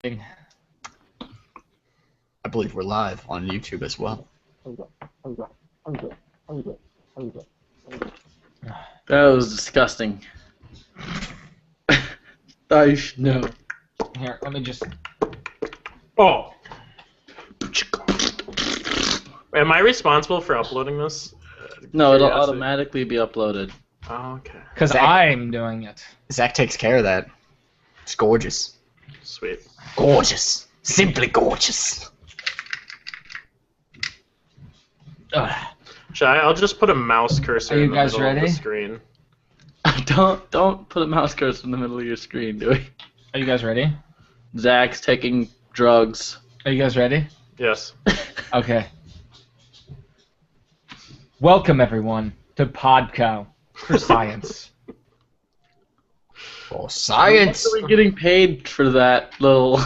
I believe we're live on YouTube as well. That was disgusting. Thought you should know. Here, let me just... Oh. Am I responsible for uploading this? No, it'll Curiosity. automatically be uploaded. Oh, okay. Because I'm doing it. Zach takes care of that. It's gorgeous. Sweet. Gorgeous. Simply gorgeous. I'll just put a mouse cursor Are you in the guys middle of ready? the screen. Don't put a mouse cursor in the middle of your screen, do we? Are you guys ready? Zach's taking drugs. Are you guys ready? Yes. Okay. Welcome, everyone, to Podcow for Science. For science. Are we getting paid for that little...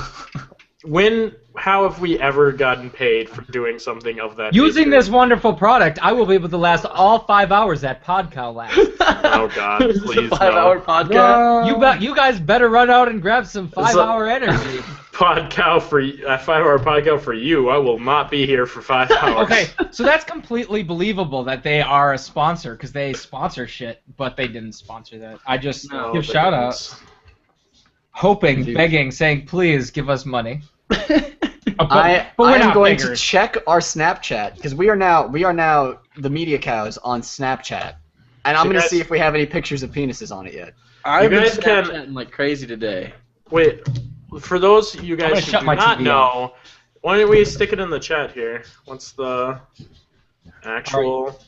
How have we ever gotten paid for doing something of that Using nature? this wonderful product, I will be able to last all 5 hours that Podcow lasts. Oh God, This is please a 5-hour no. podcast. You guys better run out and grab some 5-hour energy. Podcow for 5-hour Podcow for you. I will not be here for 5 hours. Okay, so that's completely believable that they are a sponsor because they sponsor shit, but they didn't sponsor that. I just No, give they shout outs, hoping, begging, saying, please give us money. I we're am not going to beggars. check our Snapchat because we are now the media cows on Snapchat, and I'm You going to guys- see if we have any pictures of penises on it yet. I've been guys can- Snapchatting like crazy today. Wait, for those you I'm gonna guys who shut do my not TV know, why don't we stick it in the chat here? What's the actual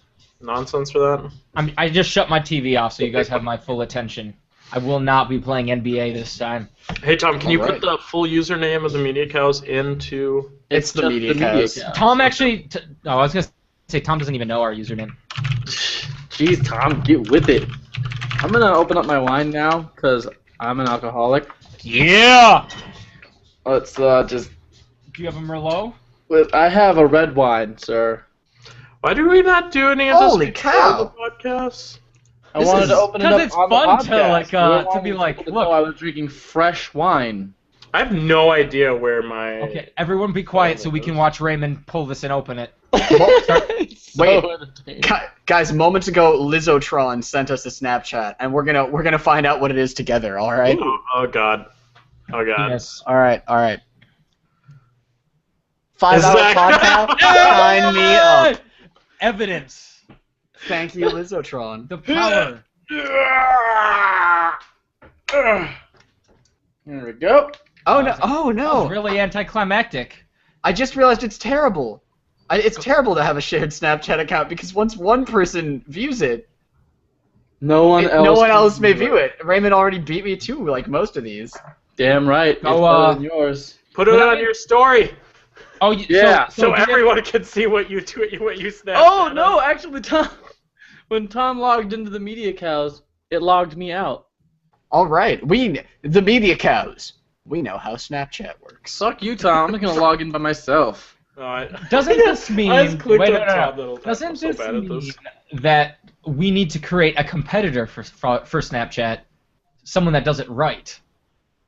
nonsense for that? I just shut my TV off so you guys have my full attention. I will not be playing NBA this time. Hey Tom, can you Alright. put the full username of the Media Cows into? It's the just media cows. Tom actually... I was going to say Tom doesn't even know our username. Jeez, Tom, get with it. I'm gonna open up my wine now because I'm an alcoholic. Yeah! Let's just. Do you have a Merlot? I have a red wine, sir. Why do we not do any of this Holy before cow. the podcast? I This wanted is- to open it up 'cause it's on fun the to, podcast. like, We to wanted be like, people to look. know I was drinking fresh wine. I have no idea where my. Okay, everyone be quiet so we can watch Raymond pull this and open it. It's so Wait. entertaining. Guys, moments ago, Lizzotron sent us a Snapchat, and we're gonna find out what it is together. All right. Ooh, oh God. Oh God. Yes. All right. 5-hour that- podcast. Sign me up. Evidence. Thank you, Lizzotron. The power. Here we go. Oh no! Oh That was no! really anticlimactic. I just realized it's terrible. It's terrible to have a shared Snapchat account because once one person views it, No one else may view it. Raymond already beat me too, like most of these. Damn right. Oh, It's better than yours. Put it on your story Oh, Yeah, so do you- everyone can see what you snap. Oh no! Actually, when Tom logged into the Media Cows, it logged me out. All right, the media cows. We know how Snapchat works. Suck you, Tom. I'm just gonna log in by myself. Doesn't this mean? I just clicked wait, on no, no, no. top little. Doesn't I'm so this bad at mean this. that we need to create a competitor for Snapchat, someone that does it right,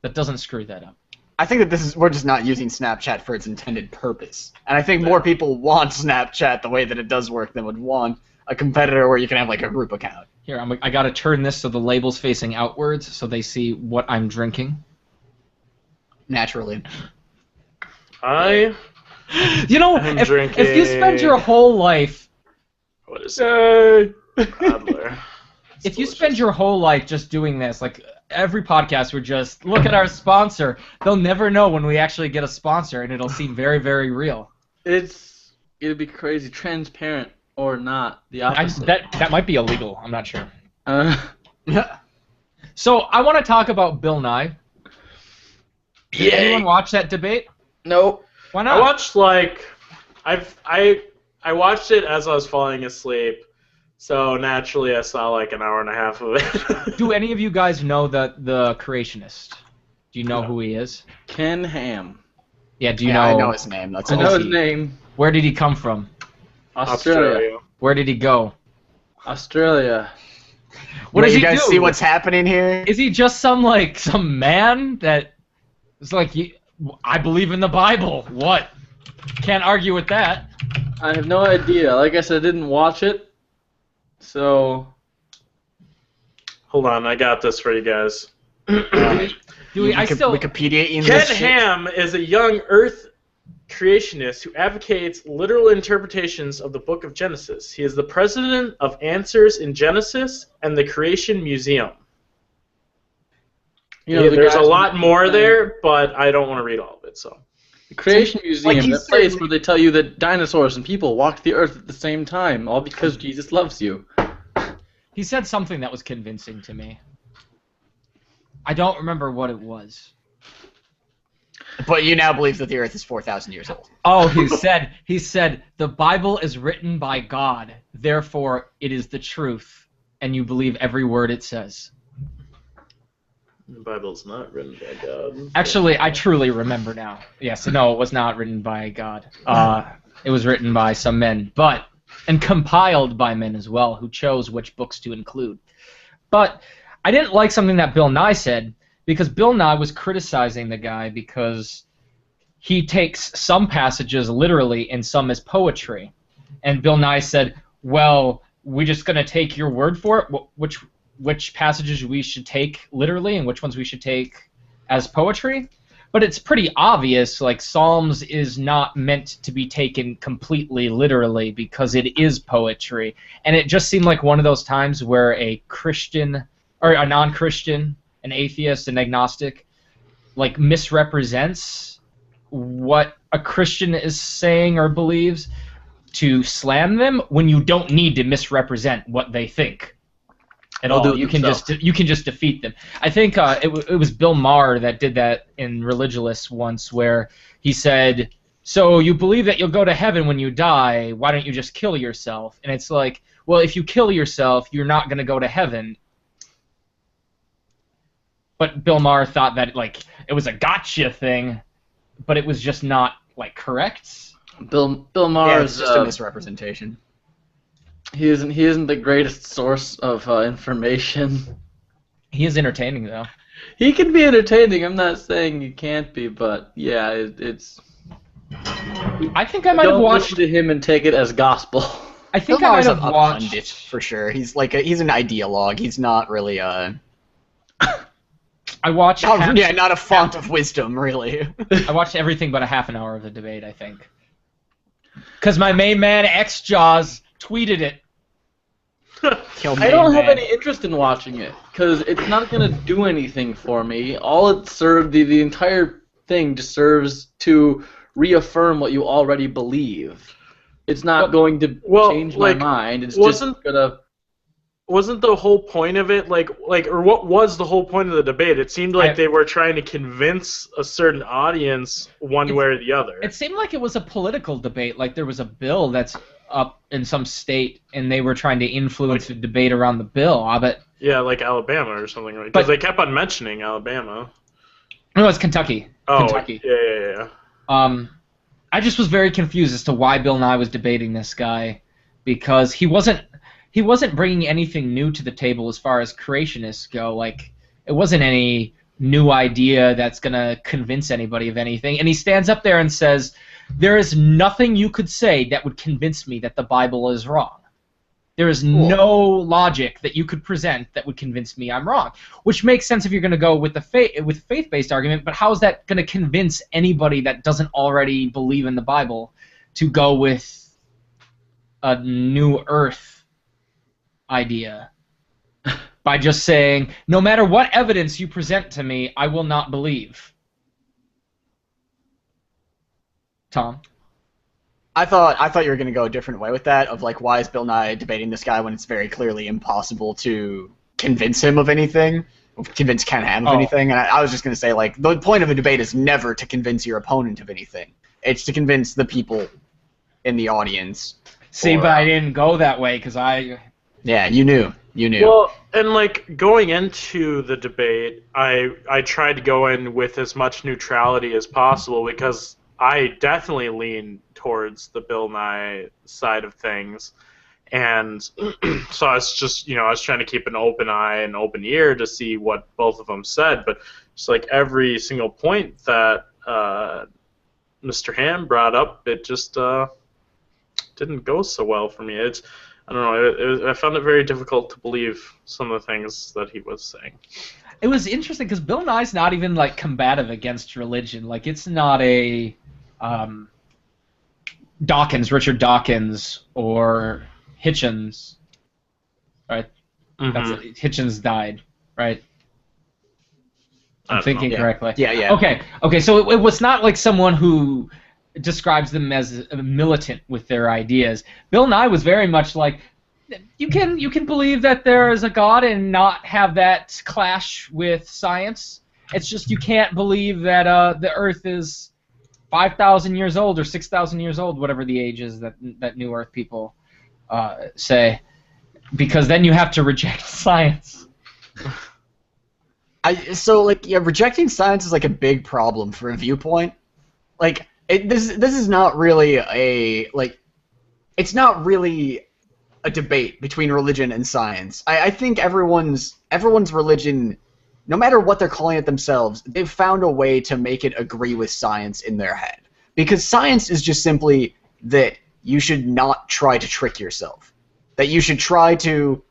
that doesn't screw that up? I think that we're just not using Snapchat for its intended purpose, and I think more people want Snapchat the way that it does work than would want a competitor where you can have like a group account. Here, I gotta turn this so the label's facing outwards so they see what I'm drinking. Naturally. You know, I'm if you spend drinking- your whole life, What is it? Adler. if you spend your whole life just doing this, like every podcast would just look at our sponsor, they'll never know when we actually get a sponsor, and it'll seem very, very real. It'd be crazy, transparent or not. The opposite. That might be illegal. I'm not sure. Uh, So I want to talk about Bill Nye. Did anyone watch that debate? nope. Why I not? watched I watched it as I was falling asleep, so naturally I saw like an hour and a half of it. Do any of you guys know the creationist? Do you know No. who he is? Ken Ham. Yeah. Do you Yeah, know? I know his name. That's I all. know is his he? name. Where did he come from? Australia. Where did he go? Australia. What does you he guys do? see what's happening here? Is he just some man that is like I believe in the Bible. What? Can't argue with that. I have no idea. Like I said, I didn't watch it, so. Hold on, I got this for you guys. Wikipedia Ken Ham is a young Earth creationist who advocates literal interpretations of the Book of Genesis. He is the president of Answers in Genesis and the Creation Museum. There's a lot more there, but I don't want to read all of it. So, the Creation Museum, the place where they tell you that dinosaurs and people walked the Earth at the same time, all because Jesus loves you. He said something that was convincing to me. I don't remember what it was. But you now believe that the Earth is 4,000 years old. Oh, he said the Bible is written by God, therefore it is the truth, and you believe every word it says. The Bible's not written by God. Actually, I truly remember now. Yes, no, it was not written by God. It was written by some men, and compiled by men as well, who chose which books to include. But I didn't like something that Bill Nye said, because Bill Nye was criticizing the guy because he takes some passages literally and some as poetry. And Bill Nye said, well, we're just going to take your word for it, which passages we should take literally and which ones we should take as poetry. But it's pretty obvious, like, Psalms is not meant to be taken completely literally because it is poetry. And it just seemed like one of those times where a Christian, or a non-Christian, an atheist, an agnostic, like, misrepresents what a Christian is saying or believes to slam them when you don't need to misrepresent what they think at all. You can just defeat them. I think it was Bill Maher that did that in Religulous once, where he said, so you believe that you'll go to heaven when you die, why don't you just kill yourself? And it's like, well, if you kill yourself, you're not going to go to heaven. But Bill Maher thought that, like, it was a gotcha thing, but it was just not, like, correct. Bill Maher is just a misrepresentation. He isn't the greatest source of information. He is entertaining, though. He can be entertaining. I'm not saying he can't be, but yeah, it's. I think I might have watched to him and take it as gospel. I think I might have watched. Pundit, for sure. He's he's an ideologue. He's not really I watched. Not a font of wisdom, really. I watched everything but a half an hour of the debate, I think. Because my main man, X-Jaws, tweeted it. I don't have any interest in watching it, because it's not going to do anything for me. All it served, the entire thing just serves to reaffirm what you already believe. It's not going to change my mind. It's just going to... Wasn't the whole point of it, or what was the whole point of the debate? It seemed like they were trying to convince a certain audience one way or the other. It seemed like it was a political debate, like there was a bill that's up in some state, and they were trying to influence the debate around the bill. Yeah, like Alabama or something, right? Because they kept on mentioning Alabama. No, it's Kentucky. Oh, Kentucky. Yeah. I just was very confused as to why Bill Nye was debating this guy, because he wasn't bringing anything new to the table as far as creationists go. Like, it wasn't any new idea that's going to convince anybody of anything. And he stands up there and says, there is nothing you could say that would convince me that the Bible is wrong. There is no logic that you could present that would convince me I'm wrong. Which makes sense if you're going to go with the faith-based argument, but how is that going to convince anybody that doesn't already believe in the Bible to go with a new earth idea? By just saying, no matter what evidence you present to me, I will not believe. Tom? I thought you were going to go a different way with that, of like, why is Bill Nye debating this guy when it's very clearly impossible to convince him of anything, convince Ken Ham of anything? And I was just going to say, like, the point of a debate is never to convince your opponent of anything. It's to convince the people in the audience. See, but I didn't go that way, because Yeah, you knew. Well, and like going into the debate, I tried to go in with as much neutrality as possible, because I definitely lean towards the Bill Nye side of things, and so I was just, I was trying to keep an open eye and open ear to see what both of them said, but it's like every single point that Mr. Ham brought up, it just didn't go so well for me. I don't know. I found it very difficult to believe some of the things that he was saying. It was interesting because Bill Nye's not even like combative against religion. Like it's not a Richard Dawkins or Hitchens, right? Mm-hmm. Hitchens died, right? I'm thinking know. correctly. Yeah. Okay. So it was not like someone who describes them as militant with their ideas. Bill Nye was very much like, you can believe that there is a God and not have that clash with science. It's just you can't believe that the Earth is 5,000 years old or 6,000 years old, whatever the age is that New Earth people say, because then you have to reject science. Rejecting science is like a big problem for a viewpoint. Like this is not really it's not really a debate between religion and science. I think everyone's religion, no matter what they're calling it themselves, they've found a way to make it agree with science in their head. Because science is just simply that you should not try to trick yourself. That you should try to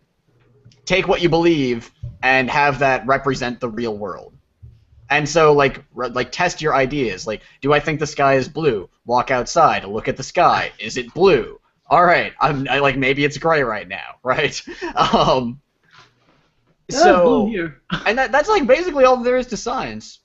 take what you believe and have that represent the real world. And so, like test your ideas. Like, do I think the sky is blue? Walk outside, look at the sky. Is it blue? All right, maybe it's gray right now, right? Blue here. And that's like basically all there is to science.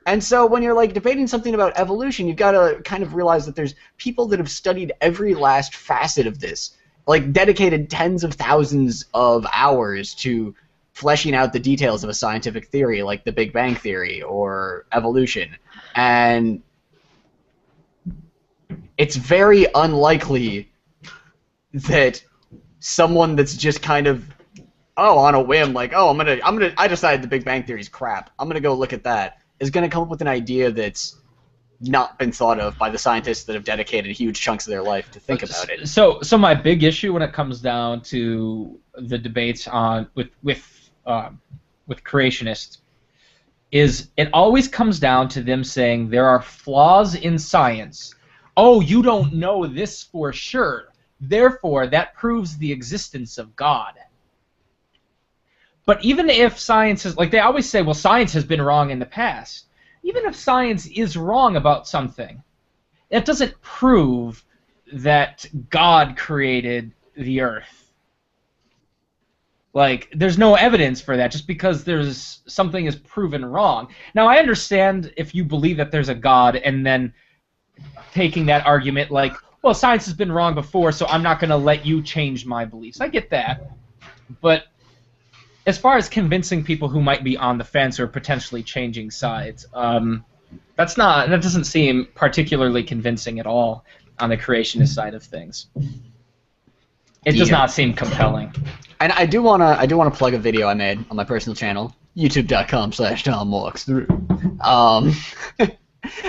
And so when you're like debating something about evolution, you've got to kind of realize that there's people that have studied every last facet of this, like dedicated tens of thousands of hours to fleshing out the details of a scientific theory like the Big Bang Theory or evolution. And it's very unlikely that someone that's just kind of on a whim, like, I decided the Big Bang Theory is crap, I'm gonna go look at that, is gonna come up with an idea that's not been thought of by the scientists that have dedicated huge chunks of their life to think about it. So my big issue when it comes down to the debates on with creationists is it always comes down to them saying there are flaws in science. Oh, you don't know this for sure. Therefore, that proves the existence of God. But even if science is, like they always say, well, science has been wrong in the past. Even if science is wrong about something, it doesn't prove that God created the Earth. Like, there's no evidence for that just because there's something is proven wrong. Now, I understand if you believe that there's a God and then taking that argument like, well, science has been wrong before, so I'm not going to let you change my beliefs. I get that. But as far as convincing people who might be on the fence or potentially changing sides, that doesn't seem particularly convincing at all on the creationist side of things. It does not seem compelling. And I do wanna plug a video I made on my personal channel, youtube.com/TomWalksThrough.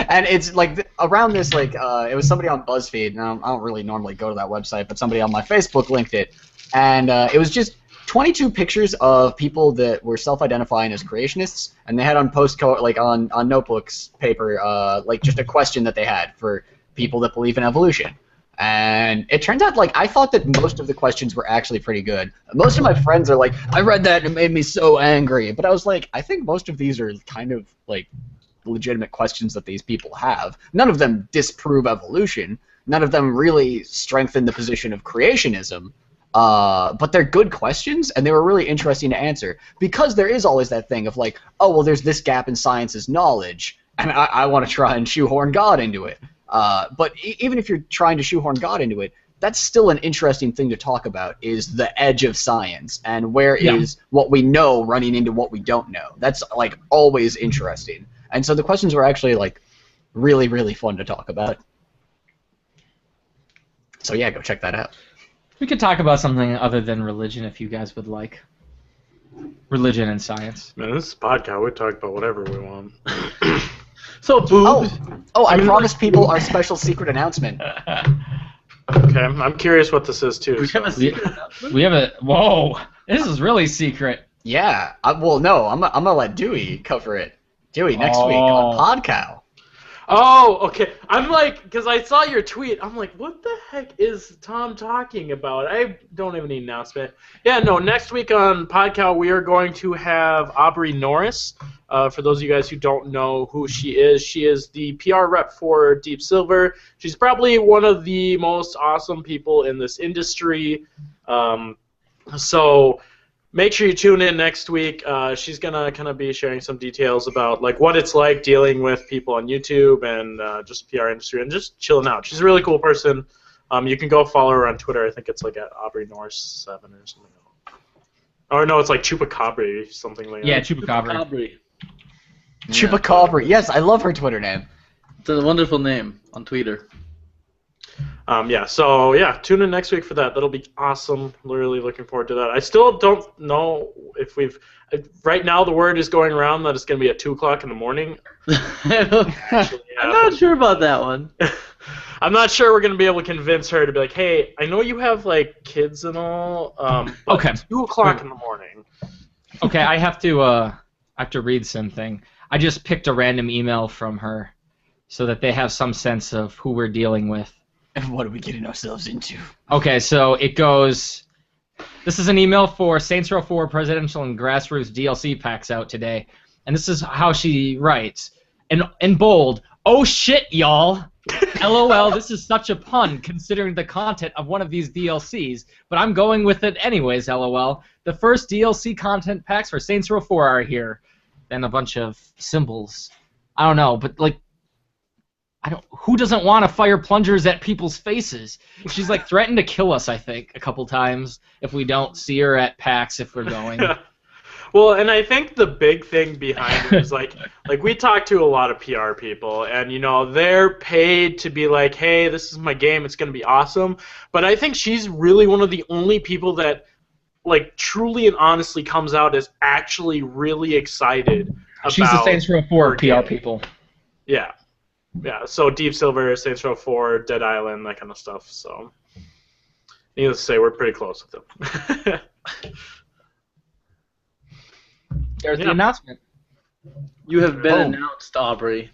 And it's like around this, like it was somebody on BuzzFeed, and I don't really normally go to that website, but somebody on my Facebook linked it, and it was just 22 pictures of people that were self-identifying as creationists, and they had on Podcow, like on notebooks, paper, like just a question that they had for people that believe in evolution. And it turns out, like, I thought that most of the questions were actually pretty good. Most of my friends are like, I read that and it made me so angry. But I was like, I think most of these are kind of, like, legitimate questions that these people have. None of them disprove evolution. None of them really strengthen the position of creationism. But they're good questions, and they were really interesting to answer. Because there is always that thing of, like, oh, well, there's this gap in science's knowledge, and I want to try and shoehorn God into it. But even if you're trying to shoehorn God into it, that's still an interesting thing to talk about, is the edge of science, and where is what we know running into what we don't know. That's, like, always interesting. And so the questions were actually, like, really, really fun to talk about. So yeah, go check that out. We could talk about something other than religion if you guys would like. Religion and science. Man, this is Podcow. We talk about whatever we want. So, boobs. I promised people our special secret announcement. Okay, I'm curious what this is, too. We have a secret announcement? We have a... Whoa! This is really secret. Yeah. Well, no, I'm gonna let Dewey cover it. Dewey, next week on Podcow. Oh, okay. I'm like, because I saw your tweet. I'm like, what the heck is Tom talking about? I don't even need an announcement. Yeah, no. Next week on Podcow, we are going to have Aubrey Norris. For those of you guys who don't know who she is the PR rep for Deep Silver. She's probably one of the most awesome people in this industry. So make sure you tune in next week. She's gonna kind of be sharing some details about like what it's like dealing with people on YouTube and just PR industry and just chilling out. She's a really cool person. You can go follow her on Twitter. I think it's like at Aubrey Norris 7 or something. Or no, it's like Chupacabra, something like that. Yeah, Chupacabra. Chupacabra. Yes, I love her Twitter name. It's a wonderful name on Twitter. So tune in next week for that. That'll be awesome. Really looking forward to that. I still don't know if we've. Right now, the word is going around that it's going to be at 2:00 in the morning. I'm not sure about that one. I'm not sure we're going to be able to convince her to be like, hey, I know you have like kids and all. But Okay. 2:00 in the morning. Okay, I have to read something. I just picked a random email from her, so that they have some sense of who we're dealing with. And what are we getting ourselves into? Okay, so it goes. This is an email for Saints Row 4 Presidential and Grassroots DLC packs out today, and this is how she writes. In bold, oh shit, y'all! LOL, this is such a pun considering the content of one of these DLCs, but I'm going with it anyways, LOL. The first DLC content packs for Saints Row 4 are here. Then a bunch of symbols. I don't know, but like, who doesn't want to fire plungers at people's faces? She's like threatened to kill us, I think, a couple times if we don't see her at PAX if we're going. Well, and I think the big thing behind it is like we talk to a lot of PR people, and they're paid to be like, hey, this is my game, it's gonna be awesome. But I think she's really one of the only people that like truly and honestly comes out as actually really excited about. She's the Saints Row 4 PR people. Yeah. Yeah, so Deep Silver, Saints Row 4, Dead Island, that kind of stuff. So, needless to say, we're pretty close with them. There's the announcement. You have been announced, Aubrey.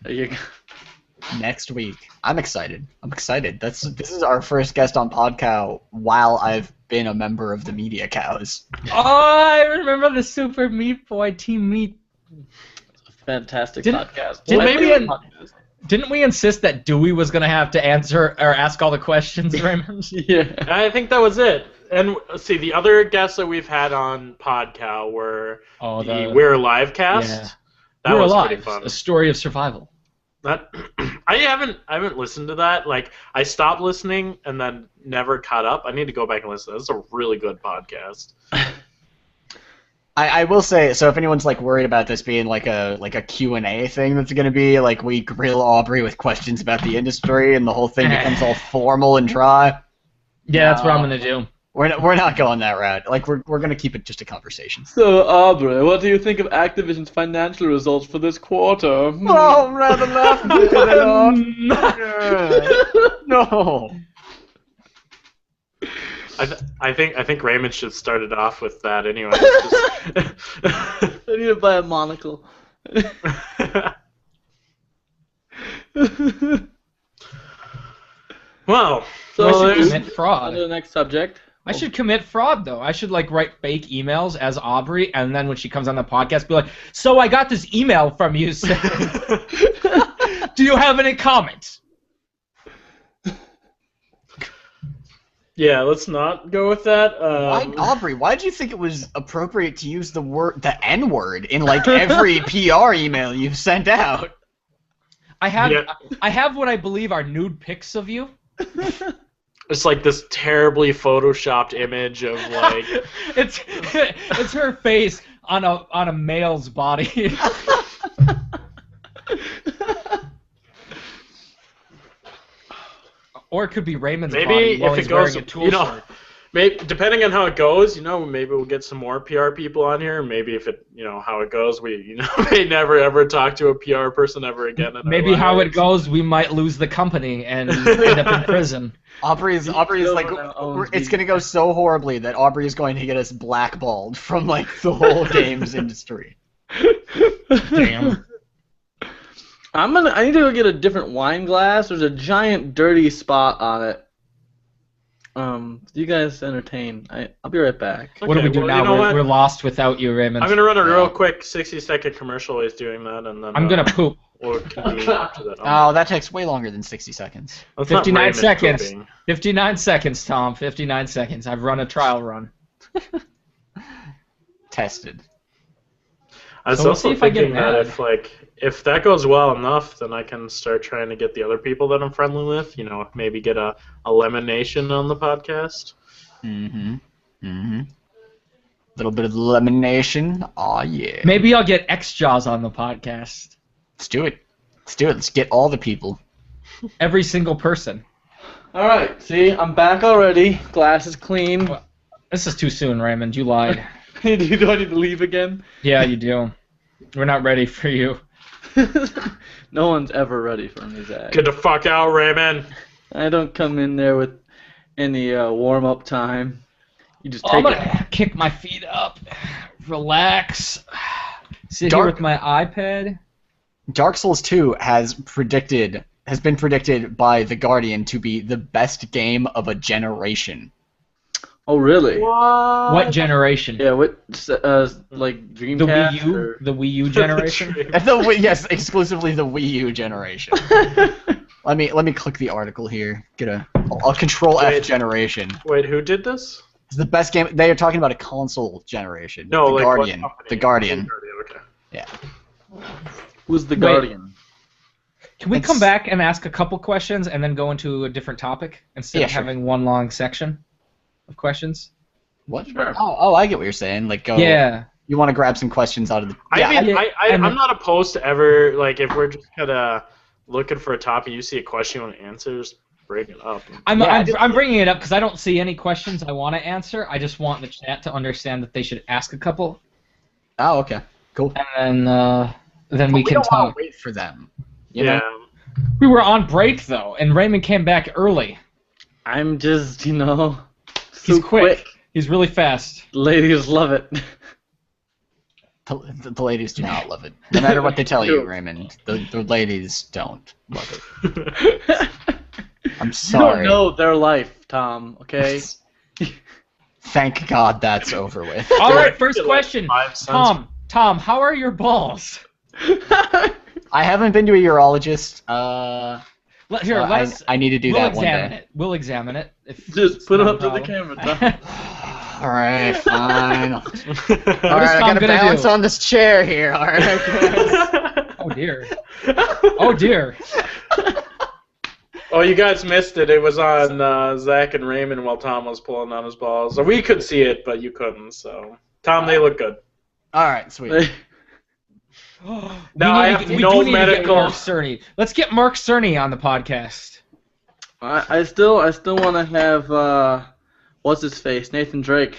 Next week. I'm excited. This is our first guest on Podcow while I've been a member of the Media Cows. Oh, I remember the Super Meat Boy Team Meat. Fantastic podcast. Didn't we insist that Dewey was going to have to answer or ask all the questions, Raymond? Yeah. I think that was it. And see, the other guests that we've had on Podcow were the We're Alive cast. Yeah. That was pretty fun. A story of survival. That I haven't listened to that. Like I stopped listening and then never caught up. I need to go back and listen. This is a really good podcast. I will say, so if anyone's like worried about this being like a Q&A thing that's going to be like we grill Aubrey with questions about the industry and the whole thing becomes all formal and dry. Yeah, that's what I'm going to do. We're not going that route. Like we're going to keep it just a conversation. So Aubrey, what do you think of Activision's financial results for this quarter? Oh, rather laugh than No. I think Raymond should start it off with that anyway. I need to buy a monocle. Well, so I should commit fraud. On to the next subject. I should commit fraud though. I should like write fake emails as Aubrey, and then when she comes on the podcast, be like, "So I got this email from you saying, do you have any comments?" Yeah, let's not go with that. Aubrey, why did you think it was appropriate to use the N-word in like every PR email you've sent out? I have what I believe are nude pics of you. It's like this terribly photoshopped image of like it's her face on a male's body. Or it could be Raymond's body while he's wearing a tool shirt. Maybe depending on how it goes, maybe we'll get some more PR people on here. Maybe if it, how it goes, we, may never ever talk to a PR person ever again. Maybe how it goes, we might lose the company and end up in prison. Aubrey's like, it's gonna go so horribly that Aubrey is going to get us blackballed from like the whole games industry. Damn. I need to go get a different wine glass. There's a giant dirty spot on it. You guys entertain. I'll be right back. Okay, What do we do now? You know We're lost without you, Raymond. I'm gonna run a real quick 60-second commercial while he's doing that, and then I'm gonna poop. we'll convene after that. Oh, that takes way longer than 60 seconds. That's not 59 Raymond seconds. pooping. 59 seconds, Tom. 59 seconds. I've run a trial run. Tested. I was So we'll see also if I get thinking that mad. if that goes well enough, then I can start trying to get the other people that I'm friendly with. You know, maybe get a elimination on the podcast. Little bit of elimination. Aw, yeah. Maybe I'll get X-Jaws on the podcast. Let's do it. Let's get all the people. Every single person. All right. See, I'm back already. Glass is clean. This is too soon, Raymond. You lied. Do I need to leave again? Yeah, you do. We're not ready for you. No one's ever ready for me, Zach. Get the fuck out, Raymond. I don't come in there with any warm-up time. You just I'm take gonna kick my feet up, relax, sit here with my iPad. Dark Souls 2 has been predicted by The Guardian to be the best game of a generation. Oh, really? What generation? Yeah, what, like The Dreamcast? Wii U? Or... The Wii U generation? Yes, exclusively the Wii U generation. Let me click the article here. I'll control F generation. Wait, who did this? It's the best game. They are talking about a console generation. No, The like Guardian. what company? The Guardian. Okay. Yeah. Who's the Wait. Guardian? Can we It's- come back and ask a couple questions and then go into a different topic instead Yeah, of sure. having one long section of questions? What? Sure. Oh, I get what you're saying. Like, go. Yeah. You want to grab some questions out of the. I mean, yeah, I'm and- not opposed to ever, like, if we're just kind of looking for a topic, you see a question you want to answer, just bring it up. I'm bringing it up because I don't see any questions I want to answer. I just want the chat to understand that they should ask a couple, Oh, okay. Cool. and then we we can don't want talk. to wait for them. You Yeah. know? We were on break though, and Raymond came back early. I'm just, so He's quick. He's really fast. Ladies love it. The ladies do not love it. No matter what they tell you, Raymond, the ladies don't love it. I'm You sorry. don't know their life, Tom, okay? Thank God that's over with. All right, first question. 5 cents. Tom, how are your balls? I haven't been to a urologist. I need to do we'll that one examine day. it. We'll examine it. Just put it not up a to the problem. camera, Tom. All right, fine. All What is right, I Tom gotta gonna balance do? on this chair here. All right. Oh dear. Oh dear. Oh, you guys missed it. It was on Zach and Raymond while Tom was pulling on his balls. So we could see it, but you couldn't. So, Tom, they look good. All right, sweet. No, I have we no do need to get medical- Mark Cerny. Let's get Mark Cerny on the podcast. I still want to have what's his face, Nathan Drake.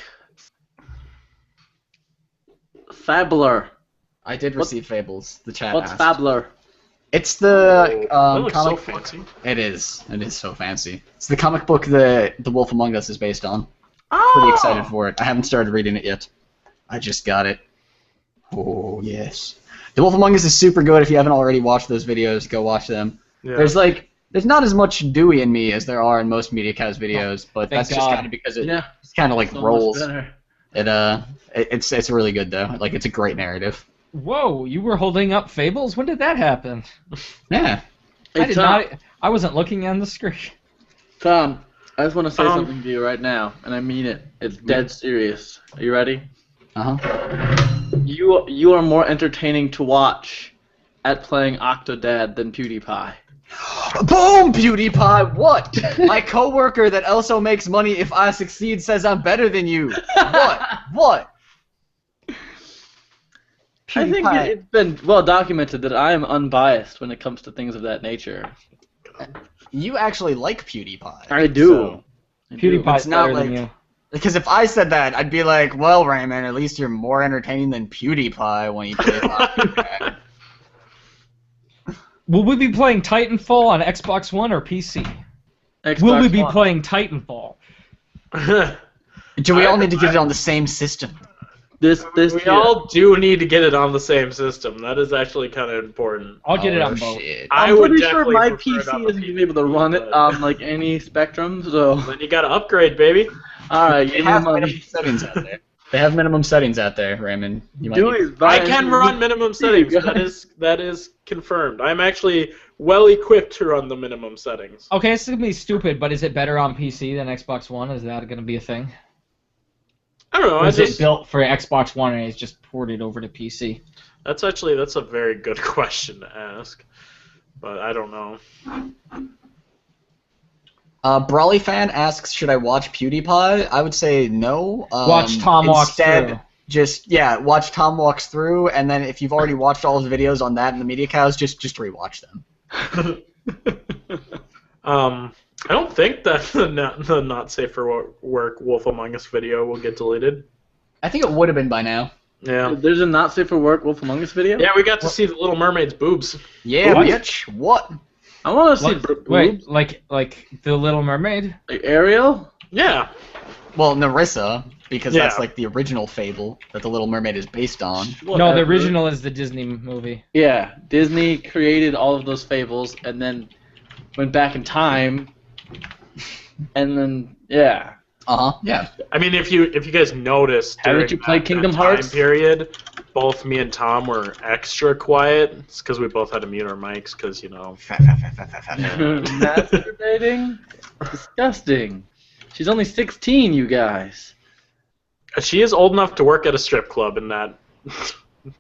Fabler. I did receive Fables. The chat What's asked. Fabler? It's the that looks so comic. fancy. It is. It is so fancy. It's the comic book that The Wolf Among Us is based on. Oh! Pretty excited for it. I haven't started reading it yet. I just got it. Oh yes. The Wolf Among Us is super good. If you haven't already watched those videos, go watch them. Yeah. There's not as much Dewey in me as there are in most MediaCast videos, but Thank that's just God. kind of because it Yeah. it's kind of like So much rolls. better. It's really good though. Like it's a great narrative. Whoa, you were holding up Fables? When did that happen? Yeah. I Hey, did Tom, not. I wasn't looking on the screen. Tom, I just want to say Tom. something to you right now, and I mean it. It's dead serious. Are you ready? Uh huh. You are more entertaining to watch at playing Octodad than PewDiePie. Boom, PewDiePie. What? My coworker that also makes money if I succeed says I'm better than you. What? I think PewDiePie. it's been well documented that I am unbiased when it comes to things of that nature. You actually like PewDiePie. I do. I do. PewDiePie's It's not better than like- you. Because if I said that, I'd be like, well, Raymond, at least you're more entertaining than PewDiePie when you play Octodad. Will we be playing Titanfall on Xbox One or PC? Xbox Will we be One. playing Titanfall? Do we all need to get it on the same system? We all do need to get it on the same system. That is actually kind of important. I'll get it on both. Shit. I'm would pretty sure definitely my prefer it on PC the isn't gonna be able to run it but- on like any spectrum. So Then you gotta upgrade, baby. all right, They give me have money. minimum settings out there. They have minimum settings out there, Raymond. You might Dewey's I buying- can run minimum settings. That is confirmed. I'm actually well equipped to run the minimum settings. Okay, this is gonna be stupid, but is it better on PC than Xbox One? Is that gonna be a thing? I don't know. Or is it built for Xbox One and it's just ported over to PC? That's a very good question to ask, but I don't know. Brawly fan asks, should I watch PewDiePie? I would say no. Watch Tom walks instead, through. Just watch Tom walks through, and then if you've already watched all of the videos on that and the Media Cows, just rewatch them. I don't think that the not safe for work Wolf Among Us video will get deleted. I think it would have been by now. Yeah. There's a not safe for work Wolf Among Us video. Yeah, we got to see the Little Mermaid's boobs. Yeah, What? bitch. What? I want to see Wait, like the Little Mermaid? like Ariel. Yeah. Well, Narissa, because Yeah. that's like the original fable that the Little Mermaid is based on. No, the Whatever. original is the Disney movie. Yeah, Disney created all of those fables and then went back in time, and then yeah. Yeah. I mean, if you guys noticed, Haven't during you played that Kingdom time Hearts? period, both me and Tom were extra quiet. It's because we both had to mute our mics, because Masturbating? Disgusting. She's only 16, you guys. she is old enough to work at a strip club in that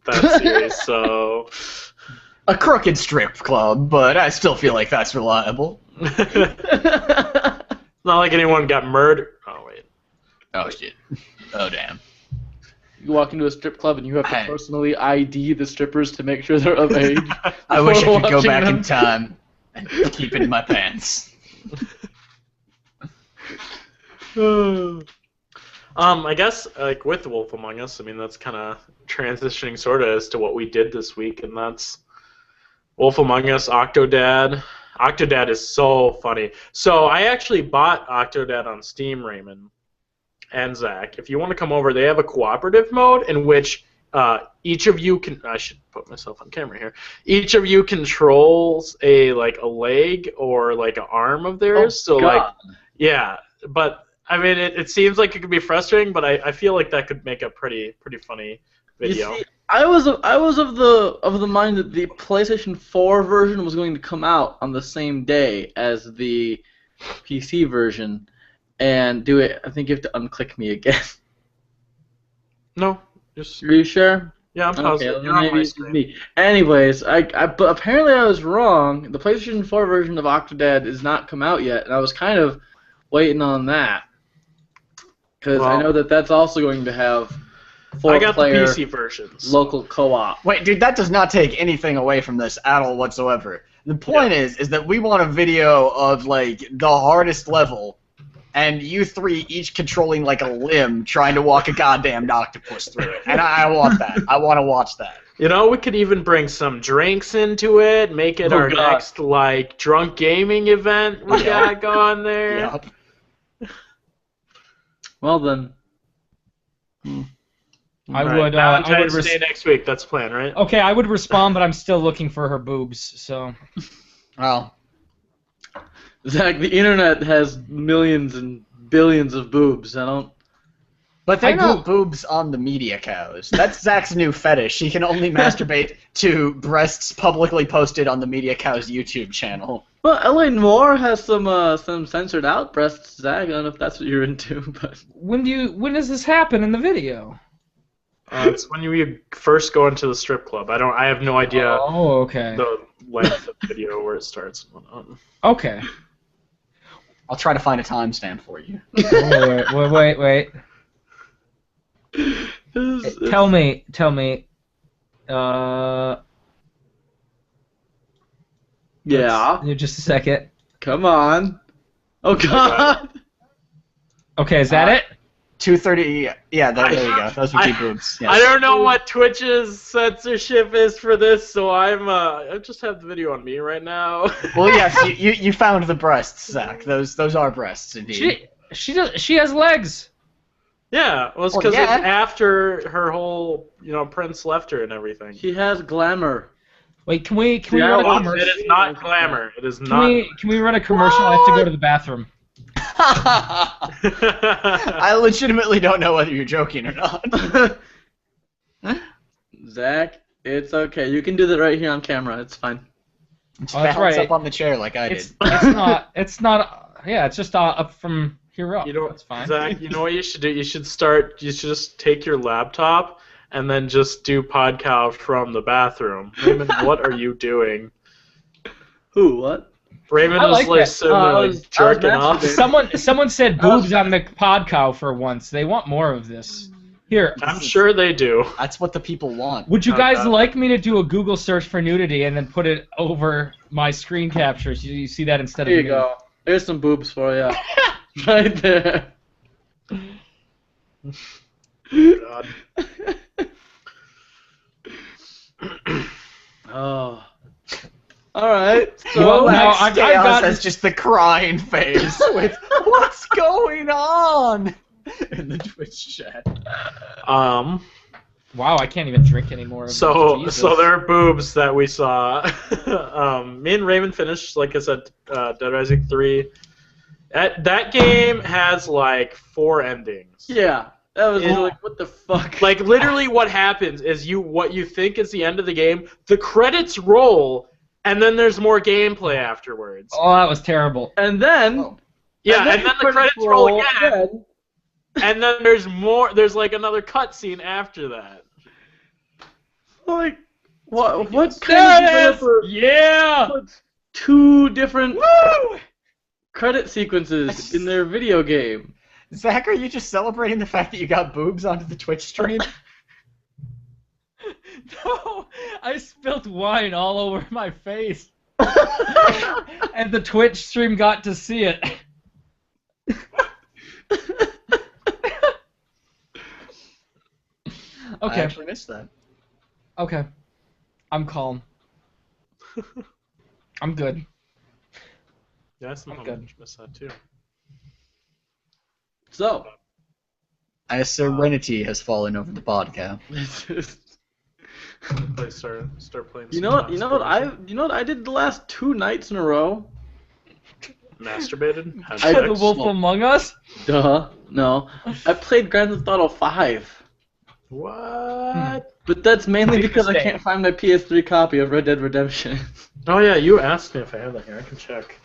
that series. So A crooked strip club, but I still feel like that's reliable. it's not like anyone got murdered. Oh wait. Oh shit. Oh damn. You walk into a strip club and you have to Hey. personally ID the strippers to make sure they're of age. I wish I before could go watching back them. in time and keep it in my pants. I guess like with Wolf Among Us, I mean that's kind of transitioning sort of as to what we did this week, and that's Wolf Among Us, Octodad. Octodad is so funny. So I actually bought Octodad on Steam, Raymond and Zach. If you want to come over, they have a cooperative mode in which each of you can. I should put myself on camera here. Each of you controls a leg or like an arm of theirs. So God. yeah, but. I mean, it seems like it could be frustrating, but I feel like that could make a pretty funny video. You see, I was of the mind that the PlayStation 4 version was going to come out on the same day as the PC version, and do it. I think you have to unclick me again. No, just Are you sure? yeah, I'm positive. Okay, You're on maybe my it's screen. me. Anyways, but apparently I was wrong. The PlayStation 4 version of Octodad has not come out yet, and I was kind of waiting on that. Because I Well, know that that's also going to have I got the four-player PC versions. local co-op. Wait, dude, that does not take anything away from this at all whatsoever. The point is that we want a video of like the hardest level, and you three each controlling like a limb trying to walk a goddamn octopus through it. And I want that. I want to watch that. You know, we could even bring some drinks into it, make it Oh, our God. next like drunk gaming event we got going there. Yep. Well then. I Right, would. Valentine's Day next week. That's the plan, right? Okay, I would respond, but I'm still looking for her boobs. So Well, Zach, the internet has millions and billions of boobs. I don't. but they're I not boobs on the Media Cows. That's Zach's new fetish. He can only masturbate to breasts publicly posted on the Media Cows YouTube channel. Well, Elaine Moore has some censored out breasts, Zach. I don't know if that's what you're into, but when does this happen in the video? It's when you first go into the strip club. I have no idea Oh, okay. the length of the video where it starts and whatnot. Okay. I'll try to find a timestamp for you. Oh, wait. Tell me. Yeah. Just a second. Come on. Oh God. Okay, is that it? 2:30. Yeah, there you go. Those would be boobs. Yes. I don't know what Twitch's censorship is for this, so I just have the video on me right now. Well, yes, you found the breasts, Zach. Those are breasts indeed. She has legs. Yeah, well, it's Well, because yeah. it's after her whole, prince left her and everything. She has glamour. Wait, can we Yeah, run a well, commercial? It is not glamour. It is Can not. we run a commercial? I have to go to the bathroom. I legitimately don't know whether you're joking or not. Zach, it's okay. You can do that right here on camera. It's fine. Just that's balance right. up on the chair like I did. It's not. Yeah, it's just up from here up. That's fine. Zach, you know what you should do? You should just take your laptop and then just do Podcow from the bathroom. Raymond, what are you doing? Who? What? Raymond I was like that. sitting there I was jerking off. Someone said boobs on the Podcow for once. They want more of this. Here. I'm sure they do. That's what the people want. Would you Oh, guys God. like me to do a Google search for nudity and then put it over my screen captures? You see that instead Here of you me? go. There's some boobs for you. Right there. God. Oh. All right. Well, So now Max I've Chaos got- has just the crying face with what's going on in the Twitch chat. Wow, I can't even drink anymore. Of So this. so there are boobs that we saw. Me and Raymond finished, like I said, Dead Rising 3. That game has like 4 endings. yeah, that was Yeah. like, what the fuck? Like literally, what happens is what you think is the end of the game. The credits roll, and then there's more gameplay afterwards. Oh, that was terrible. And then. Oh. Yeah, and then the credits roll again, and then there's more. There's like another cutscene after that. Like, what There kind of it is! developer Yeah! puts 2 different Woo! credit sequences in their video game? Zach, are you just celebrating the fact that you got boobs onto the Twitch stream? No, I spilled wine all over my face. And the Twitch stream got to see it. I Okay, actually missed that. okay. I'm calm. I'm good. Yeah, I somehow good. missed that too. So. A serenity has fallen over the Podcow. Play start playing. You know what I did the last 2 nights in a row? Masturbated. Had I- The sex? Wolf Among Us? Duh. No. I played Grand Theft Auto 5. What? But that's mainly Big because I mistake. can't find my PS3 copy of Red Dead Redemption. Oh yeah, you asked me if I had that here. I can check.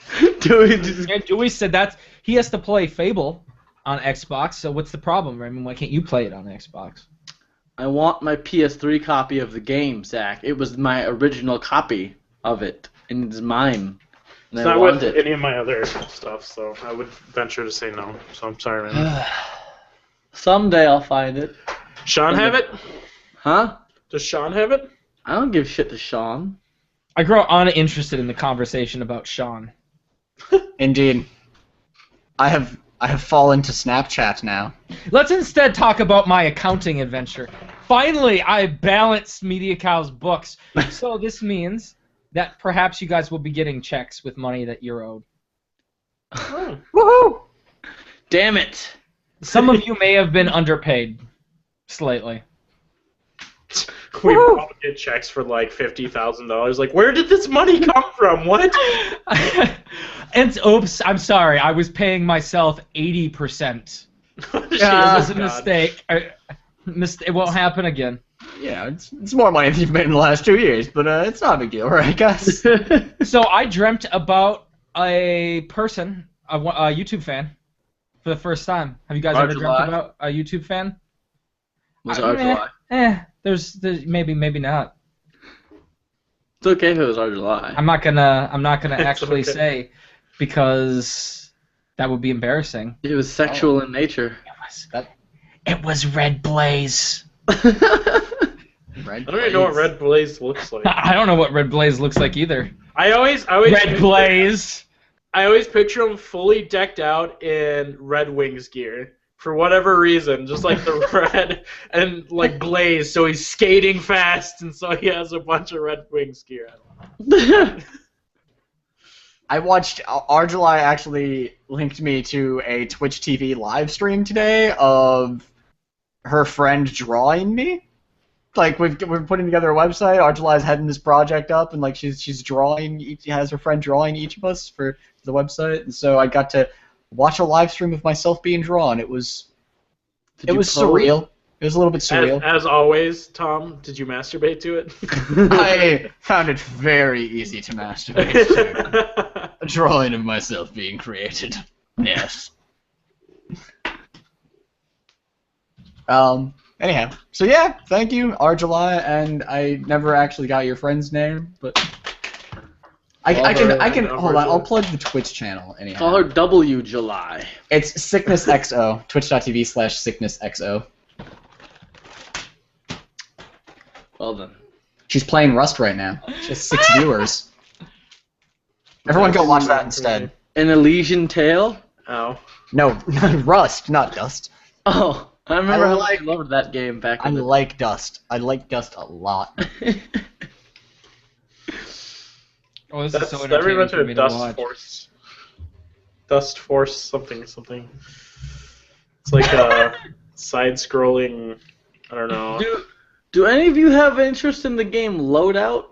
Dude, Yeah, Dewey said that he has to play Fable on Xbox, so what's the problem? I mean, why can't you play it on Xbox? I want my PS3 copy of the game, Zach. It was my original copy of it, and it's mine. And It's I not want with it. any of my other stuff, so I would venture to say no. So I'm sorry, man. Someday I'll find it. Sean have it? Huh? Does Sean have it? I don't give shit to Sean. I grow uninterested in the conversation about Sean. Indeed. I have fallen to Snapchat now. Let's instead talk about my accounting adventure. Finally, I balanced Media Cow's books, so this means that perhaps you guys will be getting checks with money that you're owed. Woohoo! Damn it! Some of you may have been underpaid slightly. We probably get checks for like $50,000. Like, where did this money come from? What? And oops, I'm sorry. I was paying myself 80%. It Yeah. was a mistake. It won't happen again. Yeah, it's more money than you've made in the last 2 years, but it's not a big deal, right, guys? So I dreamt about a person, a YouTube fan, for the first time. Have you guys ever dreamt July? about a YouTube fan? Was it our July? There's maybe not. It's okay if it was our July. I'm not gonna It's actually okay. say because that would be embarrassing. It was sexual in nature. It was Red Blaze. Red I don't even know what Red Blaze looks like. I don't know what Red Blaze looks like either. I always Red Blaze. I always picture him fully decked out in Red Wings gear. For whatever reason, just like the red and like Blaze, so he's skating fast, and so he has a bunch of Red Wings gear. I watched Arjuly actually linked me to a Twitch TV live stream today of her friend drawing me. Like we're putting together a website. Arjulai's heading this project up, and like she's drawing. Has her friend drawing each of us for the website, and so I got to watch a live stream of myself being drawn. It was surreal. It was a little bit surreal. As always, Tom, did you masturbate to it? I found it very easy to masturbate to a drawing of myself being created. Yes. Anyhow, so yeah, thank you, Arjulai, and I never actually got your friend's name, but I can hold on. I'll plug the Twitch channel anyhow. Call her W July. It's SicknessXO. Twitch.tv/SicknessXO. Well then. She's playing Rust right now. She has 6 viewers. Everyone go watch that instead. An Elysian Tale? Oh. No, Rust, not Dust. Oh, I remember how I loved that game back I in the like Dust. I like Dust a lot. Oh, this is so That reminds entertaining me for of me to Dust watch. Force. Dust Force something. It's like a side-scrolling. I don't know. Do any of you have interest in the game Loadout?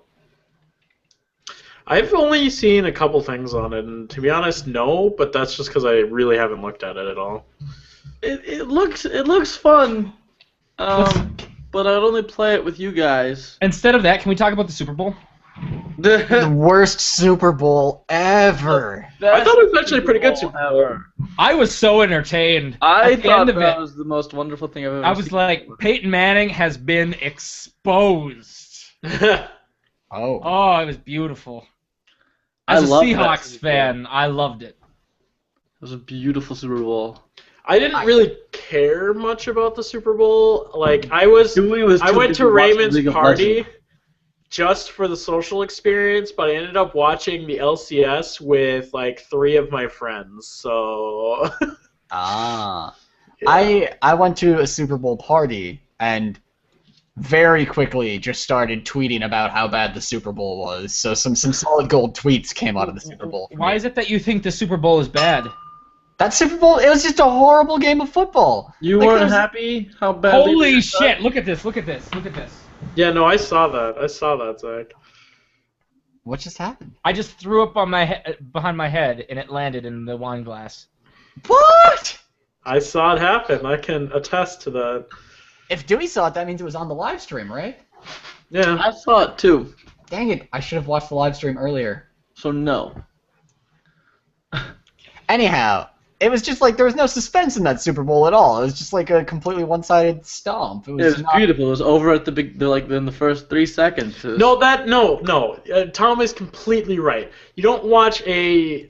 I've only seen a couple things on it, and to be honest, no. But that's just because I really haven't looked at it at all. It looks fun, but I'd only play it with you guys. Instead of that, can we talk about the Super Bowl? The worst Super Bowl ever. I thought it was actually a pretty good Super Bowl. ever. I was so entertained. I At the thought end of that it, was the most wonderful thing I've ever I was seen. like, Peyton Manning has been exposed. Oh. Oh, it was beautiful. I As a loved that Seahawks Super fan, I loved it. It was a beautiful Super Bowl. I didn't really care much about the Super Bowl. Like I went too to busy watching Raymond's League of party Legends. just for the social experience, but I ended up watching the LCS with like 3 of my friends. So Ah. yeah. I went to a Super Bowl party and very quickly just started tweeting about how bad the Super Bowl was. So some solid gold tweets came out of the Super Bowl. Why is it that you think the Super Bowl is bad? That Super Bowl, it was just a horrible game of football. You Like, it weren't was- happy? How badly? Holy we shit! Look at this! Look at this! Look at this! Yeah, no, I saw that, Zach. What just happened? I just threw up on my behind my head, and it landed in the wine glass. What? I saw it happen. I can attest to that. If Dewey saw it, that means it was on the live stream, right? Yeah. I saw it too. Dang it, I should have watched the live stream earlier. So no. Anyhow, it was just like there was no suspense in that Super Bowl at all. It was just like a completely one-sided stomp. It It was, was not... beautiful. It was over at in the first 3 seconds. No. Tom is completely right. You don't watch a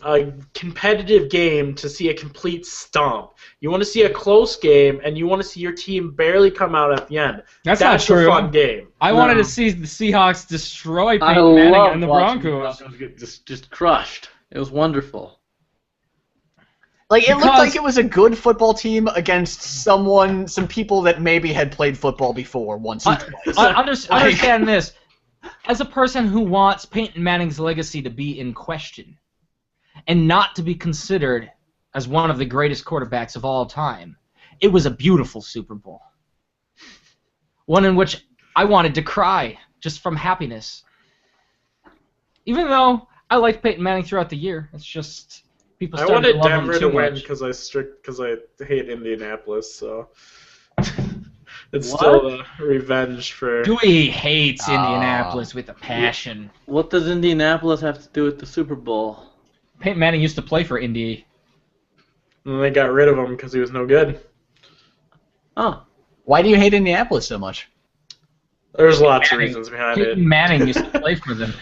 competitive game to see a complete stomp. You want to see a close game, and you want to see your team barely come out at the end. That's not a true. fun game. I wanted to see the Seahawks destroy I Peyton Manning loved and the watching Broncos. get just crushed. It was wonderful. Like, it looked Because- like it was a good football team against some people that maybe had played football before once or twice. Understand this. As a person who wants Peyton Manning's legacy to be in question and not to be considered as one of the greatest quarterbacks of all time, it was a beautiful Super Bowl. One in which I wanted to cry just from happiness. Even though I liked Peyton Manning throughout the year, it's just people I started wanted to love Denver him to too win much. because I hate Indianapolis, so it's What? still a revenge for. Dewey hates Ah. Indianapolis with a passion. What does Indianapolis have to do with the Super Bowl? Peyton Manning used to play for Indy. And they got rid of him because he was no good. Oh. Why do you hate Indianapolis so much? There's lots of Manning. reasons behind it. Peyton Manning used to play for them.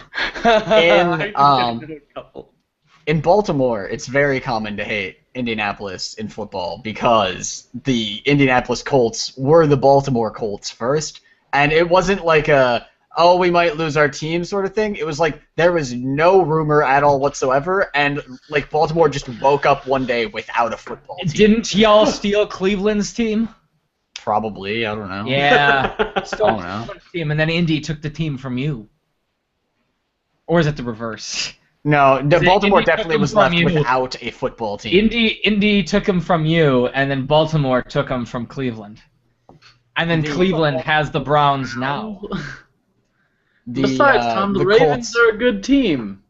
In Baltimore, it's very common to hate Indianapolis in football because the Indianapolis Colts were the Baltimore Colts first, and it wasn't like we might lose our team sort of thing. It was like there was no rumor at all whatsoever, and like Baltimore just woke up one day without a football team. Didn't y'all steal Cleveland's team? Probably, I don't know. Yeah. I don't know. Team, and then Indy took the team from you. Or is it the reverse? No, Baltimore Indy took definitely them was from left you. without a football team. Indy took him from you, and then Baltimore took him from Cleveland. And then Cleveland has the Browns now. Besides, Tom, the Ravens are a good team.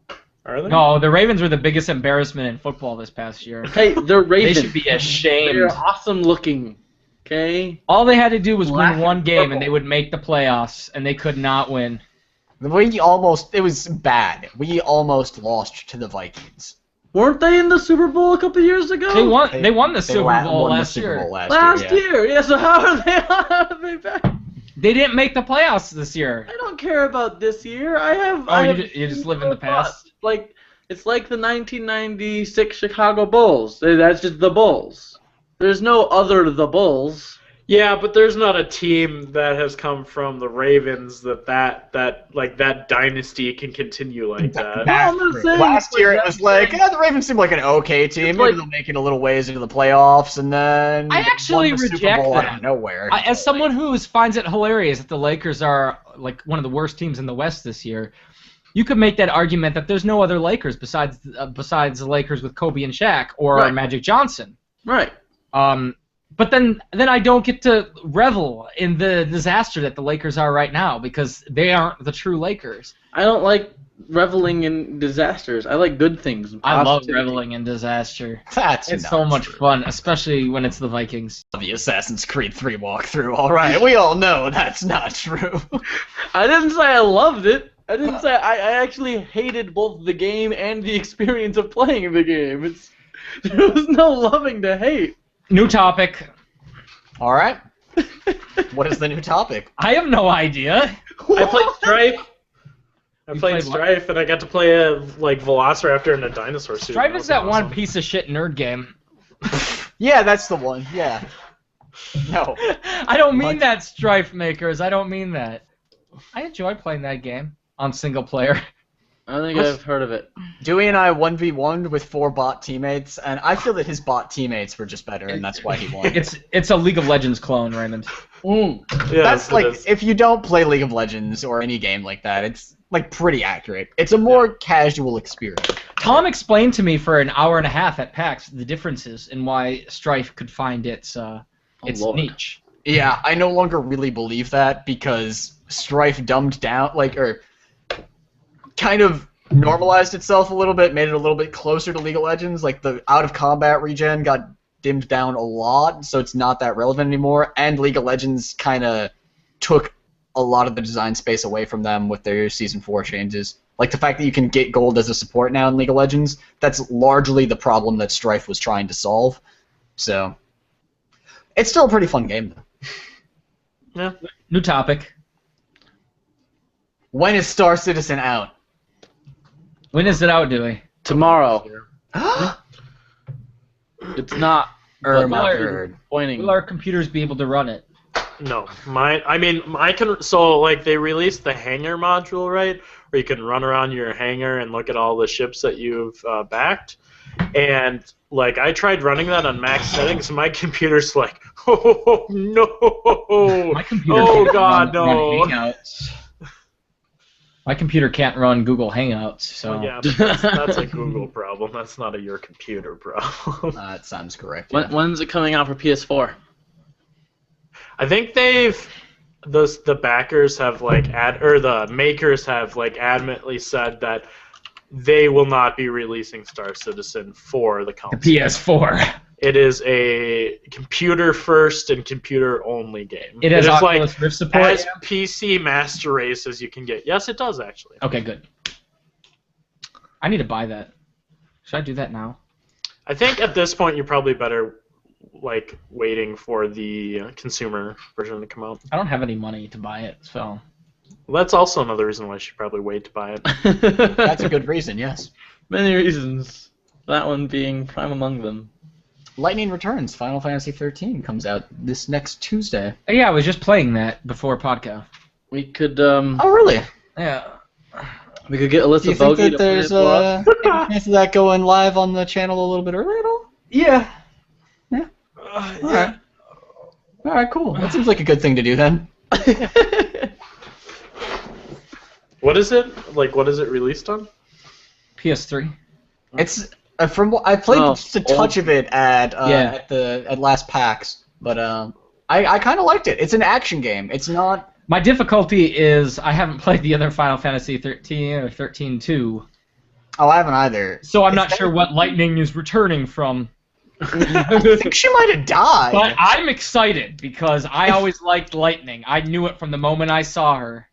Are they? No, the Ravens were the biggest embarrassment in football this past year. Hey, they're Ravens. They should be ashamed. They're awesome looking. Okay. All they had to do was Black win one and game, purple. and they would make the playoffs, and they could not win. It was bad. We almost lost to the Vikings. Weren't they in the Super Bowl a couple years ago? They won the Super Bowl won the last Super year. Bowl Last year. Yeah. So how are they back? They didn't make the playoffs this year. I don't care about this year. You just live in the past? It's like the 1996 Chicago Bulls. That's just the Bulls. There's no other the Bulls. Yeah, but there's not a team that has come from the Ravens that dynasty can continue like that. Last year it was like, the Ravens seemed like an okay team. Maybe they'll make it a little ways into the playoffs, and then I actually won the reject Super Bowl that. out of nowhere. As someone who finds it hilarious that the Lakers are like one of the worst teams in the West this year, you could make that argument that there's no other Lakers besides the Lakers with Kobe and Shaq or Magic Johnson. Right. But then I don't get to revel in the disaster that the Lakers are right now because they aren't the true Lakers. I don't like reveling in disasters. I like good things. I love reveling in disaster. It's so much fun, especially when it's the Vikings. The Assassin's Creed 3 walkthrough, alright. We all know that's not true. I didn't say I loved it. I didn't say I actually hated both the game and the experience of playing the game. There was no loving to hate. New topic. Alright. What is the new topic? I have no idea. I played Strife. You played Strife, and I got to play a Velociraptor in a dinosaur suit. Strife is that one piece of shit nerd game. Yeah, that's the one. Yeah. No. I don't mean that, Strife makers. I don't mean that. I enjoy playing that game on single player. I think I've heard of it. Dewey and I 1v1'd with 4 bot teammates, and I feel that his bot teammates were just better, and that's why he won. It's a League of Legends clone, Raymond. Mm. Yeah, that's if you don't play League of Legends or any game like that, it's pretty accurate. It's a more casual experience. Tom explained to me for an hour and a half at PAX the differences in why Strife could find its niche. Yeah, I no longer really believe that because Strife dumbed down, kind of normalized itself a little bit, made it a little bit closer to League of Legends. Like, the out-of-combat regen got dimmed down a lot, so it's not that relevant anymore, and League of Legends kind of took a lot of the design space away from them with their Season 4 changes. Like, the fact that you can get gold as a support now in League of Legends, that's largely the problem that Strife was trying to solve. So, it's still a pretty fun game, though. Yeah. New topic. When is Star Citizen out? When is it out, Dewey? Tomorrow. It's not. Disappointing. Will our computers be able to run it? No, I can. So they released the hangar module, right? Where you can run around your hangar and look at all the ships that you've backed. And I tried running that on max settings, and my computer's like, oh no, My computer oh god, no. Hangouts. My computer can't run Google Hangouts, so. Well, yeah, but that's a Google problem. That's not your computer problem. That sounds correct. When's it coming out for PS4? I think the backers have the makers have adamantly said that they will not be releasing Star Citizen for the console. The PS4. It is a computer first and computer only game. It has Oculus Rift support. As PC Master Race as you can get. Yes, it does actually. Okay, good. I need to buy that. Should I do that now? I think at this point you're probably better waiting for the consumer version to come out. I don't have any money to buy it, so. Well, that's also another reason why you should probably wait to buy it. That's a good reason, yes. Many reasons. That one being prime among them. Lightning Returns, Final Fantasy 13 comes out this next Tuesday. Yeah, I was just playing that before Podcow. We could. Oh, really? Yeah. We could get Alyssa Do you Bogey think that to play there's it for us. a chance of that going live on the channel a little bit early at all? Yeah. Yeah. Alright. Alright, cool. That seems like a good thing to do then. What is it? What is it released on? PS3. It's from what I played just a touch of it at last PAX, but I kind of liked it. It's an action game. It's not. My difficulty is I haven't played the other Final Fantasy 13 or 13-2. Oh, I haven't either. So I'm not sure what Lightning is returning from. I think she might have died. But I'm excited because I always liked Lightning. I knew it from the moment I saw her.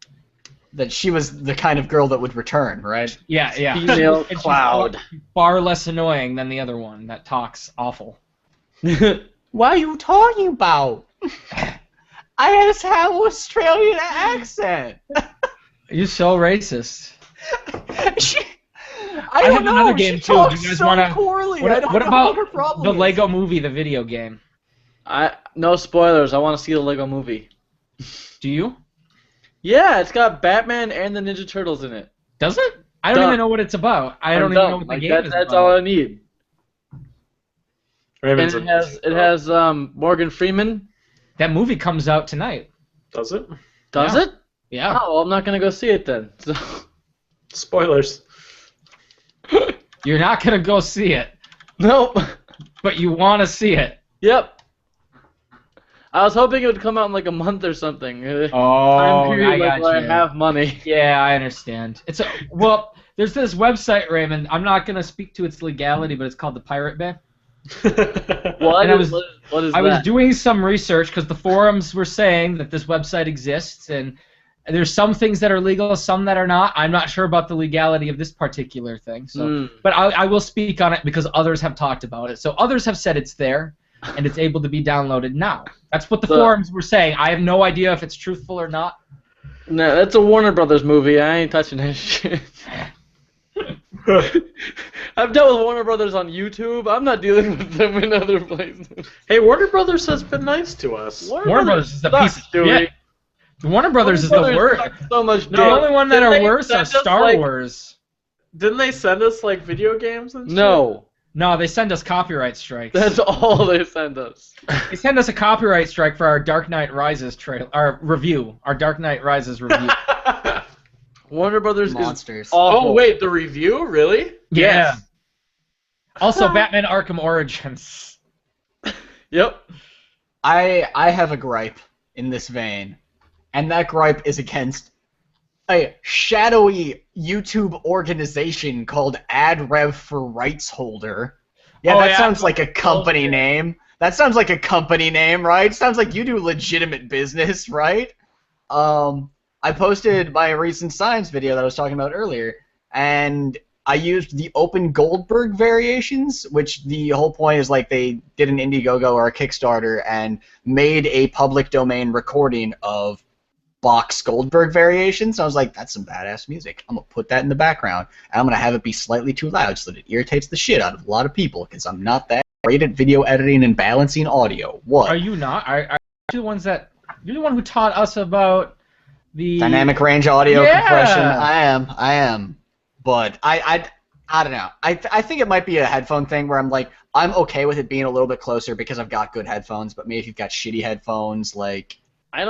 That she was the kind of girl that would return, right? Yeah. Female And Cloud. she's far less annoying than the other one that talks awful. What are you talking about? I just have an Australian accent. You're so racist. I don't have know. another game she too. Do talks you guys so wanna? poorly. What, I don't what know about what her problem the is. Lego Movie, the video game? No spoilers. I want to see the Lego Movie. Do you? Yeah, it's got Batman and the Ninja Turtles in it. Does it? I don't Done. even know what it's about. I don't I'm even done. know what the Like, game is That's about. all I need. Raymond's And it has Morgan Freeman. That movie comes out tonight. Does it? Does Yeah. it? Yeah. Oh, well, I'm not gonna go see it then. So. Spoilers. You're not gonna go see it, Nope. but you want to see it. Yep. I was hoping it would come out in like a month or something. Oh, Time period I got where you. I have money. Yeah, I understand. Well, there's this website, Raymond. I'm not gonna speak to its legality, but it's called the Pirate Bay. What And I is was that? doing some research because the forums were saying that this website exists, and there's some things that are legal, some that are not. I'm not sure about the legality of this particular thing, but I will speak on it because others have talked about it. So others have said it's there, and it's able to be downloaded now. That's what the forums were saying. I have no idea if it's truthful or not. No, that's a Warner Brothers movie. I ain't touching that shit. I've dealt with Warner Brothers on YouTube. I'm not dealing with them in other places. Hey, Warner Brothers has been nice to us. Warner Brothers is the piece of shit. Warner Brothers is the worst. So much The only one that are worse are Star Wars. Didn't they send us like video games and shit? No. No, they send us copyright strikes. That's all they send us. They send us a copyright strike for our Dark Knight Rises our review. Our Dark Knight Rises review. Warner Brothers Monsters. is awful. Oh wait, the review? Really? Yeah. Also, Batman Arkham Origins. Yep. I have a gripe in this vein, and that gripe is against a shadowy YouTube organization called AdRev for Rights Holder. Yeah, that sounds like a company name. That sounds like a company name, right? Sounds like you do legitimate business, right? I posted my recent science video that I was talking about earlier, and I used the Open Goldberg variations, which the whole point is like they did an Indiegogo or a Kickstarter and made a public domain recording of Bach's Goldberg variations. I was like, that's some badass music. I'm going to put that in the background, and I'm going to have it be slightly too loud so that it irritates the shit out of a lot of people, because I'm not that great at video editing and balancing audio. What? Are you not? Are you the ones that... You're the one who taught us about the... Dynamic range audio Yeah. compression. I am. But I don't know. I think it might be a headphone thing where I'm like, I'm okay with it being a little bit closer because I've got good headphones, but maybe if you've got shitty headphones, like... I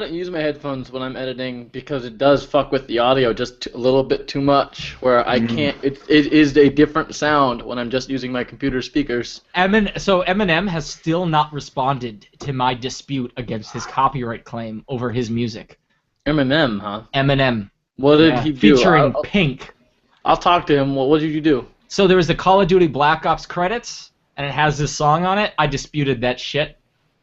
don't use my headphones when I'm editing because it does fuck with the audio just a little bit too much, where I can't... It is a different sound when I'm just using my computer speakers. So Eminem has still not responded to my dispute against his copyright claim over his music. Eminem, huh? Eminem. What did he do? Featuring Pink. I'll talk to him. What did you do? So there was the Call of Duty Black Ops credits, and it has this song on it. I disputed that shit.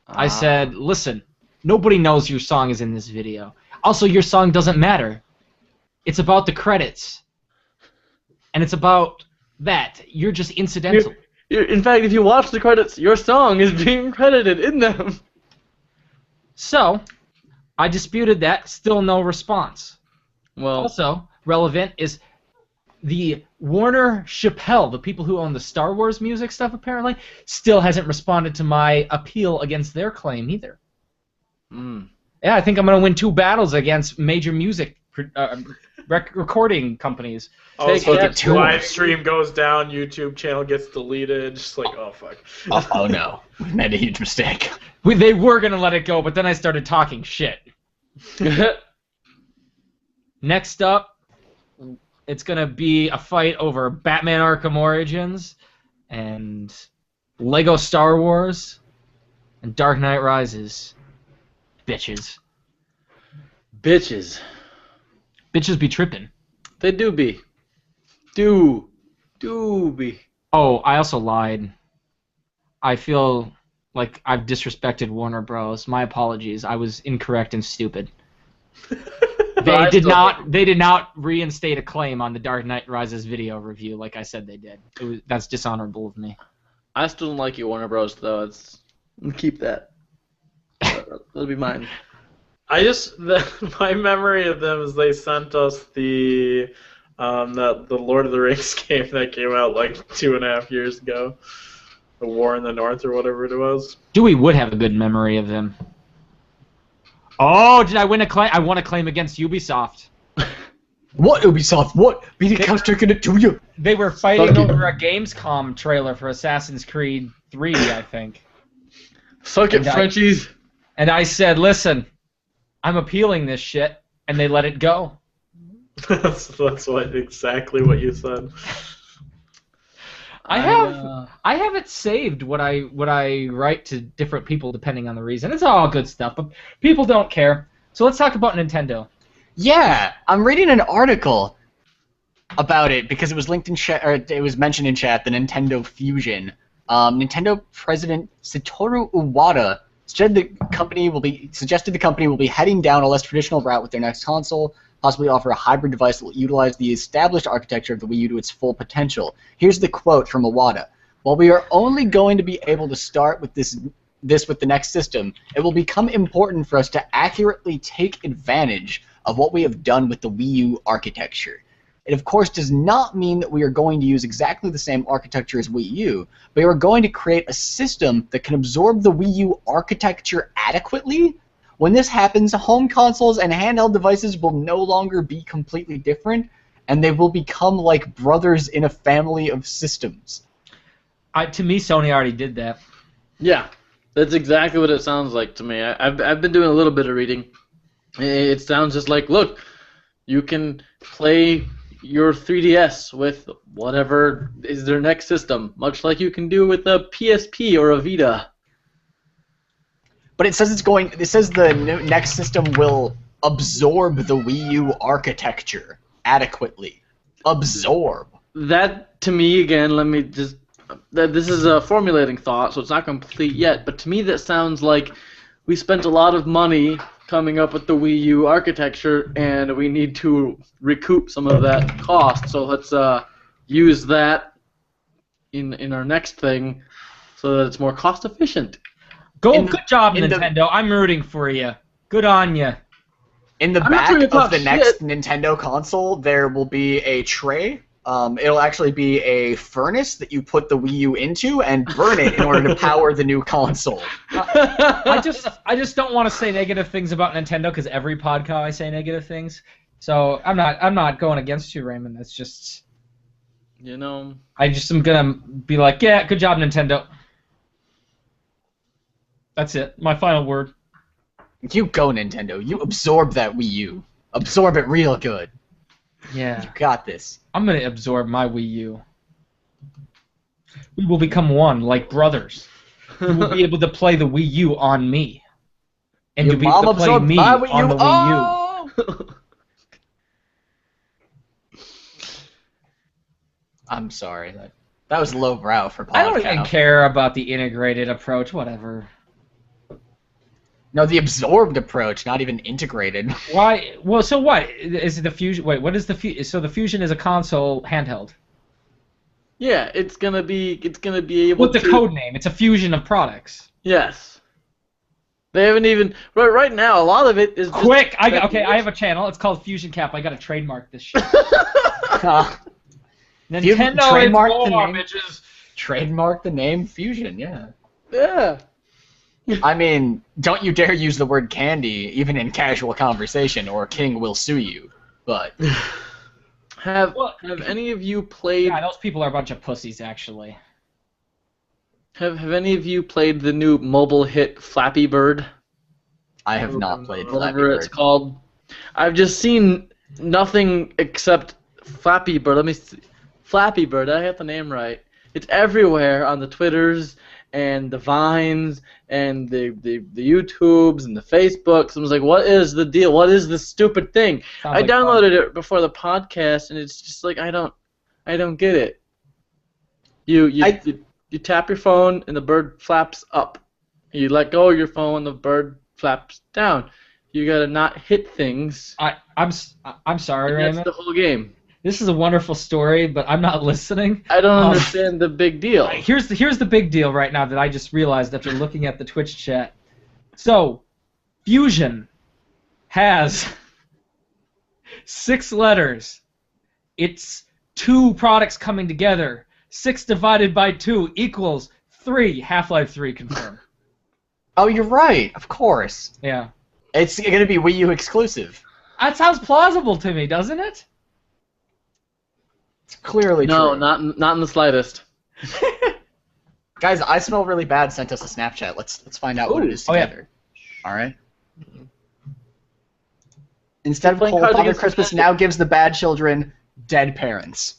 I said, listen, nobody knows your song is in this video. Also, your song doesn't matter. It's about the credits. And it's about that. You're just incidental. In fact, if you watch the credits, your song is being credited in them. So, I disputed that. Still no response. Well, Also, relevant is the Warner Chappelle, the people who own the Star Wars music stuff apparently, still hasn't responded to my appeal against their claim either. Yeah, I think I'm going to win 2 battles against major music recording companies. Oh, Take so that, the live stream goes down, YouTube channel gets deleted, just like, oh fuck. Oh no, we made a huge mistake. They were going to let it go, but then I started talking shit. Next up, it's going to be a fight over Batman Arkham Origins and Lego Star Wars and Dark Knight Rises. Bitches. Bitches. Bitches be tripping. They do be. Do be. Oh, I also lied. I feel like I've disrespected Warner Bros. My apologies. I was incorrect and stupid. They did not reinstate a claim on the Dark Knight Rises video review like I said they did. That's dishonorable of me. I still don't like you, Warner Bros. Though. Keep that. That'll be mine. My memory of them is they sent us the Lord of the Rings game that came out like 2.5 years ago, the War in the North or whatever it was. Dewey would have a good memory of them. Oh, did I win a claim? I won a claim against Ubisoft. What Ubisoft? What? Medical's taking it to you. They were fighting over a Gamescom trailer for Assassin's Creed 3, I think. Suck it, Frenchies. And I said, listen, I'm appealing this shit, and they let it go. That's exactly what you said. I have it saved what I write to different people depending on the reason. It's all good stuff, but people don't care. So let's talk about Nintendo. Yeah, I'm reading an article about it because it was linked in chat, or it was mentioned in chat. The Nintendo Fusion. Nintendo President Satoru Iwata suggested the company will be heading down a less traditional route with their next console, possibly offer a hybrid device that will utilize the established architecture of the Wii U to its full potential. Here's the quote from Iwata. While we are only going to be able to start with this with the next system, it will become important for us to accurately take advantage of what we have done with the Wii U architecture. It of course does not mean that we are going to use exactly the same architecture as Wii U, but we are going to create a system that can absorb the Wii U architecture adequately. When this happens, home consoles and handheld devices will no longer be completely different, and they will become like brothers in a family of systems. To me, Sony already did that. Yeah, that's exactly what it sounds like to me. I've been doing a little bit of reading. It sounds just like, look, you can play your 3DS with whatever is their next system, much like you can do with a PSP or a Vita. But it says the next system will absorb the Wii U architecture adequately. Absorb. That, to me, again, this is a formulating thought, so it's not complete yet, but to me that sounds like we spent a lot of money coming up with the Wii U architecture, and we need to recoup some of that cost, so let's use that in our next thing so that it's more cost efficient. Good job, Nintendo. I'm rooting for you. Good on you. In the back of the next Nintendo console, there will be a tray. It'll actually be a furnace that you put the Wii U into and burn it in order to power the new console. I just don't want to say negative things about Nintendo because every podcast I say negative things. So I'm not going against you, Raymond. It's just, I just am gonna be like, yeah, good job, Nintendo. That's it. My final word. You go, Nintendo. You absorb that Wii U. Absorb it real good. Yeah. You got this. I'm going to absorb my Wii U. We will become one, like brothers. You will be able to play the Wii U on me. And you'll be able to play me on the Wii U. I'm sorry. That was lowbrow for Podcow. I don't even care about the integrated approach. Whatever. No, the absorbed approach, not even integrated. Why? Well, so what? Is it the Fusion? Wait, what is the Fusion? So the Fusion is a console handheld. Yeah, it's gonna be able. What's the code name? It's a fusion of products. Yes. They haven't even right now. A lot of it is quick. I have a channel. It's called Fusion Cap. I gotta trademark this shit. Nintendo trademark the more, name. Bitches. Trademark the name Fusion. Yeah. Yeah. I mean, don't you dare use the word candy, even in casual conversation, or King will sue you. But have any of you played? Yeah, those people are a bunch of pussies, actually. Have any of you played the new mobile hit Flappy Bird? I have not played Flappy Whatever Bird. it's called. I've just seen nothing except Flappy Bird. Let me see. Flappy Bird. I have the name right. It's everywhere on the Twitters and the Vines and the YouTubes and the Facebooks. I was like, what is the deal? What is this stupid thing? I downloaded it before the podcast, and it's just like I don't get it. You tap your phone and the bird flaps up. You let go of your phone, the bird flaps down. You gotta not hit things. I'm sorry, Raymond. That's the whole game. This is a wonderful story, but I'm not listening. I don't understand the big deal. Here's the big deal right now that I just realized after looking at the Twitch chat. So, Fusion has 6 letters. It's 2 products coming together. 6 divided by 2 equals 3. Half-Life 3 confirmed. Oh, you're right. Of course. Yeah. It's going to be Wii U exclusive. That sounds plausible to me, doesn't it? It's clearly true. No, not in the slightest. Guys, I Smell Really Bad sent us a Snapchat. Let's find out what it is together. Yeah. All right. Instead of cold, Father Christmas now gives the bad children dead parents.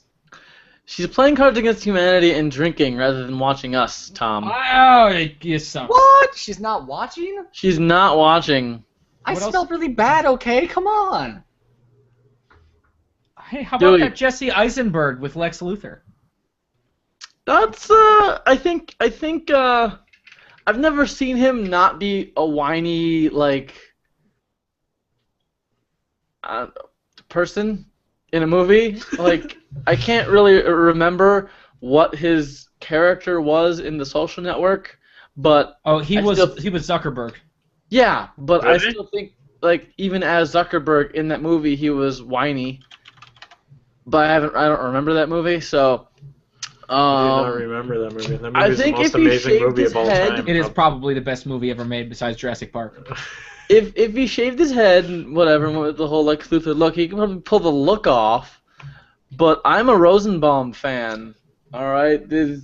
She's playing Cards Against Humanity and drinking rather than watching us, Tom. Oh, you suck. What? She's not watching? She's not watching. I smelled really bad, okay? Come on. Hey, how about that Jesse Eisenberg with Lex Luthor? That's I think I've never seen him not be a whiny person in a movie. Like I can't really remember what his character was in The Social Network, but he was Zuckerberg. Yeah, but Really? I still think even as Zuckerberg in that movie he was whiny. But I don't remember that movie, so. I do not remember that movie. That I movie is the think most if he amazing shaved movie his of all head- time. It is probably the best movie ever made besides Jurassic Park. If he shaved his head and whatever, and went with the whole Lex Luthor look, he could probably pull the look off. But I'm a Rosenbaum fan. All right, this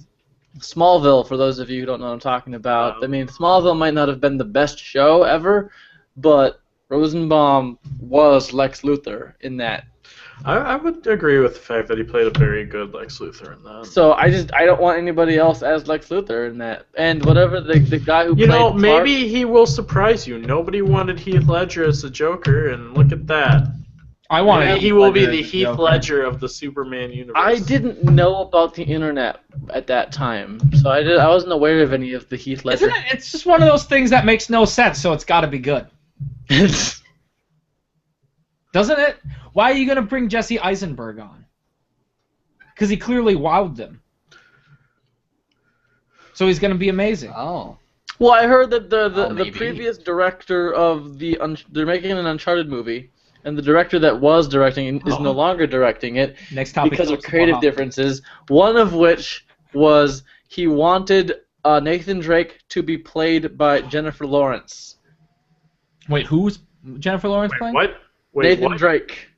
Smallville. For those of you who don't know what I'm talking about, I mean Smallville might not have been the best show ever, but Rosenbaum was Lex Luthor in that. I would agree with the fact that he played a very good Lex Luthor in that. So I don't want anybody else as Lex Luthor in that. And whatever the guy who played Clark, maybe he will surprise you. Nobody wanted Heath Ledger as the Joker, and look at that. I wanted. He will be the Heath Ledger of the Superman universe. I didn't know about the internet at that time, so I wasn't aware of any of the Heath Ledger. Isn't it? It's just one of those things that makes no sense, so it's got to be good. Doesn't it? Why are you going to bring Jesse Eisenberg on? Because he clearly wowed them. So he's going to be amazing. Oh. Well, I heard that the maybe. previous director of they're making an Uncharted movie, and the director that was directing is no longer directing it Next topic. because of creative differences. One of which was he wanted Nathan Drake to be played by Jennifer Lawrence. Wait, who's Jennifer Lawrence playing? What? Wait, Nathan what? Drake.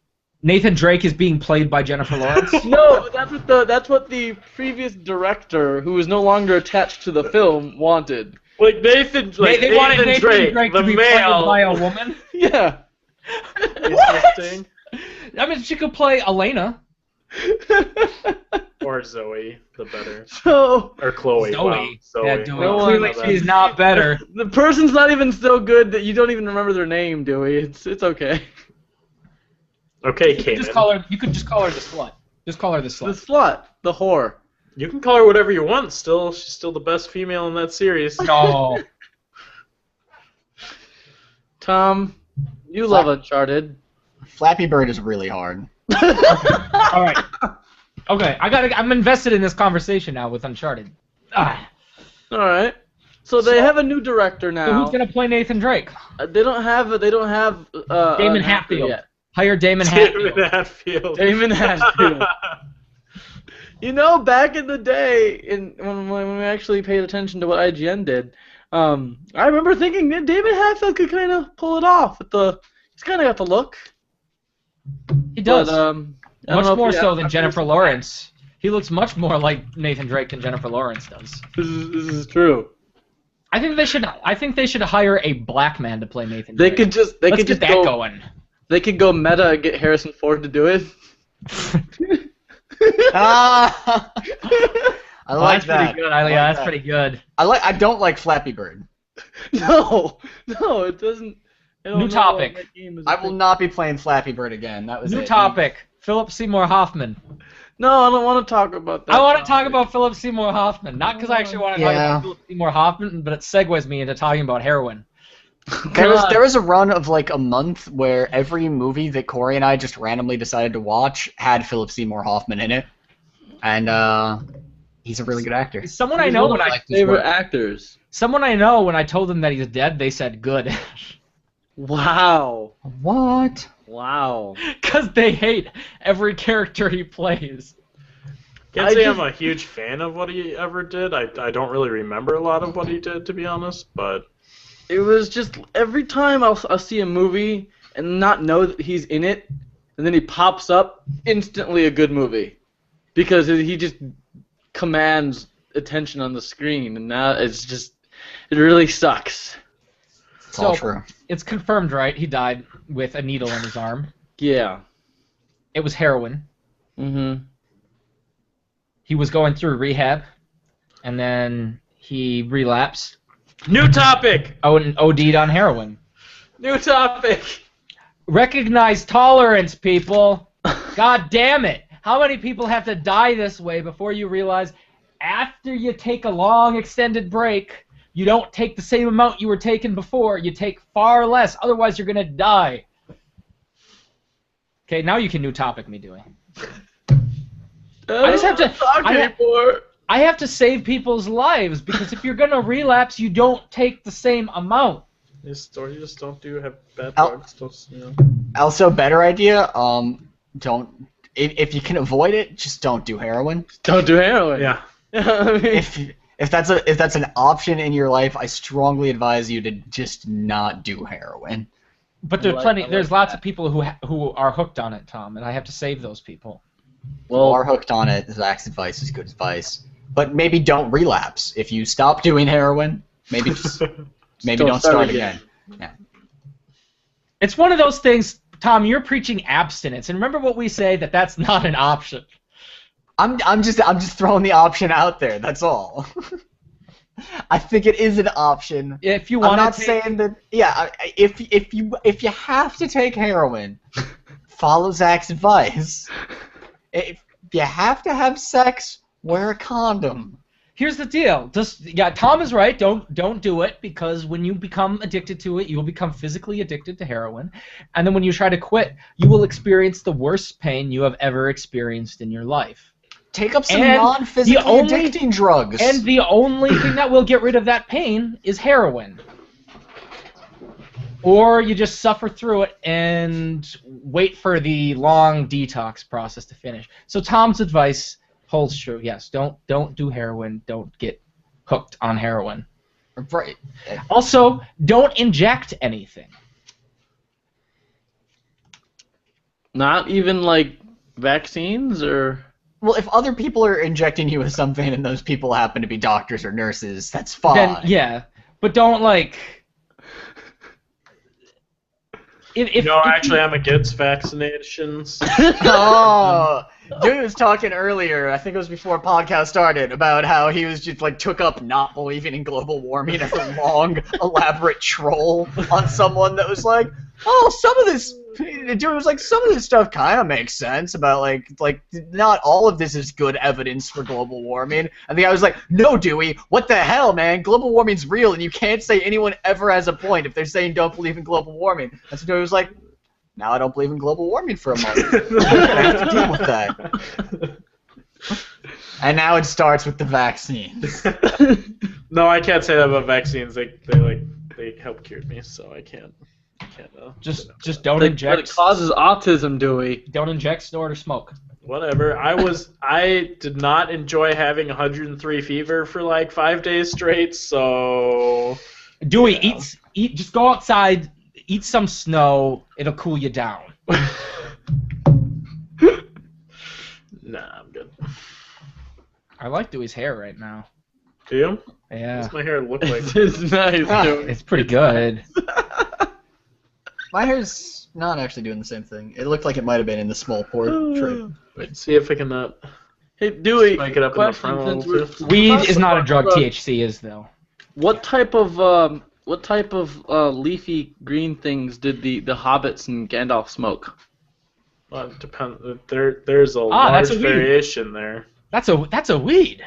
Nathan Drake is being played by Jennifer Lawrence? No, that's what the previous director, who is no longer attached to the film, wanted. Like Nathan, They wanted Nathan Drake the to be male. played by a woman? Yeah. Interesting. I mean, she could play Elena. Or Zoe, the better. So Or Chloe. Zoe. Wow. Zoe. Yeah, Zoe. No, Clearly she's not better. the person's not even so good that you don't even remember their name, Dewey. It's okay. Okay, You could Kanan. just call her. You could just call her the slut. Just call her the The slut. slut, the whore. You can call her whatever you want. Still, she's still the best female in that series. No. Tom, you love Uncharted. Flappy Bird is really hard. All right. Okay, I'm invested in this conversation now with Uncharted. Ah. All right. So they have a new director So now. who's gonna play Nathan Drake? They don't have Damon an actor Hatfield. yet. Hire Damon Hatfield. David Hatfield. Damon Hatfield. You know, back in the day, when we actually paid attention to what IGN did, I remember thinking that David Hatfield could kind of pull it off. He's kind of got the look. He does. But, I don't much know if more he so has- than Jennifer Lawrence. He looks much more like Nathan Drake than Jennifer Lawrence does. This is true. I think they should hire a black man to play Nathan They Drake. could just Let's get that go. going. They could go meta and get Harrison Ford to do it. Ah! I like that's that. pretty good. That's pretty good. I don't like Flappy Bird. No, it doesn't. New topic. I will not be playing Flappy Bird again. That was New it. topic. Philip Seymour Hoffman. No, I don't want to talk about that. I want to talk about Philip Seymour Hoffman. Not because I actually want to talk about Philip Seymour Hoffman, but it segues me into talking about heroin. There was a run of like a month where every movie that Corey and I just randomly decided to watch had Philip Seymour Hoffman in it, and he's a really good actor. Someone I know when I favorite actors. Someone I know when I told them that he's dead, they said good. Wow. What? Wow. Because they hate every character he plays. Can't say I'm a huge fan of what he ever did. I don't really remember a lot of what he did, to be honest, but... It was just, every time I'll see a movie and not know that he's in it, and then he pops up, instantly a good movie. Because he just commands attention on the screen, and now it's just, it really sucks. It's all true. It's confirmed, right? He died with a needle in his arm. Yeah. It was heroin. Mm-hmm. He was going through rehab, and then he relapsed. New topic! And OD'd on heroin. New topic! Recognize tolerance, people. God damn it. How many people have to die this way before you realize after you take a long extended break, you don't take the same amount you were taking before, you take far less, otherwise you're going to die. Okay, now you can new topic me doing. I just have to I have to save people's lives, because if you're going to relapse, you don't take the same amount. You just don't have bad drugs. Also, better idea, don't... If you can avoid it, just don't do heroin. Don't do heroin. Yeah. I mean, If that's an option in your life, I strongly advise you to just not do heroin. But there's lots of people who are hooked on it, Tom, and I have to save those people. Well, are hooked on it. Zach's advice is good advice. But maybe don't relapse. If you stop doing heroin, maybe don't start again. Yeah. It's one of those things, Tom, you're preaching abstinence, and remember what we say, that's not an option. I'm just throwing the option out there. That's all. I think it is an option. If you want, I'm not saying that. Yeah, if you have to take heroin, follow Zach's advice. If you have to have sex, wear a condom. Here's the deal. Tom is right. Don't do it, because when you become addicted to it, you will become physically addicted to heroin, and then when you try to quit, you will experience the worst pain you have ever experienced in your life. Take up some non-physically addicting drugs. And the only thing that will get rid of that pain is heroin. Or you just suffer through it and wait for the long detox process to finish. So Tom's advice holds true. Yes, don't do heroin. Don't get hooked on heroin. Right. Also, don't inject anything. not even like vaccines or. Well, if other people are injecting you with something and those people happen to be doctors or nurses, that's fine. Then, yeah, but don't like. Actually, I'm against vaccinations. Oh, dude was talking earlier, I think it was before podcast started, about how he was just like took up not believing in global warming as a long, elaborate troll on someone that was like, oh, some of this. Dude was like, some of this stuff kind of makes sense about like not all of this is good evidence for global warming. And the guy was like, no, Dewey, what the hell, man? Global warming's real, and you can't say anyone ever has a point if they're saying don't believe in global warming. And so Dewey was like, now I don't believe in global warming for a month. I'm gonna have to deal with that. And now it starts with the vaccines. No, I can't say that about vaccines. They help cure me, so I can't. Just don't inject. But it causes autism, Dewey. Don't inject, snort, or smoke. Whatever. I did not enjoy having 103 fever for like 5 days straight. So. Dewey, eat. Just go outside, eat some snow. It'll cool you down. Nah, I'm good. I like Dewey's hair right now. Do you? Yeah. What's my hair look like? It's nice, Dewey. It's pretty good. My hair's not actually doing the same thing. It looked like it might have been in the small portrait. Let's see if I can Hey, Dewey. Spike it up in the question, front a since little we're- too. Weed is not a drug. THC is though. What type of leafy green things did the hobbits and Gandalf smoke? Well, it depends. There's a that's large a weed. variation there. That's a weed.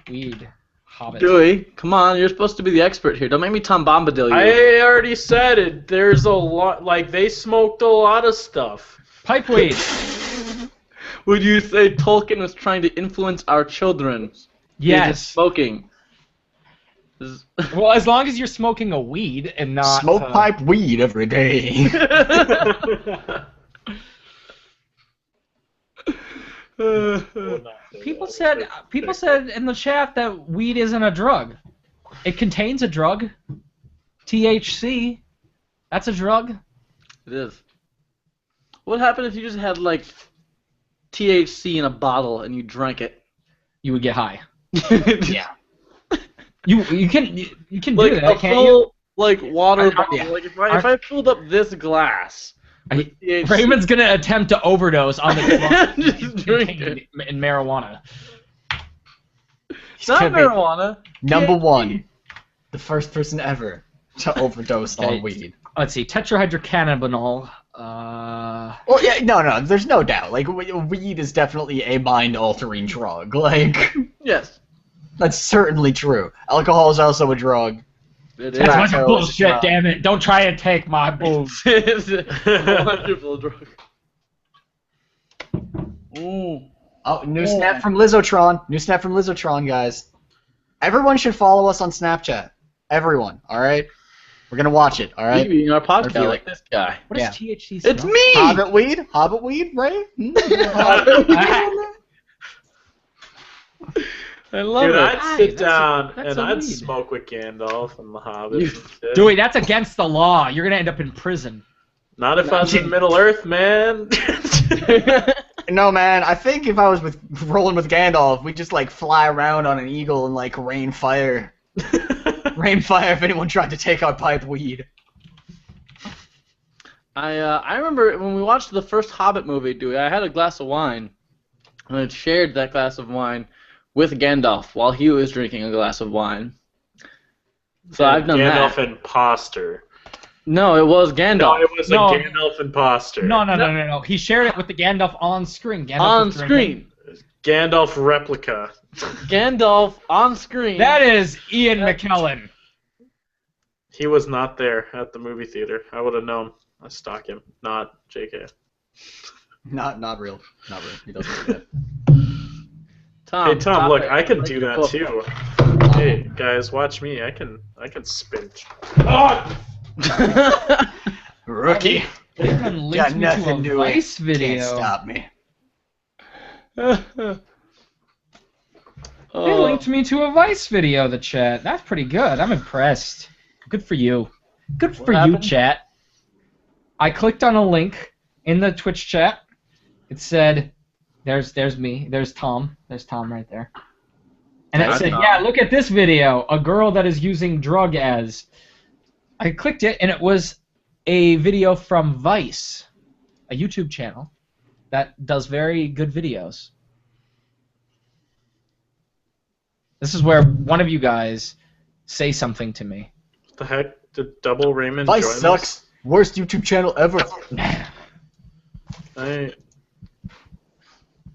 Weed. Hobbit. Dewey, come on, you're supposed to be the expert here. Don't make me Tom Bombadil you. I already said it. There's a lot. Like they smoked a lot of stuff. Pipe weed. Would you say Tolkien was trying to influence our children into Yes. smoking? Well, as long as you're smoking a weed and not Smoke pipe weed every day. People said in the chat that weed isn't a drug. It contains a drug. THC. That's a drug. It is. What happened if you just had like THC in a bottle and you drank it? You would get high. Yeah. You can Like do that, a can't full you? like water bottle. yeah. Like if I filled up this glass with THC, Raymond's gonna attempt to overdose on the drug Just drink contained in marijuana. it's not gonna be marijuana. Number THC. one, the first person ever to overdose Okay. on weed. Let's see, tetrahydrocannabinol. Well, yeah, no, there's no doubt. Like, weed is definitely a mind-altering drug. Like, Yes. that's certainly true. Alcohol is also a drug. It That's a bunch Tobacco of is a bullshit, drug. damn it. Don't try and take my booze. It's a wonderful drug. Ooh. Oh, new snap from Lizotron. New snap from Lizotron, guys. Everyone should follow us on Snapchat. Everyone, alright? We're gonna watch it, alright? Maybe in our podcast, feel like this guy. What Yeah. does THC It's smell? me. Hobbit weed, right? I love Dude, it. I'd Aye, sit that's a- down that's and a I'd weed. smoke with Gandalf and the Hobbits You- and shit. Dewey, that's against the law. You're gonna end up in prison. Not if I was in Middle Earth, man. No, man, I think if I was rolling with Gandalf, we'd just, like, fly around on an eagle and, like, rain fire. Rain fire if anyone tried to take our pipe weed. I remember when we watched the first Hobbit movie, Dewey, I had a glass of wine, and I shared that glass of wine with Gandalf while he was drinking a glass of wine. So I've done Gandalf that. imposter. No, it was Gandalf. No, it was No. a Gandalf imposter. No. He shared it with the Gandalf on screen. Gandalf On was drinking. screen. Gandalf replica. Gandalf on screen. That is Ian McKellen. He was not there at the movie theater. I would have known. I stalk him. Not JK. Not real. Not real. He doesn't do that. Tom, Hey Tom, stop look, it. I can Like do your that book. too. Hey guys, watch me. I can spin. Oh! Rookie. Raymond Got linked me nothing to to a it. Vice video. Can't stop me. They linked me to a Vice video, the chat. That's pretty good. I'm impressed. Good for you. Good for you, happened? chat. I clicked on a link in the Twitch chat. It said, there's me. There's Tom. There's Tom right there. And it That's said, Tom. yeah, look at this video. A girl that is using drug as. I clicked it, and it was a video from Vice, a YouTube channel that does very good videos. This is where one of you guys say something to me. What the heck? Did Double Raymond Vice join sucks. Worst YouTube channel ever. us?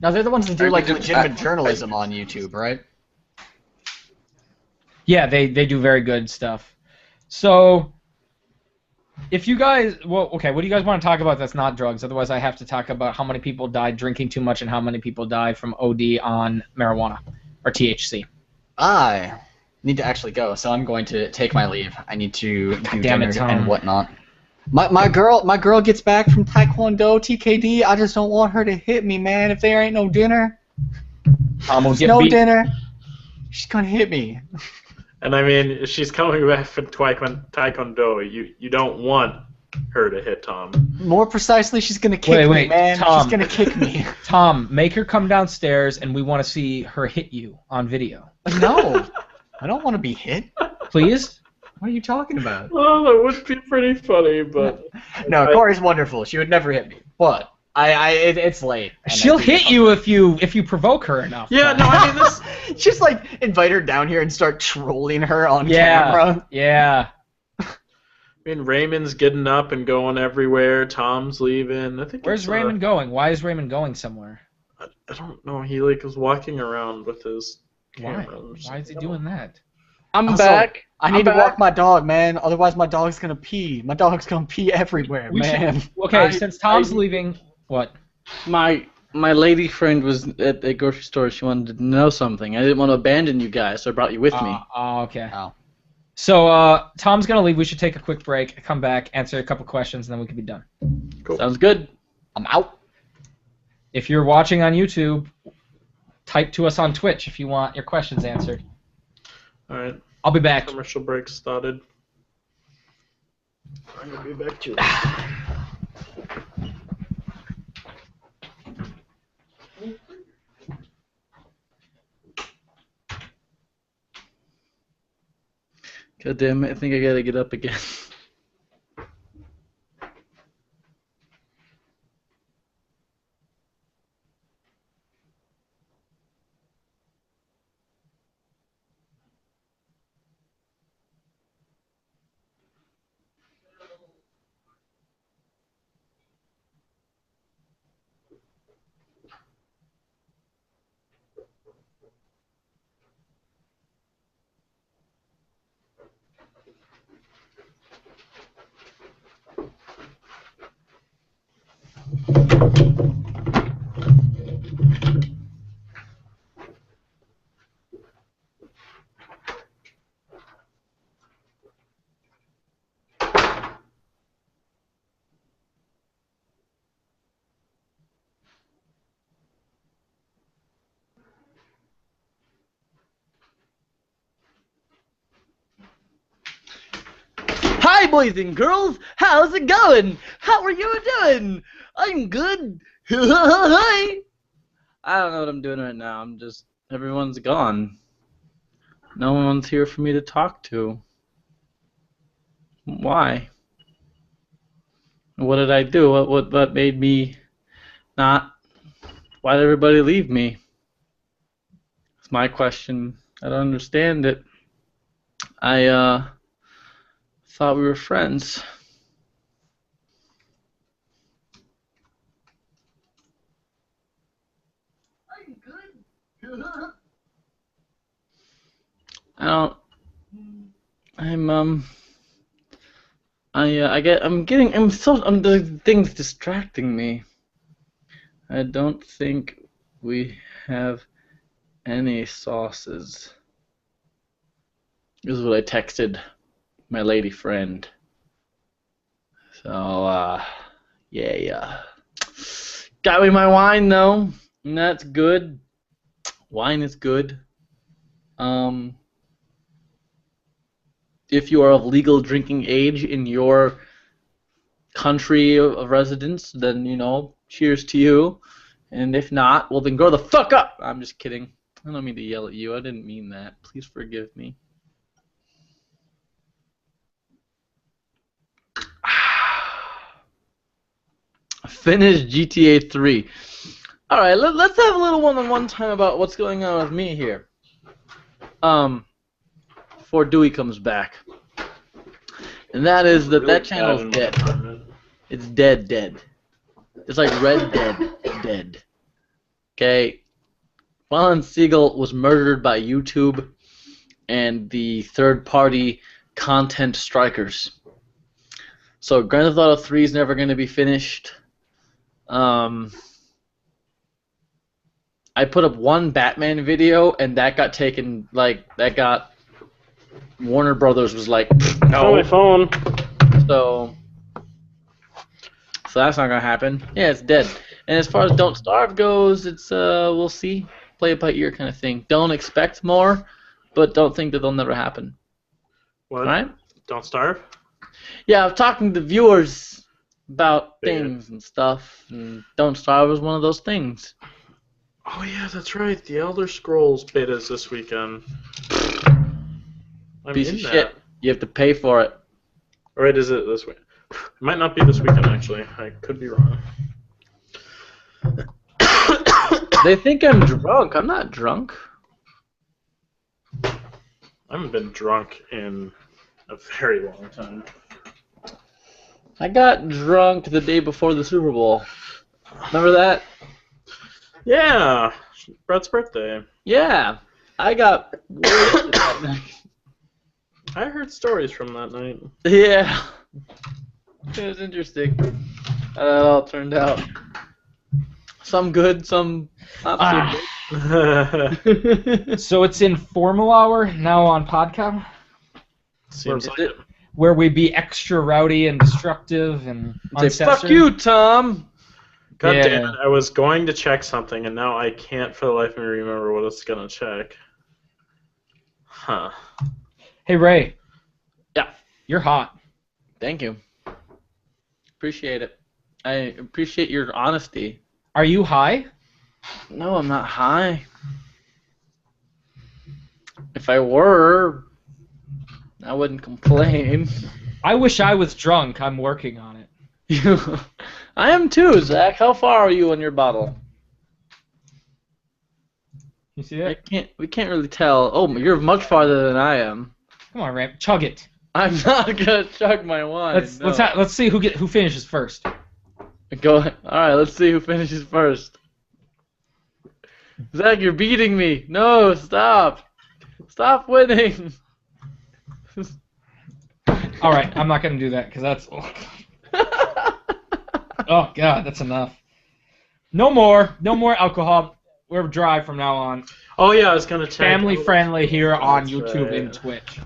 Now they're the ones that do like do- legitimate journalism on YouTube, right? Yeah, they do very good stuff. So, if you guys, well, okay, what do you guys want to talk about that's not drugs? Otherwise, I have to talk about how many people died drinking too much and how many people died from OD on marijuana or THC. I need to actually go, so I'm going to take my leave. I need to do damn it, dinner Tom. and whatnot. My girl gets back from Taekwondo TKD. I just don't want her to hit me, man. If there ain't no dinner, Tom will there's get no beat. dinner, she's gonna hit me. And I mean, if she's coming back from Taekwondo, you don't want her to hit Tom. More precisely, she's gonna kick Wait, me, man. Tom. She's gonna kick me. Tom, make her come downstairs, and we want to see her hit you on video. No, I don't want to be hit. Please? What are you talking about? Oh, that would be pretty funny, but No, Corey's wonderful. She would never hit me. But It's late. She'll hit you if you provoke her enough. Yeah, no, I mean this. Just like invite her down here and start trolling her on camera. Yeah. I mean, Raymond's getting up and going everywhere. Tom's leaving. I think. Where's Raymond going? Why is Raymond going somewhere? I don't know. He was walking around with his camera. Why is he doing that? I'm back. I need to walk my dog, man. Otherwise, my dog's gonna pee. My dog's gonna pee everywhere, man. Since Tom's leaving, what? My lady friend was at the grocery store. She wanted to know something. I didn't want to abandon you guys, so I brought you with me. Oh, okay. Oh. So Tom's gonna leave. We should take a quick break, come back, answer a couple questions, and then we can be done. Cool. Sounds good. I'm out. If you're watching on YouTube, type to us on Twitch if you want your questions answered. All right. I'll be back. Commercial break started. I'm gonna be back too. God damn it! I think I gotta get up again. Hi, boys and girls. How's it going? How are you doing? I'm good. Hi. I don't know what I'm doing right now. Everyone's gone. No one's here for me to talk to. Why? What did I do? What made me not? Why did everybody leave me? It's my question. I don't understand it. I thought we were friends. I'm good. The thing's distracting me. I don't think we have any sauces. This is what I texted my lady friend. So, yeah. Got me my wine, though, and that's good. Wine is good. If you are of legal drinking age in your country of residence, then, cheers to you. And if not, well, then grow the fuck up! I'm just kidding. I don't mean to yell at you. I didn't mean that. Please forgive me. Finish GTA 3. Alright, let's have a little one-on-one time about what's going on with me here. Before Dewey comes back. And that is that channel's dead. It's dead. It's like Red Dead. Okay? Fallen Siegel was murdered by YouTube and the third-party content strikers. So Grand Theft Auto 3 is never going to be finished. I put up one Batman video, and that got taken, Warner Brothers was like, no. My phone. So that's not gonna happen. Yeah, it's dead. And as far as Don't Starve goes, it's we'll see, play it by ear kind of thing. Don't expect more, but don't think that they'll never happen. What? All right? Don't Starve? Yeah, I'm talking to viewers about things and stuff, and Don't Starve was one of those things. Oh yeah, that's right. The Elder Scrolls beta's this weekend. Piece of shit. You have to pay for it. Alright, is it this week? It might not be this weekend, actually. I could be wrong. They think I'm drunk. I'm not drunk. I haven't been drunk in a very long time. I got drunk the day before the Super Bowl. Remember that? Yeah, Brett's birthday. Yeah. I got wasted that night. I heard stories from that night. Yeah. It was interesting how that all turned out. Some good, some not so good. So it's informal hour now on Podcow, Seems like it. where we be extra rowdy and destructive and Say, uncensored. fuck you, Tom! God Yeah. damn it, I was going to check something and now I can't for the life of me remember what it's gonna check. Huh. Hey Ray. Yeah. You're hot. Thank you. Appreciate it. I appreciate your honesty. Are you high? No, I'm not high. If I were, I wouldn't complain. I wish I was drunk. I'm working on it. I am too, Zach. How far are you on your bottle? You see that? We can't really tell. Oh, you're much farther than I am. Come on, Ram. Chug it. I'm not gonna chug my wine. Let's see who finishes first. Go. All right, let's see who finishes first. Zach, you're beating me. No, stop. Stop winning. All right, I'm not gonna do that because that's. Oh God, that's enough. No more alcohol. We're dry from now on. Oh yeah, I was gonna check. Family friendly here on That's YouTube right. and Twitch.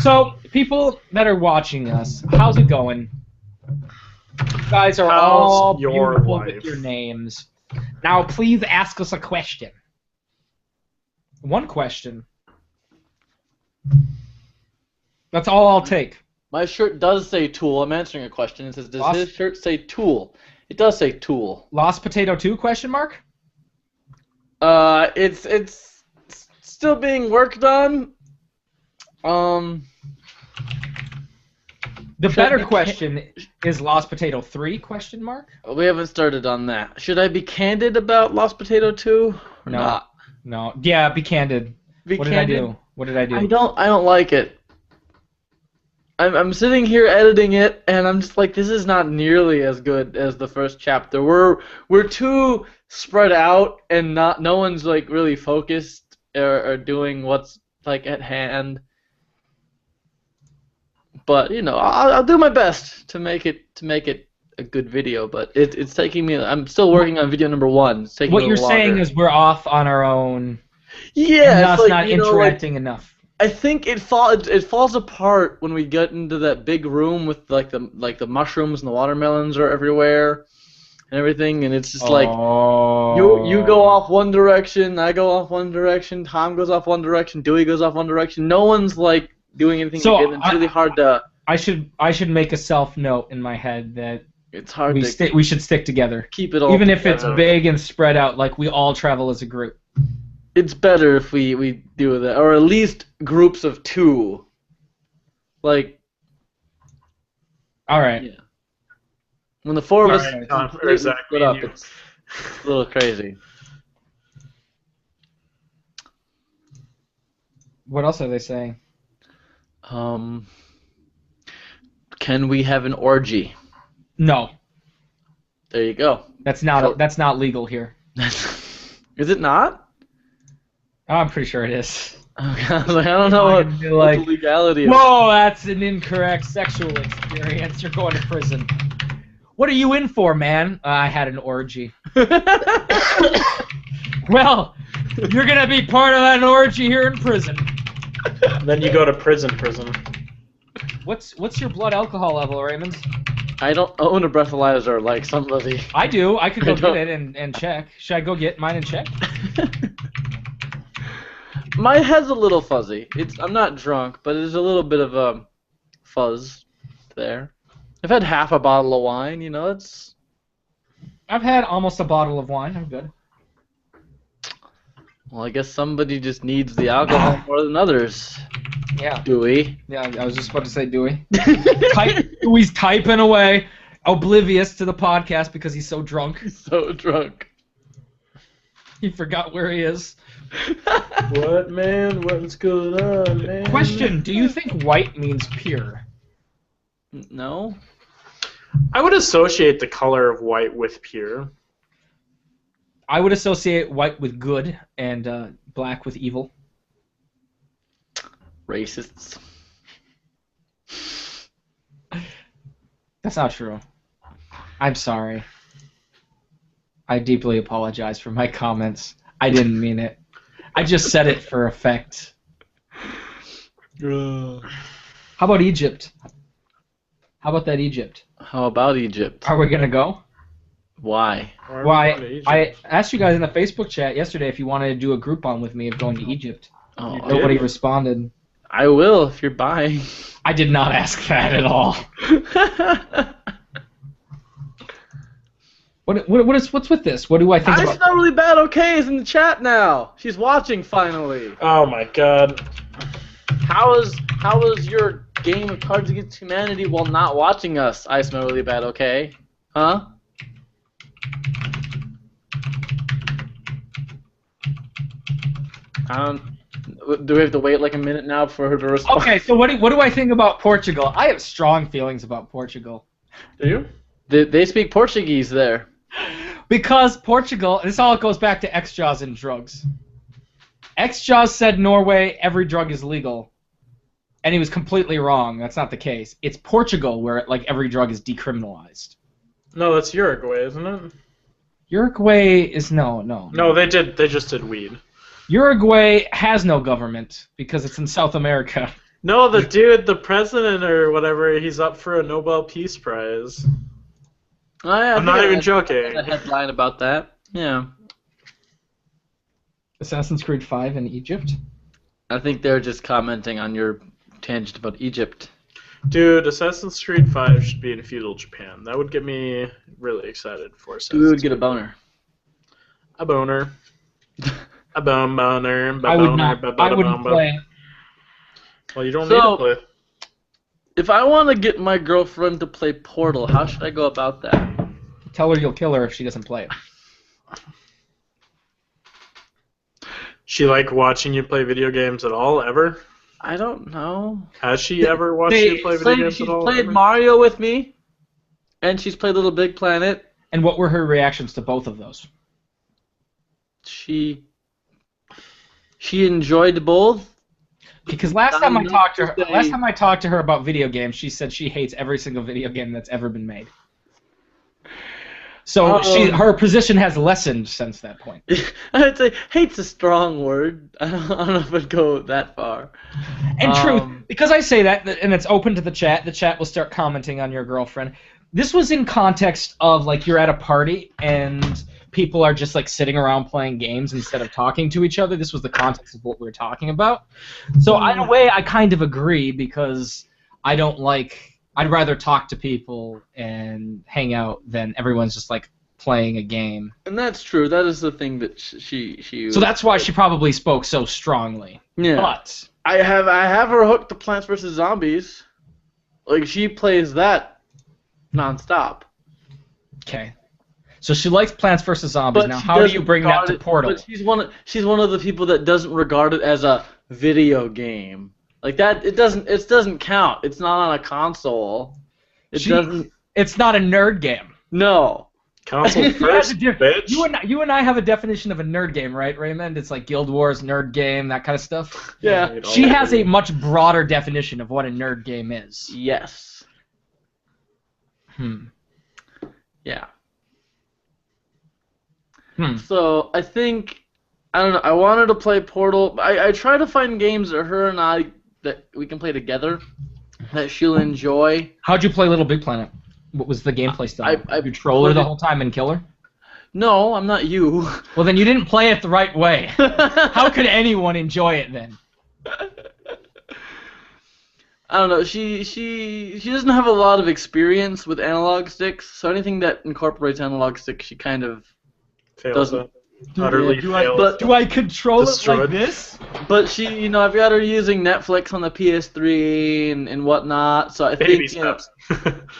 So, people that are watching us, how's it going? You guys are How's all your beautiful life? with your names. Now, please ask us a question. One question. That's all I'll take. My shirt does say Tool. I'm answering a question. It says, does Lost- his shirt say Tool? It does say Tool. Lost Potato 2, question mark? It's still being worked on. The Should better be question is Lost Potato 3, question mark? We haven't started on that. Should I be candid about Lost Potato 2 or No. not? No. Yeah, be candid. Be What candid? did I do? What did I do? I don't like it. I'm sitting here editing it, and I'm just like, this is not nearly as good as the first chapter. We're too spread out, and no one's like really focused or doing what's like at hand. But you know, I'll do my best to make it a good video. But it's taking me. I'm still working on video number 1. It's taking What me a you're little saying longer. is we're off on our own, Yeah, and it's thus like, not you know, like, interacting enough. I think it falls apart when we get into that big room with like the mushrooms and the watermelons are everywhere and everything, and it's just like you go off one direction, I go off one direction, Tom goes off one direction, Dewey goes off one direction. No one's like doing anything So, together. It's really hard to. I should make a self note in my head that It's hard we to we should stick together, keep it all. even if it's together. big and spread out. Like we all travel as a group. It's better if we do that, or at least groups of 2. Like. All right. Yeah. When the 4 of us Alright, Tom, or completely Zach, split me up, and you. it's a little crazy. What else are they saying? Can we have an orgy? No, There you go. that's not legal here. Is it not? Oh, I'm pretty sure it is. Okay, I was like, I don't know I'm what, gonna be what like, the legality is. Whoa, that's an incorrect sexual experience. You're going to prison. What are you in for, man? I had an orgy. Well, you're gonna be part of that orgy here in prison. Then you go to prison. What's your blood alcohol level, Raymond? I don't own a breathalyzer like somebody. I do. I could go I don't- get it and check. Should I go get mine and check? My head's a little fuzzy. I'm not drunk, but there's a little bit of a fuzz there. I've had half a bottle of wine, you know, it's... I've had almost a bottle of wine. I'm good. Well, I guess somebody just needs the alcohol more than others. Yeah. Do we? Yeah, I was just about to say Dewey. Dewey's typing away. oblivious to the podcast because he's so drunk. He's so drunk. He forgot where he is. What, man? What's going on, man? Question, do you think white means pure? No. I would associate the color of white with pure. I would associate white with good and black with evil. Racists. That's not true. I'm sorry. I deeply apologize for my comments. I didn't mean it. I just said it for effect. How about Egypt? How about that Egypt? How about Egypt? Are we going to go? Why? Why? I asked you guys in the Facebook chat yesterday if you wanted to do a Groupon with me of going to Egypt. Oh, Nobody responded. I will if you're buying. I did not ask that at all. What's with this? What do I think I about? smell really bad. Okay, is in the chat now. She's watching finally. Oh my god. How is your game of Cards Against Humanity while not watching us? I smell really bad. Okay, huh? Do we have to wait like a minute now for her to respond? Okay, so what do I think about Portugal? I have strong feelings about Portugal. Do you? They speak Portuguese there. Because Portugal, this all goes back to X-Jaws and drugs. X-Jaws said Norway, every drug is legal. And he was completely wrong. That's not the case. It's Portugal where like every drug is decriminalized. No, that's Uruguay, isn't it? Uruguay is no. No, they just did weed. Uruguay has no government because it's in South America. No, the dude, the president or whatever, he's up for a Nobel Peace Prize. I'm not even joking. A headline about that. Yeah. Assassin's Creed 5 in Egypt? I think they're just commenting on your tangent about Egypt. Dude, Assassin's Creed 5 should be in feudal Japan. That would get me really excited for Assassin's Creed. We would get a boner. A boner. A boner. I wouldn't play. Well, you don't need to play. If I want to get my girlfriend to play Portal, how should I go about that? Tell her you'll kill her if she doesn't play it. She like watching you play video games at all, ever? I don't know. Has she ever watched you play video games at all? She's played Mario with me, and she's played Little Big Planet. And what were her reactions to both of those? She enjoyed both. Because last time I talked to her about video games, she said she hates every single video game that's ever been made. So her position has lessened since that point. I'd say hate's a strong word. I don't know if I'd go that far. And true, because I say that, and it's open to the chat will start commenting on your girlfriend. This was in context of, like, you're at a party, and people are just, like, sitting around playing games instead of talking to each other. This was the context of what we were talking about. So, in a way, I kind of agree, because I'd rather talk to people and hang out than everyone's just, like, playing a game. And that's true. That is the thing that she So that's why she probably spoke so strongly. Yeah. But I have her hooked to Plants vs. Zombies. Like, she plays that nonstop. Okay. So she likes Plants vs. Zombies. Now, how do you bring that to Portal? But she's one of the people that doesn't regard it as a video game. Like that, it doesn't count. It's not on a console. It's not a nerd game. No. Console first, bitch. You and I have a definition of a nerd game, right, Raymond? It's like Guild Wars, nerd game, that kind of stuff. Yeah. She has a much broader definition of what a nerd game is. Yes. Yeah. So I think, I don't know, I wanted to play Portal. I try to find games that her and I that we can play together that she'll enjoy. How'd you play Little Big Planet? What was the gameplay style? You troll her the whole time and kill her? No, I'm not you. Well, then you didn't play it the right way. How could anyone enjoy it then? I don't know. She doesn't have a lot of experience with analog sticks, so anything that incorporates analog sticks, she kind of doesn't. Utterly failed. But Do I control Destroyed. it like this? But she, I've got her using Netflix on the PS3 and whatnot. So I Baby think steps.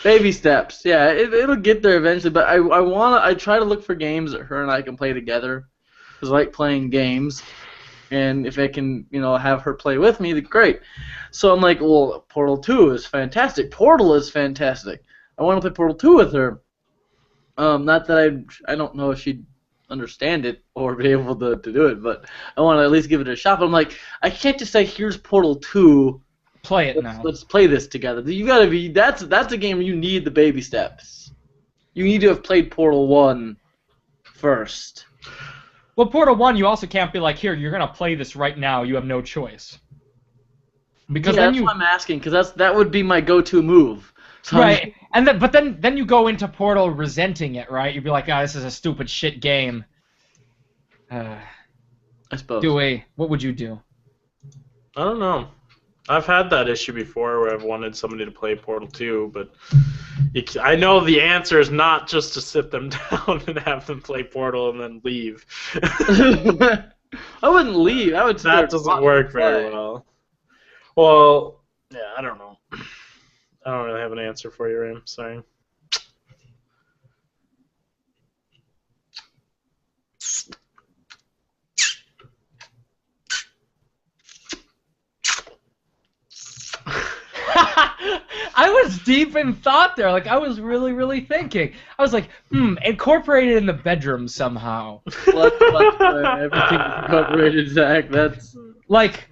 baby steps. Yeah, it'll get there eventually. But I try to look for games that her and I can play together. Cause I like playing games, and if I can, have her play with me, then great. So I'm like, well, Portal 2 is fantastic. Portal is fantastic. I want to play Portal 2 with her. Not that I don't know if she'd understand it or be able to do it, but I want to at least give it a shot. But I'm like, I can't just say, here's Portal 2. Play it now. Let's play this together. You gotta be. That's a game where you need the baby steps. You need to have played Portal 1 first. Well, Portal 1, you also can't be like, here, you're gonna play this right now. You have no choice. Because then that's what I'm asking. Because that would be my go-to move. So right, but then you go into Portal resenting it, right? You'd be like, this is a stupid shit game. I suppose. Dewey, what would you do? I don't know. I've had that issue before where I've wanted somebody to play Portal 2, but I know the answer is not just to sit them down and have them play Portal and then leave. I wouldn't leave. I would. That doesn't work very well. Well, yeah, I don't know. I don't really have an answer for you, Ram. Sorry. I was deep in thought there. Like, I was really, really thinking. I was like, incorporate it in the bedroom somehow. Everything is incorporated, Zach. That's Like,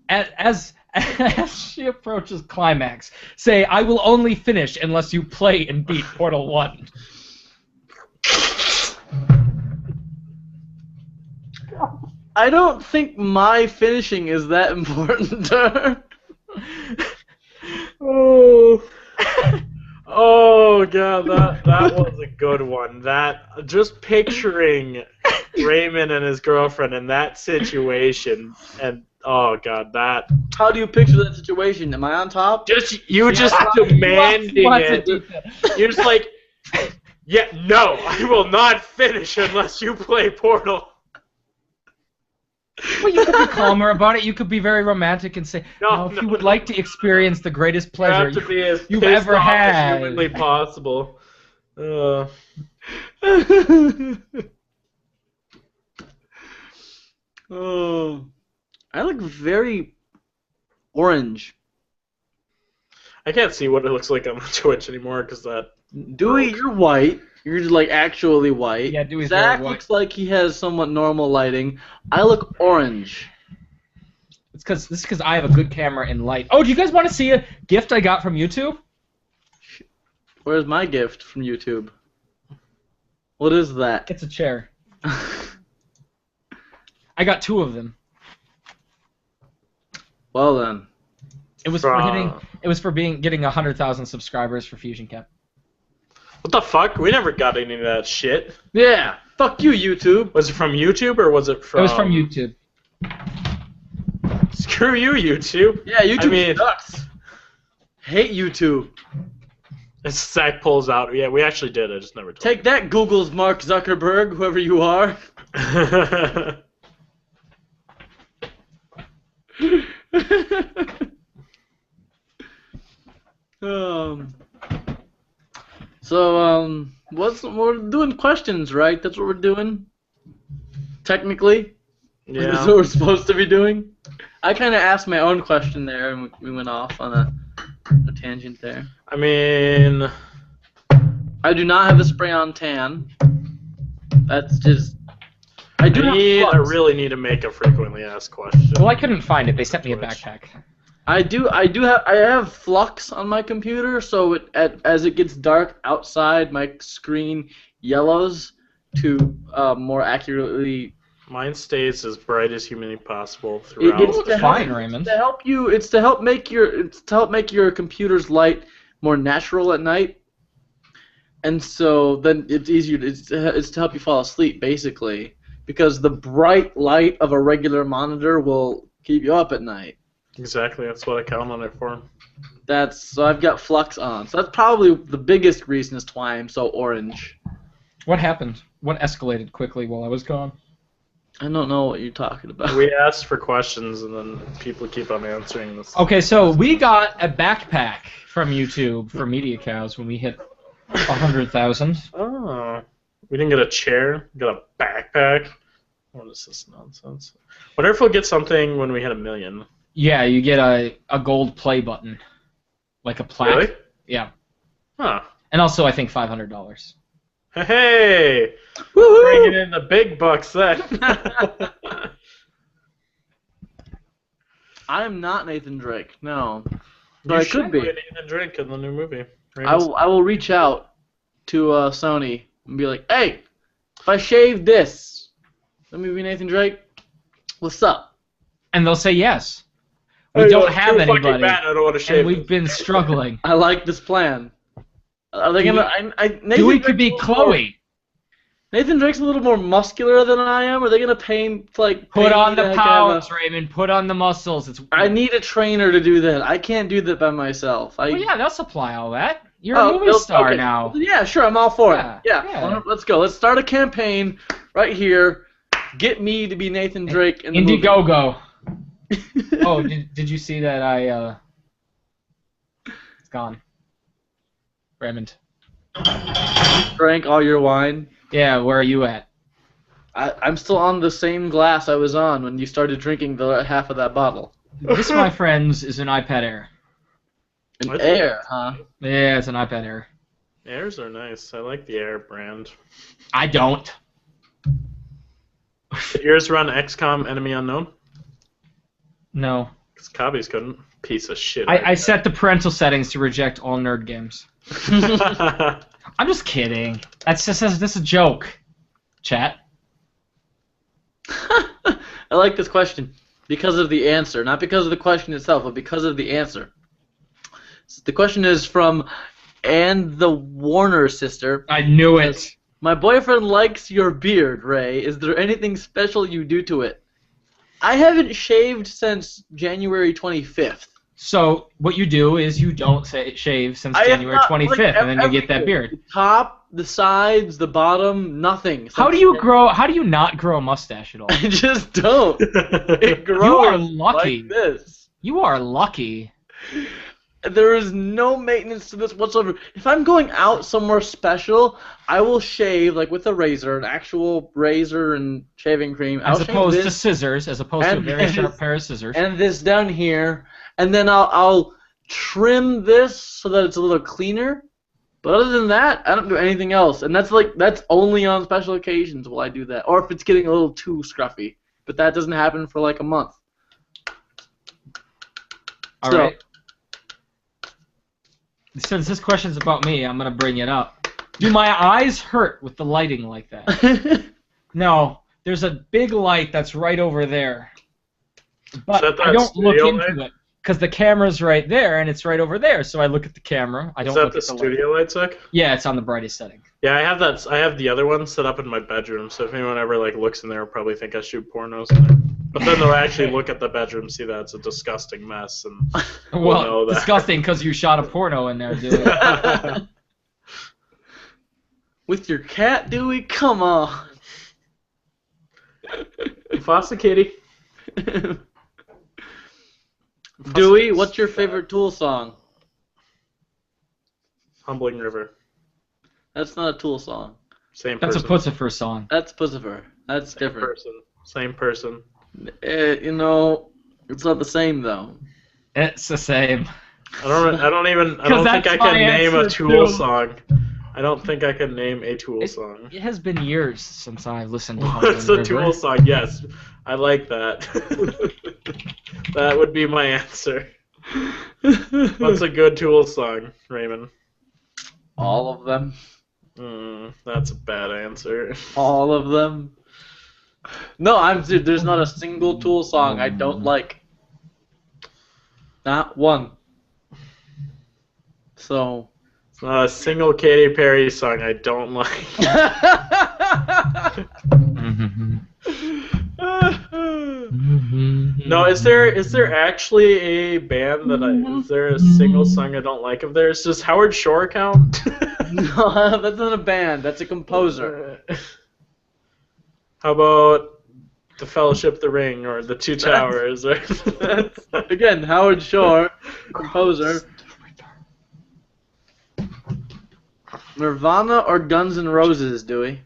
as she approaches climax, say, I will only finish unless you play and beat Portal 1. I don't think my finishing is that important to her. Oh god, that was a good one. That just picturing Raymond and his girlfriend in that situation, and oh god, that. How do you picture that situation? Am I on top? Just demanding it. You're just like, yeah, no, I will not finish unless you play Portal. Well, you could be calmer about it. You could be very romantic and say, if you would like to experience the greatest pleasure you've ever had. As humanly possible. Oh, I look very orange. I can't see what it looks like on the Twitch anymore because that. Dewey, you're white. You're like actually white. Yeah, Dewey's Zach very white. looks like he has somewhat normal lighting. I look orange. It's because I have a good camera and light. Oh, do you guys want to see a gift I got from YouTube? Where's my gift from YouTube? What is that? It's a chair. I got 2 of them. Well then. It was for getting 100,000 subscribers for Fusion Cap. What the fuck? We never got any of that shit. Yeah. Fuck you, YouTube. Was it from YouTube or was it from? It was from YouTube. Screw you, YouTube. Yeah, YouTube sucks. Hate YouTube. As Zach pulls out. Yeah, we actually did. I just never told. Take that, Google's Mark Zuckerberg, whoever you are. We're doing questions, right? That's what we're doing. Technically, yeah. That's what we're supposed to be doing. I kind of asked my own question there, and we went off on a tangent there. I mean, I do not have a spray-on tan. That's just. I really need to make a frequently asked question. Well, I couldn't find it. They sent me a backpack. I have flux on my computer, so as it gets dark outside, my screen yellows to more accurately. Mine stays as bright as humanly possible throughout. It's fine, Raymond. It's to help make your computer's light more natural at night, and so then it's easier. It's to help you fall asleep, basically, because the bright light of a regular monitor will keep you up at night. Exactly, that's what I count on it for. So I've got flux on. So that's probably the biggest reason as to why I'm so orange. What happened? what escalated quickly while I was gone? I don't know what you're talking about. We asked for questions, and then people keep on answering this. Okay, so we got a backpack from YouTube for Media Cows when we hit 100,000. Oh. We didn't get a chair. We got a backpack. What is this nonsense? Wonder if we'll get something when we hit 1 million. Yeah, you get a gold play button. Like a plaque. Really? Yeah. Huh. And also, I think $500. Hey! Woohoo! Bringing in the big bucks then. I'm not Nathan Drake, no. But You I should could be. Nathan Drake in the new movie. I will reach out to Sony and be like, hey, if I shave this, let me be Nathan Drake. What's up? And they'll say yes. We don't have anybody, Bad, I don't want to shave and we've been struggling. I like this plan. Are they gonna? Dewey could be Chloe. Nathan Drake's a little more muscular than I am. Are they gonna pay Put on me the to pounds, Raymond. Put on the muscles. I need a trainer to do that. I can't do that by myself. Well, yeah, they'll supply all that. You're a movie star now. Yeah, sure, I'm all for Yeah, it. Yeah, yeah. let's go. Let's start a campaign right here. Get me to be Nathan Drake in the movie. Indiegogo. Oh, did you see that it's gone. Raymond. Drank all your wine. Yeah, where are you at? I'm still on the same glass I was on when you started drinking the half of that bottle. This, my friends, is an iPad Air. An Air, huh? Yeah, it's an iPad Air. Airs are nice. I like the Air brand. I don't. Did yours run XCOM Enemy Unknown? No. Because Cobbies couldn't. Piece of shit. I set the parental settings to reject all nerd games. I'm just kidding. That's just this is a joke. Chat. I like this question because of the answer, not because of the question itself, but because of the answer. So the question is from Anne the Warner sister. I knew it. My boyfriend likes your beard, Ray. Is there anything special you do to it? I haven't shaved since January 25th. So what you do is you don't shave since January 25th, and then you get that beard. The top, the sides, the bottom, nothing. How do you not grow a mustache at all? I just don't. It grows You are lucky. like this. You are lucky. There is no maintenance to this whatsoever. If I'm going out somewhere special, I will shave like with a razor, an actual razor and shaving cream. As opposed to scissors, as opposed to a very sharp pair of scissors. And this down here, and then I'll trim this so that it's a little cleaner. But other than that, I don't do anything else. And that's only on special occasions will I do that, or if it's getting a little too scruffy. But that doesn't happen for like a month. All right. Since this question's about me, I'm going to bring it up. Do my eyes hurt with the lighting like that? No. There's a big light that's right over there. But I don't look into it because the camera's right there and it's right over there. So I look at the camera. I don't look at the light. Is that the studio light, Zach? Yeah, it's on the brightest setting. Yeah, I have that. I have the other one set up in my bedroom. So if anyone ever looks in there, will probably think I shoot pornos in there. But then they'll actually look at the bedroom, see that it's a disgusting mess, and well, know that. Disgusting because you shot a porno in there, Dewey. With your cat, Dewey? Come on. Foster kitty. Dewey, what's your favorite Tool song? Humbling River. That's not a Tool song. Same person. That's a Pussifer song. That's Pussifer. That's Same different. Person. Same person. It's not the same though. It's the same. I don't think I can name a Tool song. I don't think I can name a Tool song. It has been years since I've listened to What's a Tool song? Yes, I like that. That would be my answer. What's a good Tool song, Raymond? All of them. That's a bad answer. All of them. No, there's not a single Tool song I don't like. Not one. So. It's not a single Katy Perry song I don't like. No, is there actually a band is there a single song I don't like of theirs? Does Howard Shore count? No, that's not a band. That's a composer. How about the Fellowship of the Ring or the Two Towers? That's, again, Howard Shore, composer. Nirvana or Guns N' Roses, Dewey?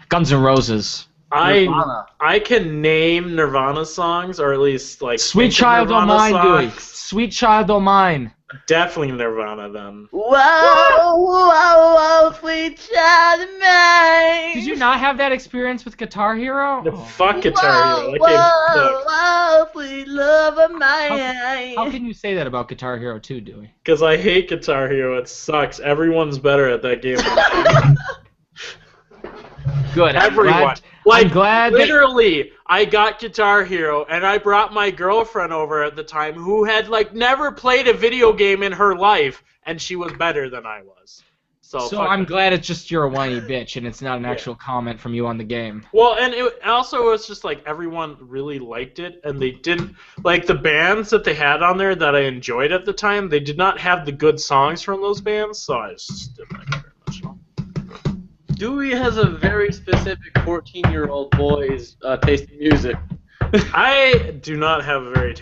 Guns N' Roses. I can name Nirvana songs, or at least like Sweet Child O' Mine, Dewey. Sweet Child O' Mine. Definitely Nirvana then. Whoa, whoa, whoa, sweet child of mine. Did you not have that experience with Guitar Hero? The fuck Guitar Hero. That game sucks. Whoa, sweet love of mine. How can you say that about Guitar Hero 2, Dewey? Because I hate Guitar Hero. It sucks. Everyone's better at that game. Good. Everyone. I'm glad literally, I got Guitar Hero, and I brought my girlfriend over at the time who had, like, never played a video game in her life, and she was better than I was. So I'm glad it's just you're a whiny bitch, and it's not an actual comment from you on the game. Well, and it also was just, like, everyone really liked it, and they didn't, like, the bands that they had on there that I enjoyed at the time, they did not have the good songs from those bands, so I just didn't like it very much. Dewey has a very specific 14-year-old boy's taste in music. I do not have a very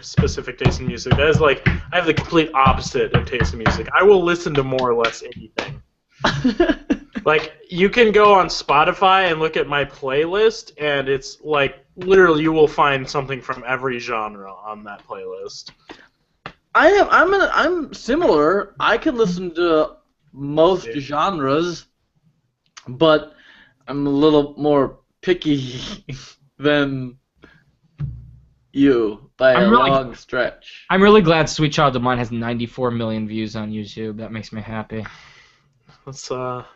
specific taste in music. That is like, I have the complete opposite of taste in music. I will listen to more or less anything. Like, you can go on Spotify and look at my playlist, and it's like, literally, you will find something from every genre on that playlist. I'm similar. I can listen to most genres. But I'm a little more picky than you by a long stretch. I'm really glad Sweet Child of Mine has 94 million views on YouTube. That makes me happy. Let's what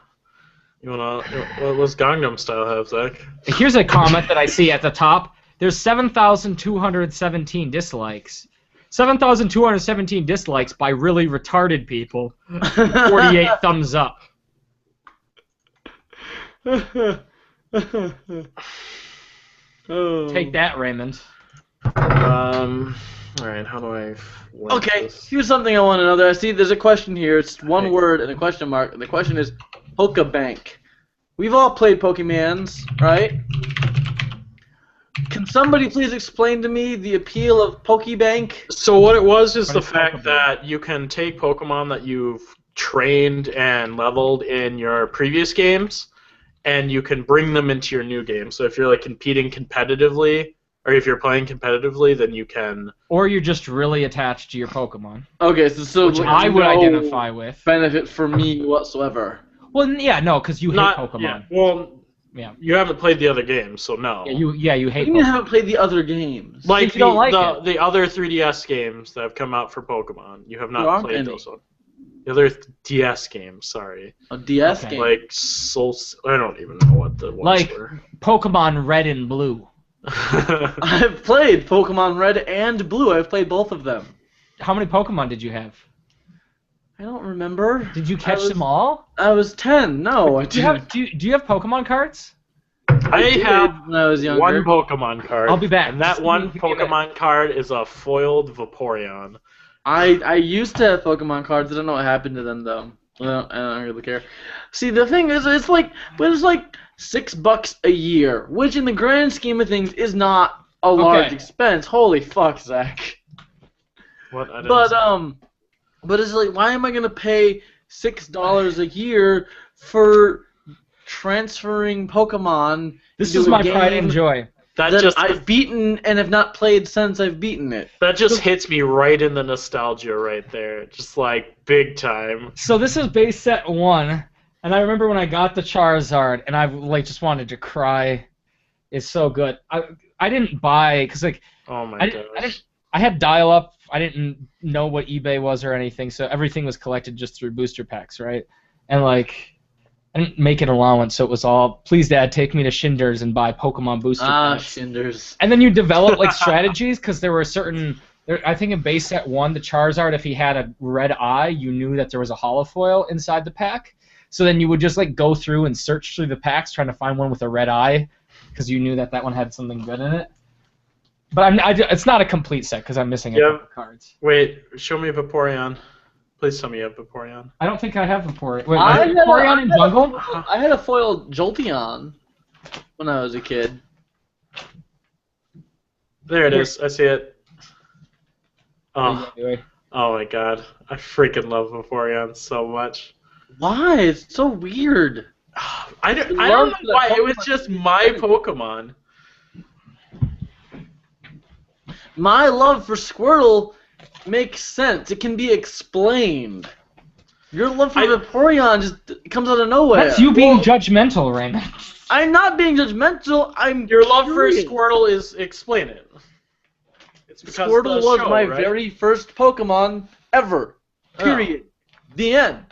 does Gangnam Style have, Zach? Here's a comment that I see at the top. There's 7,217 dislikes. 7,217 dislikes by really retarded people. 48 thumbs up. Take that, Raymond. Alright, how do I... Okay, this? here's something I want to know. I see there's a question here. It's one word and a question mark. And the question is Pokebank. We've all played Pokemans, right? Can somebody please explain to me the appeal of Pokebank? So what it was is the fact that you can take Pokemon that you've trained and leveled in your previous games, and you can bring them into your new game. So if you're like competing competitively, or if you're playing competitively, then you can. Or you're just really attached to your Pokemon. Okay, so which I would identify with. Benefit for me whatsoever. Well, yeah, no, because you hate Pokemon. Yeah, well, yeah. You haven't played the other games, so no. Yeah, you hate. You haven't played the other games. Like you don't like the other 3DS games that have come out for Pokemon. You have not played those ones. The other DS games, sorry. A DS game? Like Soul... I don't even know what the ones were. Like Pokemon Red and Blue. I've played Pokemon Red and Blue. I've played both of them. How many Pokemon did you have? I don't remember. Did you catch them all? I was 10. No, I didn't. Do you have Pokemon cards? I have when I was younger. one Pokemon card. I'll be back. And that one Pokemon card is a foiled Vaporeon. I used to have Pokemon cards. I don't know what happened to them though. I don't really care. See, the thing is, it's like $6 a year, which in the grand scheme of things is not a large expense. Holy fuck, Zach. What? But it's like, why am I gonna pay $6 a year for transferring Pokemon? This is my pride and joy. That I've beaten and have not played since I've beaten it. That just hits me right in the nostalgia right there. Just like big time. So this is base set 1, and I remember when I got the Charizard and I just wanted to cry. It's so good. I didn't buy because oh my gosh. I had dial-up. I didn't know what eBay was or anything, so everything was collected just through booster packs, right? And I didn't make an allowance, so it was all, please, Dad, take me to Shinders and buy Pokemon booster packs. Shinders. And then you develop strategies, because there were certain... I think in base set 1, the Charizard, if he had a red eye, you knew that there was a holofoil inside the pack. So then you would just go through and search through the packs trying to find one with a red eye, because you knew that one had something good in it. But it's not a complete set, because I'm missing a couple of cards. Wait, show me Vaporeon. Please tell me you have Vaporeon. I don't think I have Vaporeon. Wait, Vaporeon in Jungle? I had a foiled Jolteon when I was a kid. There it is. I see it. What are you Oh, gonna do? oh my god. I freaking love Vaporeon so much. Why? It's so weird. I don't love know that why. It was Pokemon. just my Pokemon. My love for Squirtle makes sense. It can be explained. Your love for Vaporeon just comes out of nowhere. That's you being judgmental, Raymond. I'm not being judgmental. Your love curious. for Squirtle is explain it. It's because Squirtle of the was show, my right? very first Pokemon ever. Period. The end.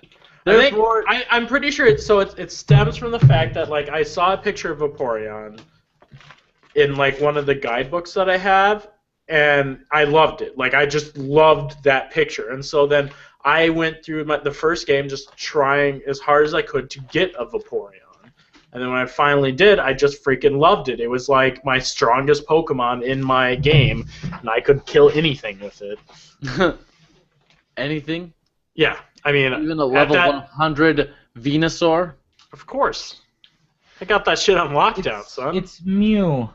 Therefore, I'm pretty sure it stems from the fact that like I saw a picture of Vaporeon in like one of the guidebooks that I have, and I loved it. Like I just loved that picture, and so then I went through the first game just trying as hard as I could to get a Vaporeon. And then when I finally did, I just freaking loved it. It was like my strongest Pokemon in my game, and I could kill anything with it. anything? Yeah, I mean, Even a level 100 Venusaur? Of course. I got that shit on lockdown, son. It's Mew.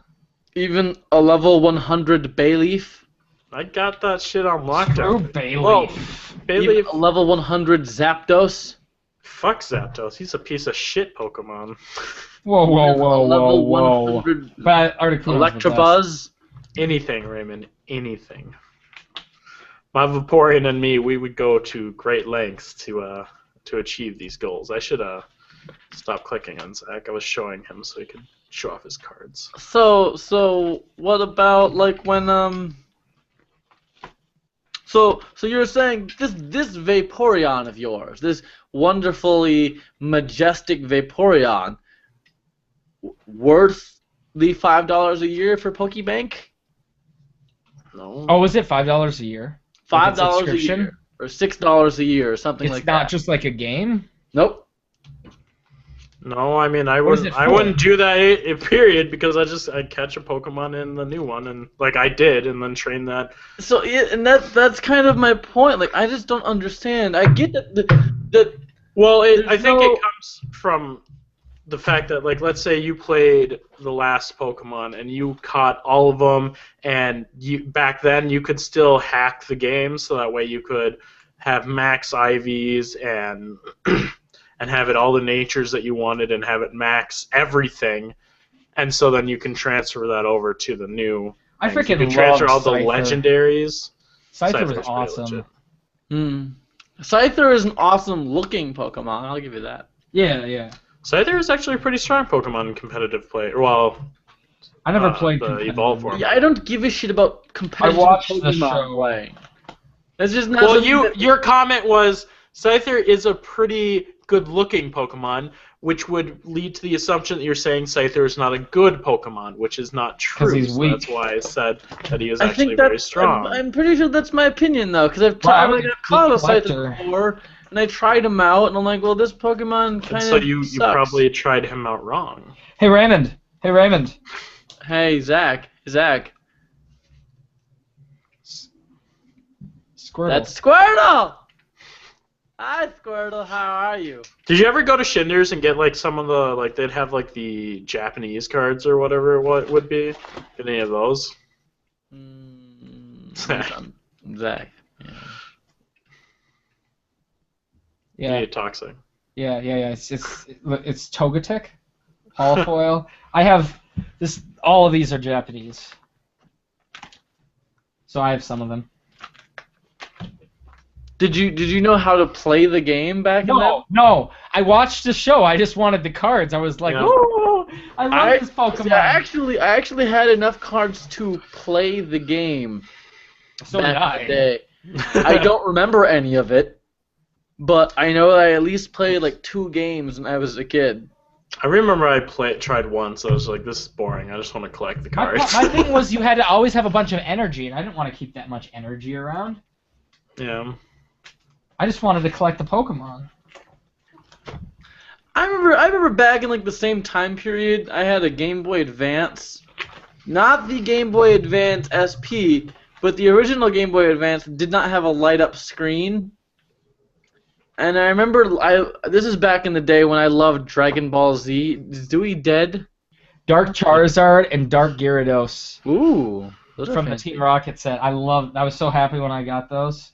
Even a level 100 Bayleaf? I got that shit on lockdown. Screw Bayleaf. Bayleaf. Even a level 100 Zapdos? Fuck Zapdos. He's a piece of shit Pokemon. Whoa, whoa, whoa, Level whoa, whoa. 100 But Articuno's the best. Electabuzz? Anything, Raymond. Anything. My Vaporeon and me, we would go to great lengths to achieve these goals. I should stop clicking on Zach. I was showing him so he could show off his cards. So what about like when So you're saying this Vaporeon of yours, this wonderfully majestic Vaporeon, worth the $5 a year for Pokebank? No. Oh, is it $5 a year? Like a $5 a subscription? year or $6 a year or something It's like not that. just like a game? Nope. No, I mean I What is wouldn't. it I for? wouldn't do that. Period, because I'd catch a Pokemon in the new one, and like I did, and then train that. So yeah, and that's kind of my point. Like I just don't understand. I get that Well, I There's think no- it comes from the fact that, like, let's say you played the last Pokemon and you caught all of them, and back then you could still hack the game, so that way you could have max IVs and and have it all the natures that you wanted, and have it max everything, and so then you can transfer that over to the new. I things. freaking You can transfer all love the Scyther. legendaries. Scyther Scyther's was pretty awesome. legit. Scyther is an awesome looking Pokemon. I'll give you that. Yeah, yeah. Scyther is actually a pretty strong Pokemon in competitive play. Well, I never played the competitive. Evolve form. Yeah, I don't give a shit about competitive watched the Pokemon show. playing. That's just not. Well, something that- your comment was Scyther is a pretty good-looking Pokemon, which would lead to the assumption that you're saying Scyther is not a good Pokemon, which is not true. 'Cause he's so weak. that's why I said that he is I actually think very that's. strong. I'm pretty sure that's my opinion though, because Well, I I've would caught a be collector. Scyther before, and I tried him out, and I'm like, well, this Pokemon And kind so of you sucks. probably tried him out wrong. Hey, Raymond. Hey, Raymond. Hey, Zach. Squirtle. That's Squirtle! Hi, Squirtle, how are you? Did you ever go to Shinder's and get like some of the they'd have like the Japanese cards or whatever it would be? Get any of those? Zach. Yeah. Yeah, toxic. Yeah. It's Togetic, Holofoil. I have this. All of these are Japanese, so I have some of them. Did you know how to play the game back in that? No. I watched the show. I just wanted the cards. I was like, Yeah. ooh, I love this Pokemon. See, I actually had enough cards to play the game So did back in the I. day. I don't remember any of it, but I know that I at least played like 2 games when I was a kid. I remember I tried once. I was like, this is boring. I just want to collect the cards. My thing was you had to always have a bunch of energy, and I didn't want to keep that much energy around. Yeah. I just wanted to collect the Pokemon. I remember back in like the same time period, I had a Game Boy Advance, not the Game Boy Advance SP, but the original Game Boy Advance did not have a light up screen. And I remember this is back in the day when I loved Dragon Ball Z. Is Dewey dead? Dark Charizard and Dark Gyarados. Ooh. Those are From the fancy. Team Rocket set. I was so happy when I got those.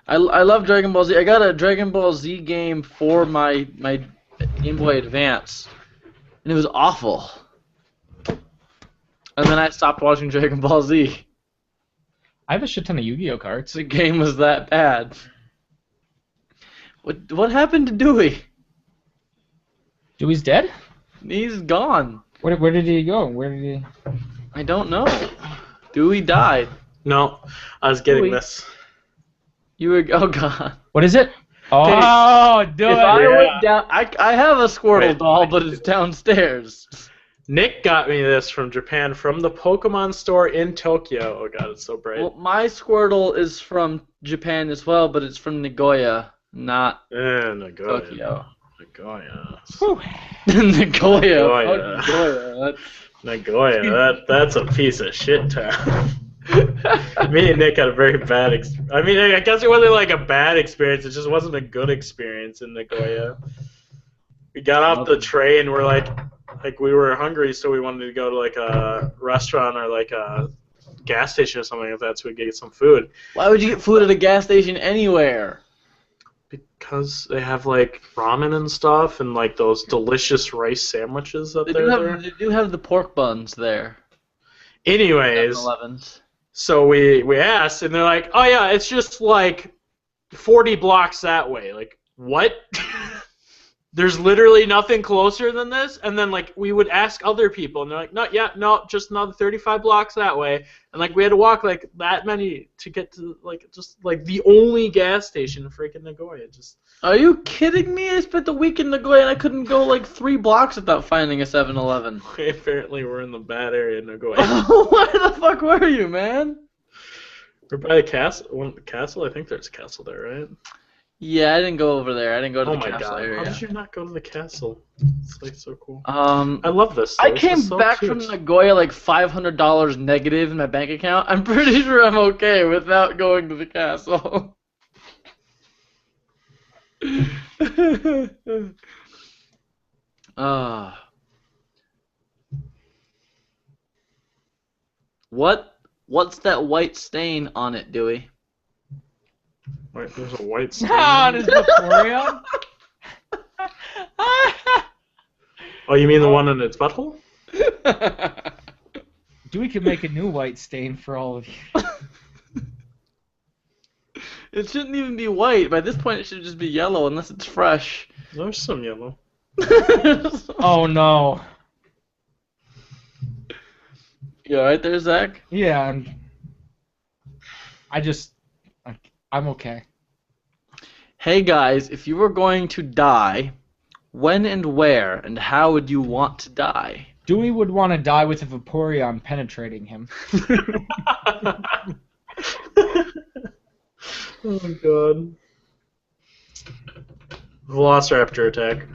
I love Dragon Ball Z. I got a Dragon Ball Z game for my Game Boy Advance, and it was awful. And then I stopped watching Dragon Ball Z. I have a shit ton of Yu-Gi-Oh cards. The game was that bad. What happened to Dewey? Dewey's dead? He's gone. Where did he go? Where did he... I don't know. Dewey died. No, I was getting Dewey. this. You were oh god. What is it? Oh, Dewey! If I Yeah. went down, I have a Squirtle Wait. doll, but it's downstairs. Nick got me this from Japan from the Pokemon store in Tokyo. Oh god, it's so bright. Well, my Squirtle is from Japan as well, but it's from Nagoya, not Nagoya. Tokyo. Nagoya. Nagoya. Nagoya. Oh, Nagoya. That's a piece of shit town. Me and Nick had a very bad experience. I mean, I guess it wasn't like a bad experience. It just wasn't a good experience in Nagoya. We got off the train. We're like we were hungry, so we wanted to go to like a restaurant or like a gas station or something like that, so we could get some food. Why would you get food at a gas station anywhere? Because they have like ramen and stuff, and like those delicious rice sandwiches that They they're there. do have the pork buns there. Anyways, 7-Elevens. so we asked, and they're like, "Oh yeah, it's just like 40 blocks that way." Like, what? There's literally nothing closer than this. And then like we would ask other people, and they're like, "No, just another 35 blocks that way." And like we had to walk like that many to get to like just like the only gas station in freaking Nagoya. Just Are you kidding me? I spent the week in Nagoya and I couldn't go like 3 blocks without finding a 7-Eleven. apparently we're in the bad area in Nagoya. Where the fuck were you, man? We're by the castle. Castle. I think there's a castle there, right? Yeah, I didn't go over there. I didn't go to Oh the my castle god! area. How did you not go to the castle? It's like so cool. I I love this. Though. This came is so back cute. from Nagoya like $500 negative in my bank account. I'm pretty sure I'm okay without going to the castle. What's that white stain on it, Dewey? Wait, there's a white stain. Ah, there's Vaporeon. Oh, you mean the one in its butthole? Dewey could make a new white stain for all of you. It shouldn't even be white. By this point, it should just be yellow unless it's fresh. There's some yellow. Oh no. You alright there, Zach? Yeah, I'm okay. Hey guys, if you were going to die, when and where and how would you want to die? Dewey would want to die with a Vaporeon penetrating him. Oh my god. Velociraptor attack.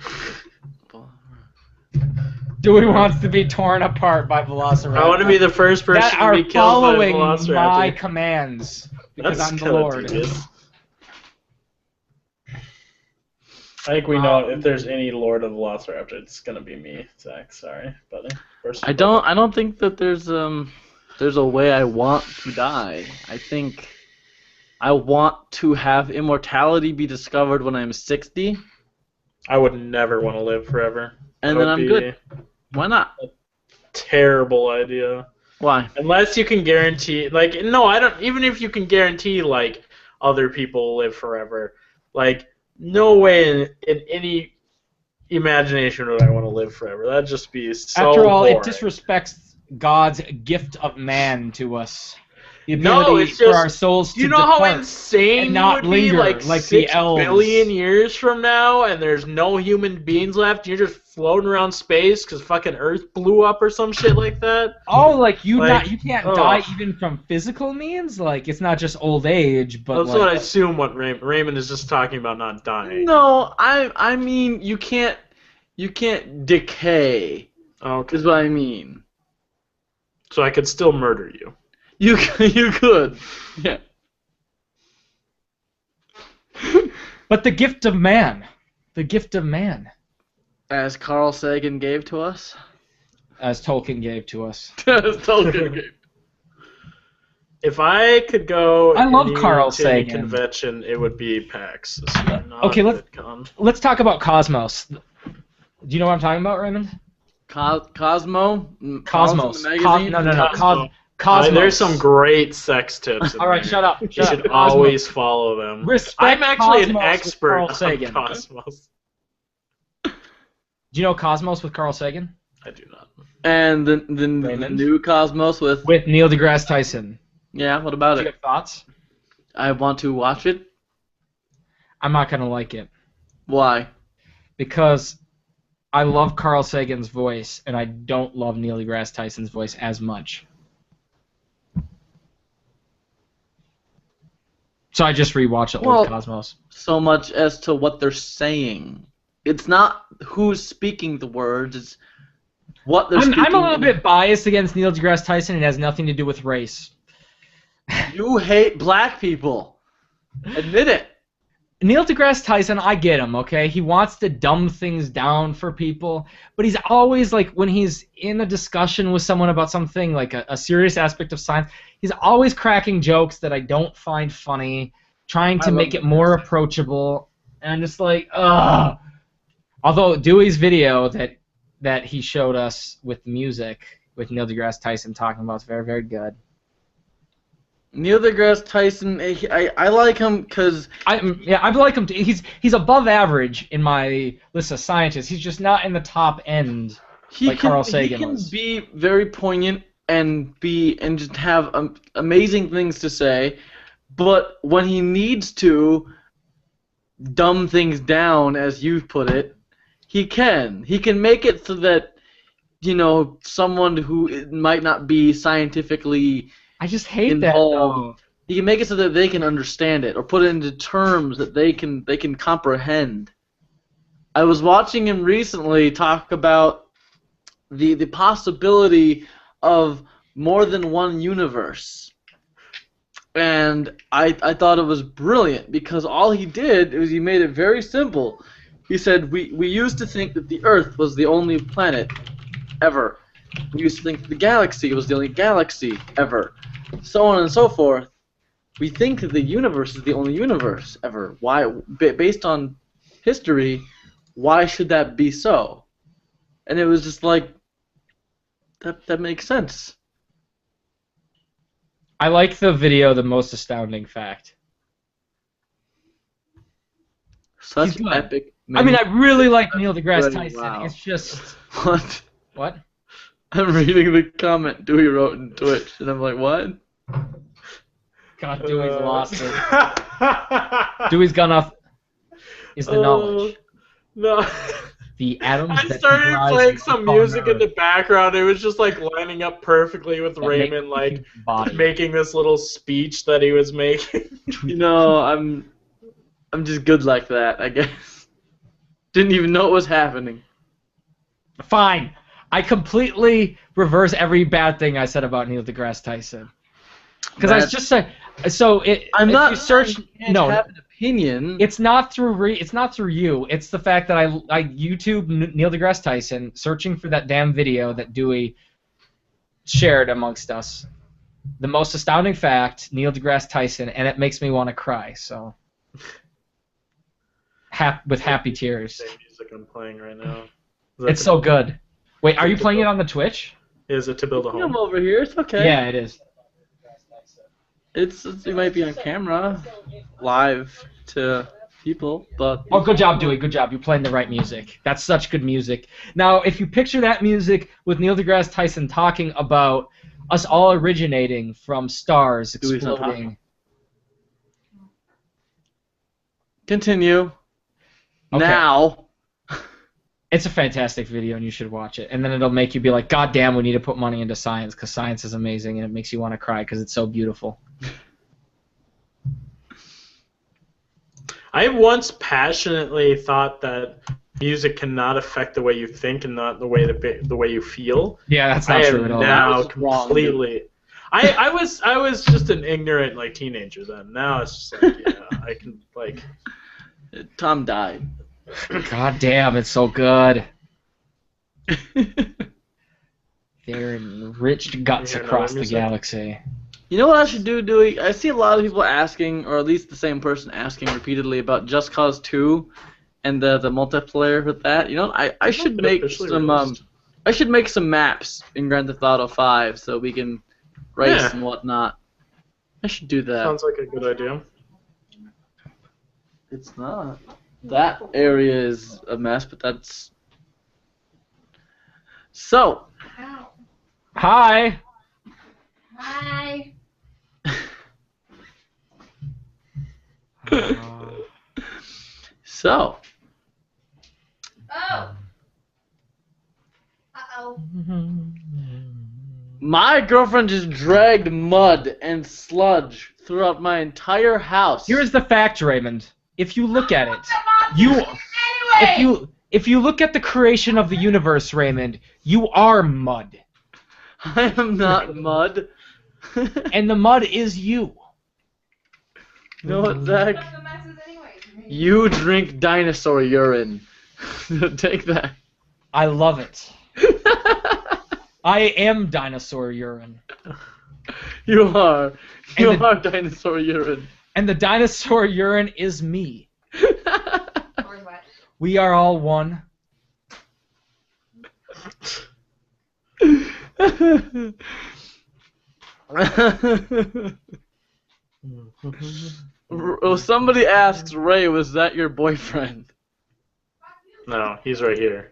Dewey wants to be torn apart by Velociraptor. I want to be the first person that are to be killed by a following Velociraptor. my commands because That's I'm the kinda Lord. dubious. I think we know if there's any Lord of Velociraptor, it's gonna be me, Zach. Sorry, buddy. I don't think that there's a way I want to die. I think I want to have immortality be discovered when I'm 60, I would never want to live forever. and That then would I'm be good. Why not? Terrible idea. Why? Unless you can guarantee, like, no, I don't. Even if you can guarantee, like, other people live forever, like, no way in any imagination would I want to live forever. That'd just be so. After all, boring. it disrespects God's gift of man to us. The No, ability it's for just- our souls to Do you know how depart. insane and not you would be, linger like like the 6 elves. billion years from now, and there's no human beings left? You're just floating around space because fucking Earth blew up or some shit like that. Oh, like you Like, you can't oh. die even from physical means? Like it's not just old age, but That's like, what I assume. What Raymond is just talking about, not dying. No, I mean you can't decay. Okay. Is what I mean. So I could still murder you. You could. Yeah. But the gift of man. The gift of man. As Carl Sagan gave to us. As Tolkien gave to us. As Tolkien gave. If I could go I love Carl to any Sagan. convention, it would be PAX. Okay, let's talk about Cosmos. Do you know what I'm talking about, Raymond? Cosmo? Cosmos. The magazine? No. Cosmo. Cosmos. There's some great sex tips in All right, there. shut up. You should always follow them. Respect I'm actually Cosmos an with expert Carl on Sagan. Cosmos. Do you know Cosmos with Carl Sagan? I do not. And the new Cosmos with Neil deGrasse Tyson. Yeah, what about Do you it? have thoughts? I want to watch it. I'm not gonna like it Why? because I love Carl Sagan's voice and I don't love Neil deGrasse Tyson's voice as much. So I just rewatched old Cosmos. So much as to what they're saying. It's not who's speaking the words, it's what they're speaking. I'm a little bit biased against Neil deGrasse Tyson. It has nothing to do with race. You hate black people. Admit it. Neil deGrasse Tyson, I get him, okay? He wants to dumb things down for people, but he's always, like, when he's in a discussion with someone about something, like a serious aspect of science, he's always cracking jokes that I don't find funny, trying to make it more approachable, and I'm just like, ugh. Although Dewey's video that he showed us with music, with Neil deGrasse Tyson talking about, is very, very good. Neil deGrasse Tyson, I like him because I like him. He's above average in my list of scientists. He's just not in the top end like Carl Sagan was. He can be very poignant and just have amazing things to say, but when he needs to dumb things down, as you've put it, he can. He can make it so that someone who might not be scientifically I just hate involved, that. he can make it so that they can understand it or put it into terms that they can comprehend. I was watching him recently talk about the possibility of more than one universe, and I thought it was brilliant because all he did was he made it very simple. He said we used to think that the Earth was the only planet ever. We used to think the galaxy was the only galaxy ever. So on and so forth. We think that the universe is the only universe ever. Why? Based on history, why should that be so? And it was just like, that makes sense. I like the video, The Most Astounding Fact. Such epic. I mean, I really like Neil deGrasse Tyson. Wow. It's just... What? I'm reading the comment Dewey wrote in Twitch, and I'm like, what? God, Dewey's lost it. Dewey's gone off. Is the knowledge. No. The atoms I that started comprise playing some music in Earth. the background. It was just like lining up perfectly with Raymond, like making this little speech that he was making. I'm just good like that, I guess. Didn't even know it was happening. Fine. I completely reverse every bad thing I said about Neil deGrasse Tyson. Because I was just saying, I'm not. You search, no, have an opinion. It's not through you. It's the fact that I YouTube Neil deGrasse Tyson, searching for that damn video that Dewey shared amongst us. The Most Astounding Fact, Neil deGrasse Tyson, and it makes me want to cry. So, with happy tears. The music I'm playing right now. It's so good. Wait, are you playing it on the Twitch? Is it To Build a Home? I'm over here. It's okay. Yeah, it is. It might be on camera, live to people, but... Oh, good job, Dewey. Good job. You're playing the right music. That's such good music. Now, if you picture that music with Neil deGrasse Tyson talking about us all originating from stars exploding... Continue. Okay. Now... It's a fantastic video, and you should watch it. And then it'll make you be like, God damn, we need to put money into science, because science is amazing, and it makes you want to cry because it's so beautiful. I once passionately thought that music cannot affect the way you think and not the way you feel. Yeah, that's not true at all. Now completely. I was just an ignorant teenager then. Now it's just like, yeah, I can Tom died. God damn, it's so good. Their enriched guts Hear across another the music? galaxy. You know what I should do, Dewey? I see a lot of people asking, or at least the same person asking repeatedly about Just Cause 2 and the multiplayer with that. You know, I should make some I should make some maps in Grand Theft Auto 5 so we can race and whatnot. I should do that. Sounds like a good idea. It's not. That area is a mess, but that's... So. Ow. Hi. Hi. So. Oh. Uh-oh. My girlfriend just dragged mud and sludge throughout my entire house. Here's the fact, Raymond. If you look at it, if you look at the creation of the universe, Raymond, you are mud. I am not mud. And the mud is you. You know what, Zach? You drink dinosaur urine. Take that. I love it. I am dinosaur urine. You are. You are dinosaur urine. And the dinosaur urine is me. We are all one. Somebody asks Ray, was that your boyfriend? No, he's right here.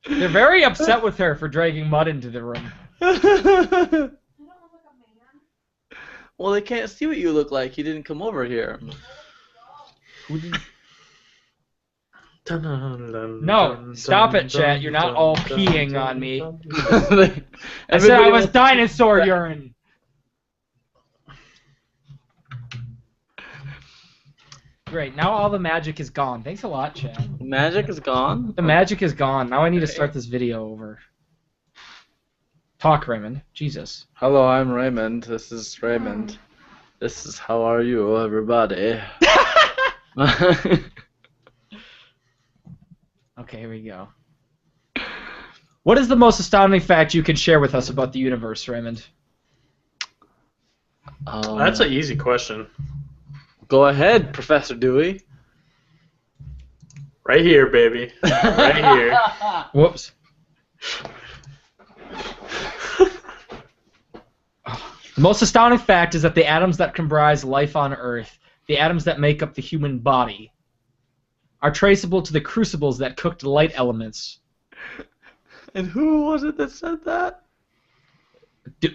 They're very upset with her for dragging mud into the room. Well, they can't see what you look like. He didn't come over here. No, stop it, chat. You're not all peeing on me. I said Everybody I was wants- dinosaur urine. Great, now all the magic is gone. Thanks a lot, chat. Magic is gone? The magic is gone. Now I need to start this video over. Talk, Raymond. Jesus. Hello, I'm Raymond. This is Raymond. This is how are you, everybody? Okay, here we go. What is the most astounding fact you can share with us about the universe, Raymond? That's an easy question. Go ahead, Professor Dewey. Right here, baby. Right here. Whoops. The most astounding fact is that the atoms that comprise life on Earth, the atoms that make up the human body, are traceable to the crucibles that cooked light elements. And who was it that said that?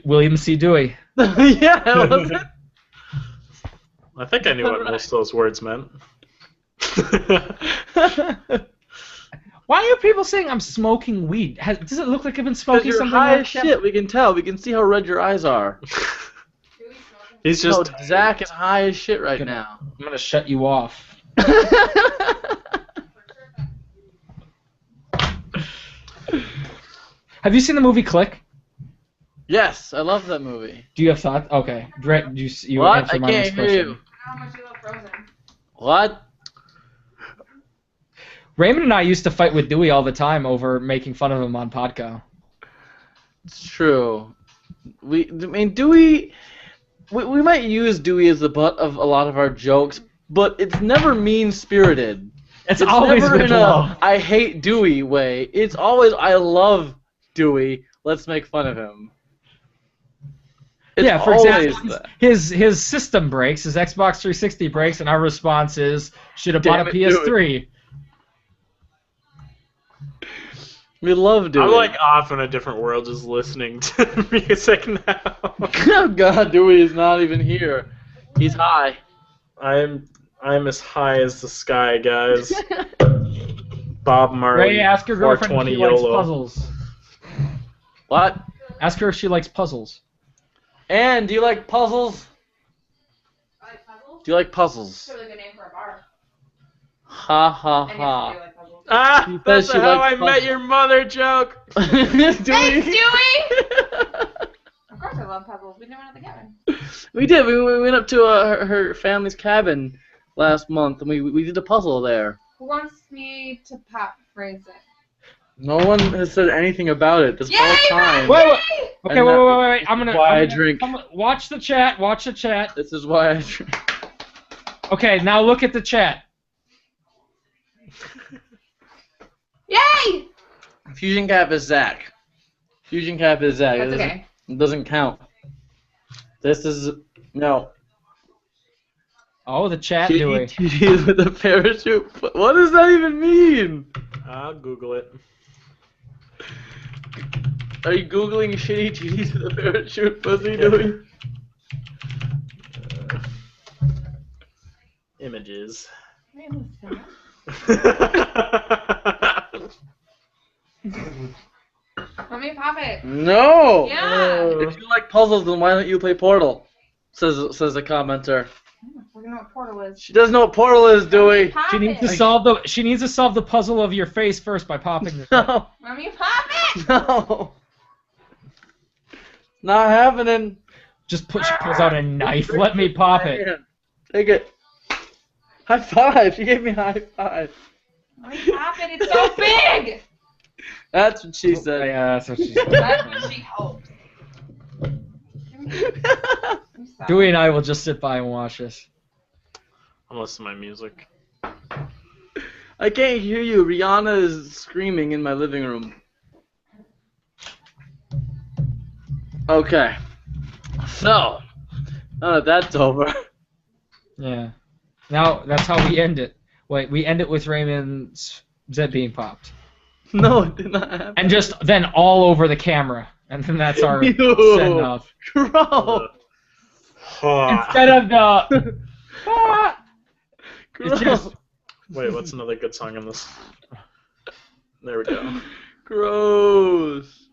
William C. Dewey. Yeah, was it? I think I knew what most of those words meant. Why are people saying I'm smoking weed? Does it look like I've been smoking You're something high like as shit. We can tell. We can see how red your eyes are. He's just. No, Zach is high as shit right now. I'm gonna shut you off. Have you seen the movie Click? Yes, I love that movie. Do you have thoughts? Okay. You What? answer I my next can't hear question. you. How much you love Frozen? What? Raymond and I used to fight with Dewey all the time over making fun of him on Podcow. It's true. Dewey. We might use Dewey as the butt of a lot of our jokes, but it's never mean-spirited. It's always never with in a love. I hate Dewey way. It's always I love Dewey. Let's make fun of him. It's Yeah, for always example, that. his system breaks, his Xbox 360 breaks, and our response is, should have bought a Damn it, PS3. We love Dewey. I'm like off in a different world just listening to music now. Oh God, Dewey is not even here. He's high. I'm as high as the sky, guys. Bob Marley. Ray, ask your girlfriend if 420 she likes YOLO. puzzles. What? Ask her if she likes puzzles. Ann, do you like puzzles? I like puzzles? Do you like puzzles? That's a really good name for a bar. Ha ha And yes, I do ha. like puzzles. Ah, She that's says she a How I likes Met puzzles. Your Mother joke. Thanks, Dewey! Of course I love puzzles. We never went out together. We did. We went up to her family's cabin last month, and we did a puzzle there. Who wants me to pop phrase it? No one has said anything about it this Yay, whole time. Wait. Okay, And wait. I'm gonna. why I drink. Watch the chat. Watch the chat. This is why I drink. Okay, now look at the chat. Yay! Fusion Cap is Zach. Fusion Cap is Zach. That's okay. It doesn't count. This is no. Oh, the chat doing. TTs with a parachute. What does that even mean? I'll Google it. Are you googling shitty TTs with a parachute? What's he doing? Images. Let me pop it. No. Yeah. If you like puzzles, then why don't you play Portal? Says a commenter. I don't know what Portal is. She doesn't know what Portal is, Dewey. Pop She needs to it. solve the. She needs to solve the puzzle of your face first by popping the. No. Let me pop it. No. Not happening. Just she pulls out a knife. Let me pop it. Take it. High five. She gave me high five. Let me pop it. It's so big. That's what she said. Yeah, that's what she said. That's what she hopes. I'm sorry. Dewey and I will just sit by and watch this. I'm listening to my music. I can't hear you. Rihanna is screaming in my living room. Okay. So, now that that's over. Yeah. Now that's how we end it. Wait, we end it with Raymond's Zed being popped. No, it did not happen. And just then all over the camera. And then that's our Ew. send off. Gross. Instead of the Gross. it's just Wait, what's another good song in this? There we go. Gross.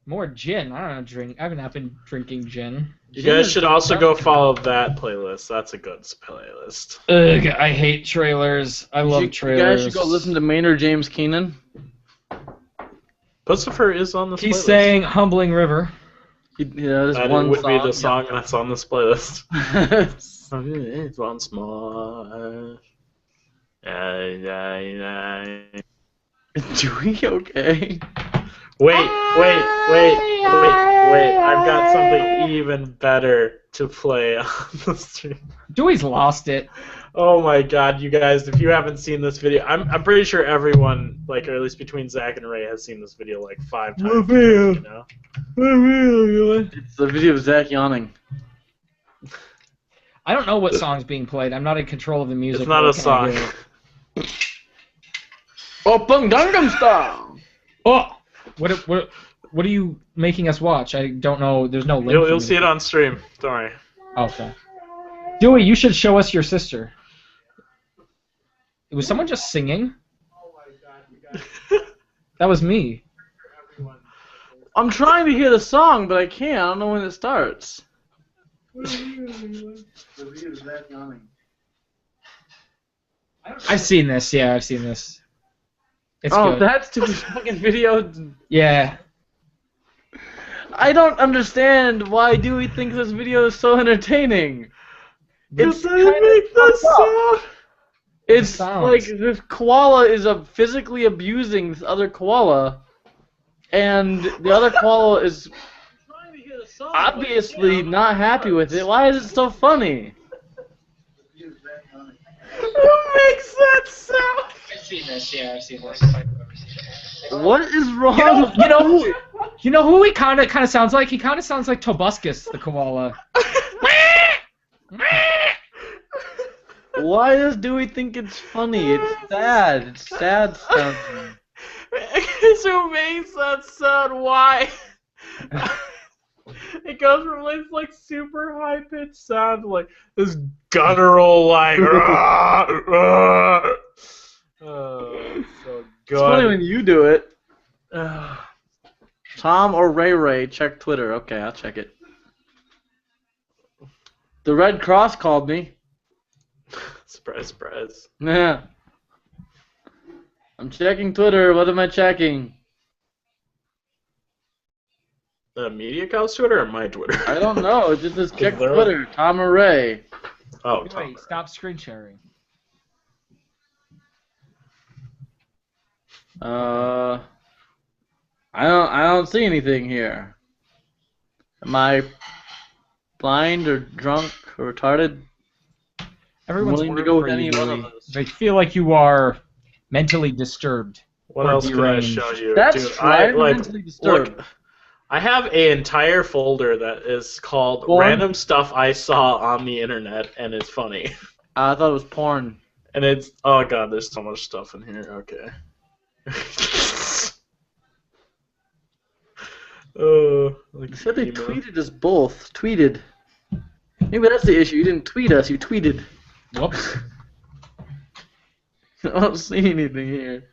more gin. I don't know, drink. I haven't been drinking gin. You guys should also go follow that playlist. That's a good playlist. Ugh, I hate trailers. I love trailers. You guys should go listen to Maynard James Keenan. Pussifer is on this playlist. He's saying Humbling River. There's That one would song. be the song that's on this playlist. Yeah. It's once more. Doing okay? Wait. I've got something even better to play on the stream. Dewey's lost it. Oh my god, you guys, if you haven't seen this video, I'm pretty sure everyone, like, or at least between Zach and Ray, has seen this video like 5 times. You know? It's the video of Zach yawning. I don't know what song's being played. I'm not in control of the music. It's not Where a can I song. hear it? Open Gangnam Style! Oh! What are you making us watch? I don't know. There's no link. You'll see it on stream. Don't worry. Okay. Dewey, you should show us your sister. Was someone just singing? That was me. I'm trying to hear the song, but I can't. I don't know when it starts. I've seen this. Yeah, I've seen this. It's Oh, good. that's the fucking video. Yeah. I don't understand why Dewey thinks this video is so entertaining. It's It's sounds. like this koala is physically abusing this other koala, and the other koala is obviously not happy with it. Why is it so funny? Who makes that sound? I've seen this. Yeah, I've seen this. What is wrong? You know who he kind of sounds like? He kind of sounds like Tobuscus, the koala. Why does Dewey think it's funny? It's sad. It's sad sounding. Who makes that sound? Why? It goes from like super high pitched sound to like this guttural like. Oh, it's so good. It's funny when you do it. Tom or Ray, check Twitter. Okay, I'll check it. The Red Cross called me. Surprise, surprise. Yeah. I'm checking Twitter. What am I checking? Media Cow's Twitter or my Twitter? I don't know. It just says check there- Twitter. Tom or Ray. Oh, Wait, stop screen sharing. I don't see anything here. Am I blind or drunk or retarded? Everyone's willing to worried go for with any you, one of Dewey. those. They feel like you are mentally disturbed. What or else can I deranged. show you? That's Dude, true. I I'm like mentally disturbed. look. I have an entire folder that is called Porn? random stuff I saw on the internet, and it's funny. I thought it was porn. And it's oh god, there's so much stuff in here. Okay. Like They said they email. tweeted us both. Tweeted. Maybe that's the issue. You didn't tweet us. You tweeted. Whoops. I don't see anything here.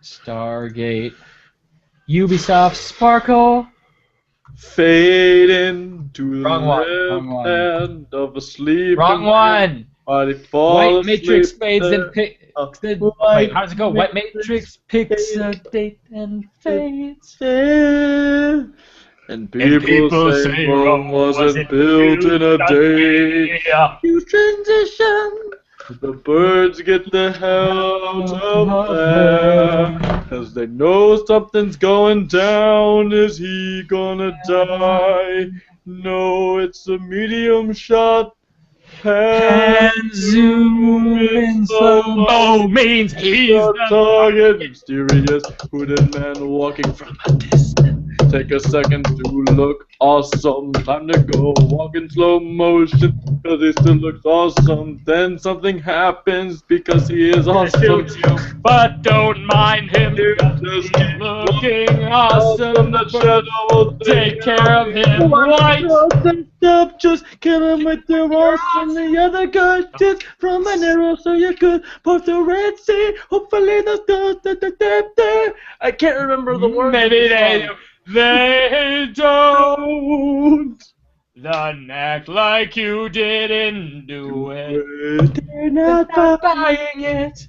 Stargate. Ubisoft Sparkle. Fade into the Wrong one, left wrong one. hand of a sleeping Wrong one. body fall White Matrix asleep fades there. and picks. White Wait, how does it go? White Matrix picks a date and fades. Yeah. And people say Rome wasn't built in a day. You transition. The birds get the hell out of there. Cause they know something's going down. Is he gonna die? No, it's a medium shot. And zoom in slow-mo means he's the the target. Mysterious hooded man walking from a distance. Take a second to look awesome. Time to go walk in slow motion. Cause he still looks awesome. Then something happens because he is awesome. But don't mind him. Just keep Looking awesome. The shadow will Take care of him right. Up, just kill him with your awesome. The other guy just from an arrow, so you could put the Red Sea. Hopefully the stars. I can't remember the words. Maybe they don't. Then act like you didn't do it. They're not Buying it.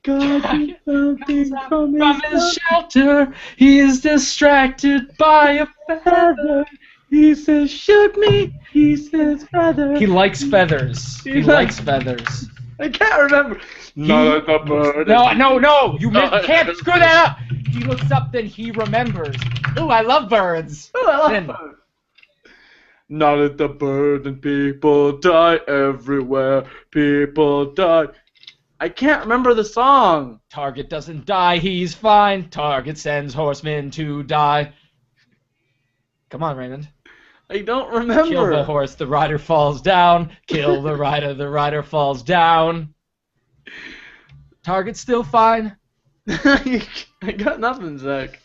God, something From his shelter, he is distracted by a feather. He says, shoot me. He says, feather. He likes feathers. He likes feathers. I can't remember. Not a bird. No, you can't screw that up. He looks up, then he remembers. Ooh, I love birds. Oh, I love Then- birds. Not at the bird and people die everywhere. People die. I can't remember the song. Target doesn't die, he's fine. Target sends horsemen to die. Come on, Raymond. I don't remember. Kill the horse, the rider falls down. Kill the rider falls down. Target's still fine. I got nothing, Zach.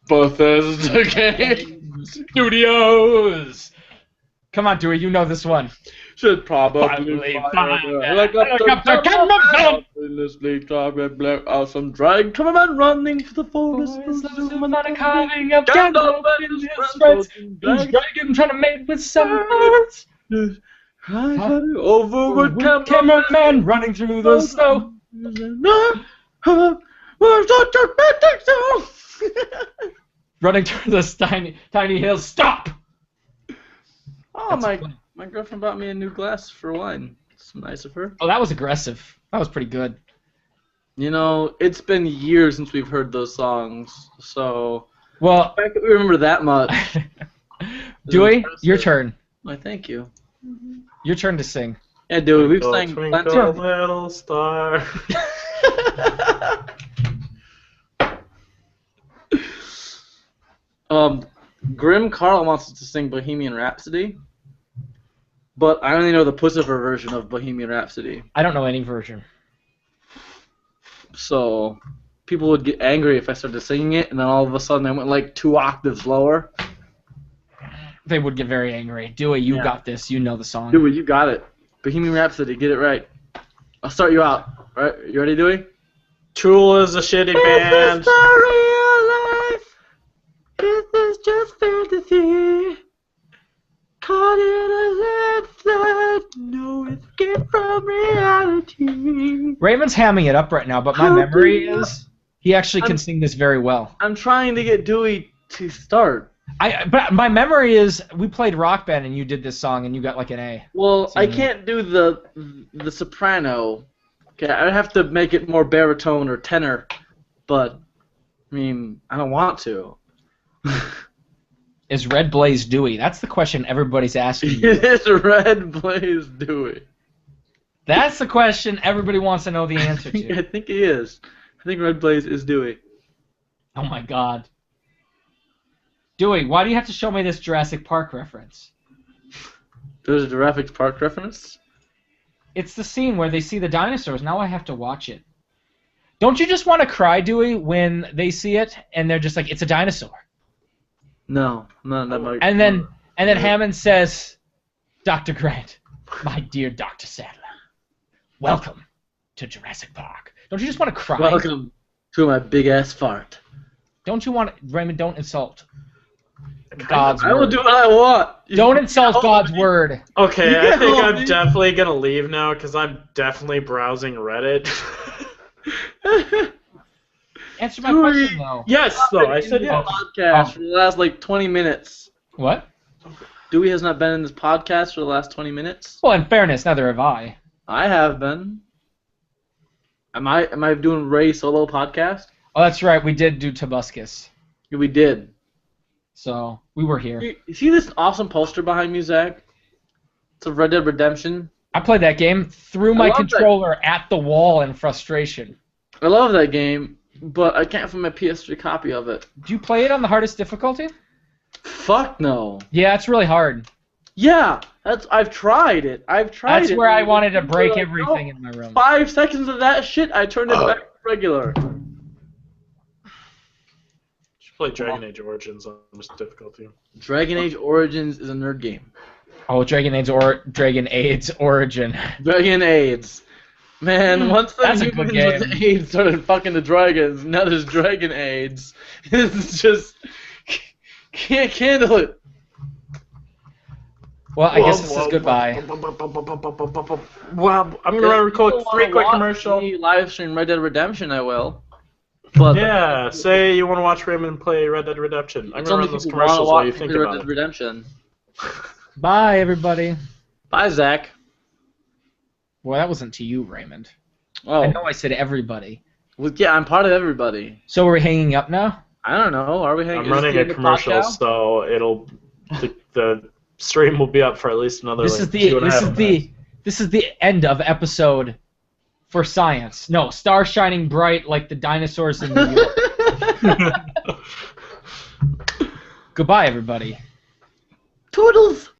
Bethesda Games Studios. Come on, Dewey, you know this one. should probably Fire fire the the helicopter. cameraman. In the sleep, target, black, awesome drag. Cameraman running to the forest. Carving of Gandalf in his friends. He's dragging, trying to mate with some birds. Over with Cameraman running through the snow. Running through this tiny hills. Stop! Oh, my girlfriend bought me a new glass for wine. It's nice of her. Oh, that was aggressive. That was pretty good. You know, it's been years since we've heard those songs, so Well, the fact that we remember that much. Dewey, impressive. your turn. Why, thank you. Your turn to sing. Yeah, Dewey, we've Twinkle, sang twinkle, plenty of... little star. Grim Carl wants us to sing Bohemian Rhapsody, but I only know the Pussifer version of Bohemian Rhapsody. I don't know any version. So people would get angry if I started singing it, and then all of a sudden I went like 2 octaves lower. They would get very angry. Dewey, you Yeah. got this. You know the song. Dewey, you got it. Bohemian Rhapsody, get it right. I'll start you out. All right, you ready, Dewey? Tool is a shitty band. real life. This is just fantasy. Caught in a landslide. No escape from reality. Raymond's hamming it up right now, but my memory is He actually can sing this very well. I'm trying to get Dewey to start. But my memory is we played Rock Band and you did this song and you got like an A. Well, I can't do the soprano. Okay, I'd have to make it more baritone or tenor, but I mean, I don't want to. Is Red Blaze Dewey? That's the question everybody's asking you. It is Red Blaze Dewey. That's the question everybody wants to know the answer to. I think he is. I think Red Blaze is Dewey. Oh my god. Dewey, why do you have to show me this Jurassic Park reference? There's a Jurassic Park reference? It's the scene where they see the dinosaurs. Now I have to watch it. Don't you just want to cry, Dewey, when they see it and they're just like, it's a dinosaur? No, not my. And then Hammond says, Dr. Grant, my dear Dr. Sadler, welcome to Jurassic Park. Don't you just want to cry? Welcome to my big ass fart. Don't you want Raymond? Don't insult God's word. I will do what I want. Don't insult God's word. Okay, I think I'm definitely gonna leave now because I'm definitely browsing Reddit. Answer my question though. Yes, though I said yes. Podcast for the last like 20 minutes. What? Dewey has not been in this podcast for the last 20 minutes. Well, in fairness, neither have I. I have been. Am I doing Ray's solo podcast? Oh, that's right. We did do Tobuscus. Yeah, we did. So we were here. You see this awesome poster behind me, Zach? It's a Red Dead Redemption. I played that game, threw my controller at the wall in frustration. I love that game, but I can't find my PS3 copy of it. Do you play it on the hardest difficulty? Fuck no. Yeah, it's really hard. Yeah, I've tried it. That's where I wanted to break everything in my room. 5 seconds of that shit, I turned it back to regular. Play Dragon Age Origins on this difficulty. Dragon Age Origins is a nerd game. Oh, Dragon Age Origin. Dragon AIDS. Man, once the That's a humans good with AIDS started fucking the dragons, now there's Dragon AIDS. It's just... can't handle it. Well, I guess this is goodbye. Well, I'm gonna record 3 quick commercials. Live stream Red Dead Redemption, I will. But yeah, say you want to watch Raymond play Red Dead Redemption. I'm gonna run those commercials while you think about Red Dead Redemption. Bye, everybody. Bye, Zach. Well, that wasn't to you, Raymond. Oh. I know I said everybody. Well, yeah, I'm part of everybody. So are we hanging up now? I don't know. Are we hanging? I'm running a commercial, so it'll the stream will be up for at least another. This is the end of episode for science. No, stars shining bright like the dinosaurs in New York. Goodbye, everybody. Toodles.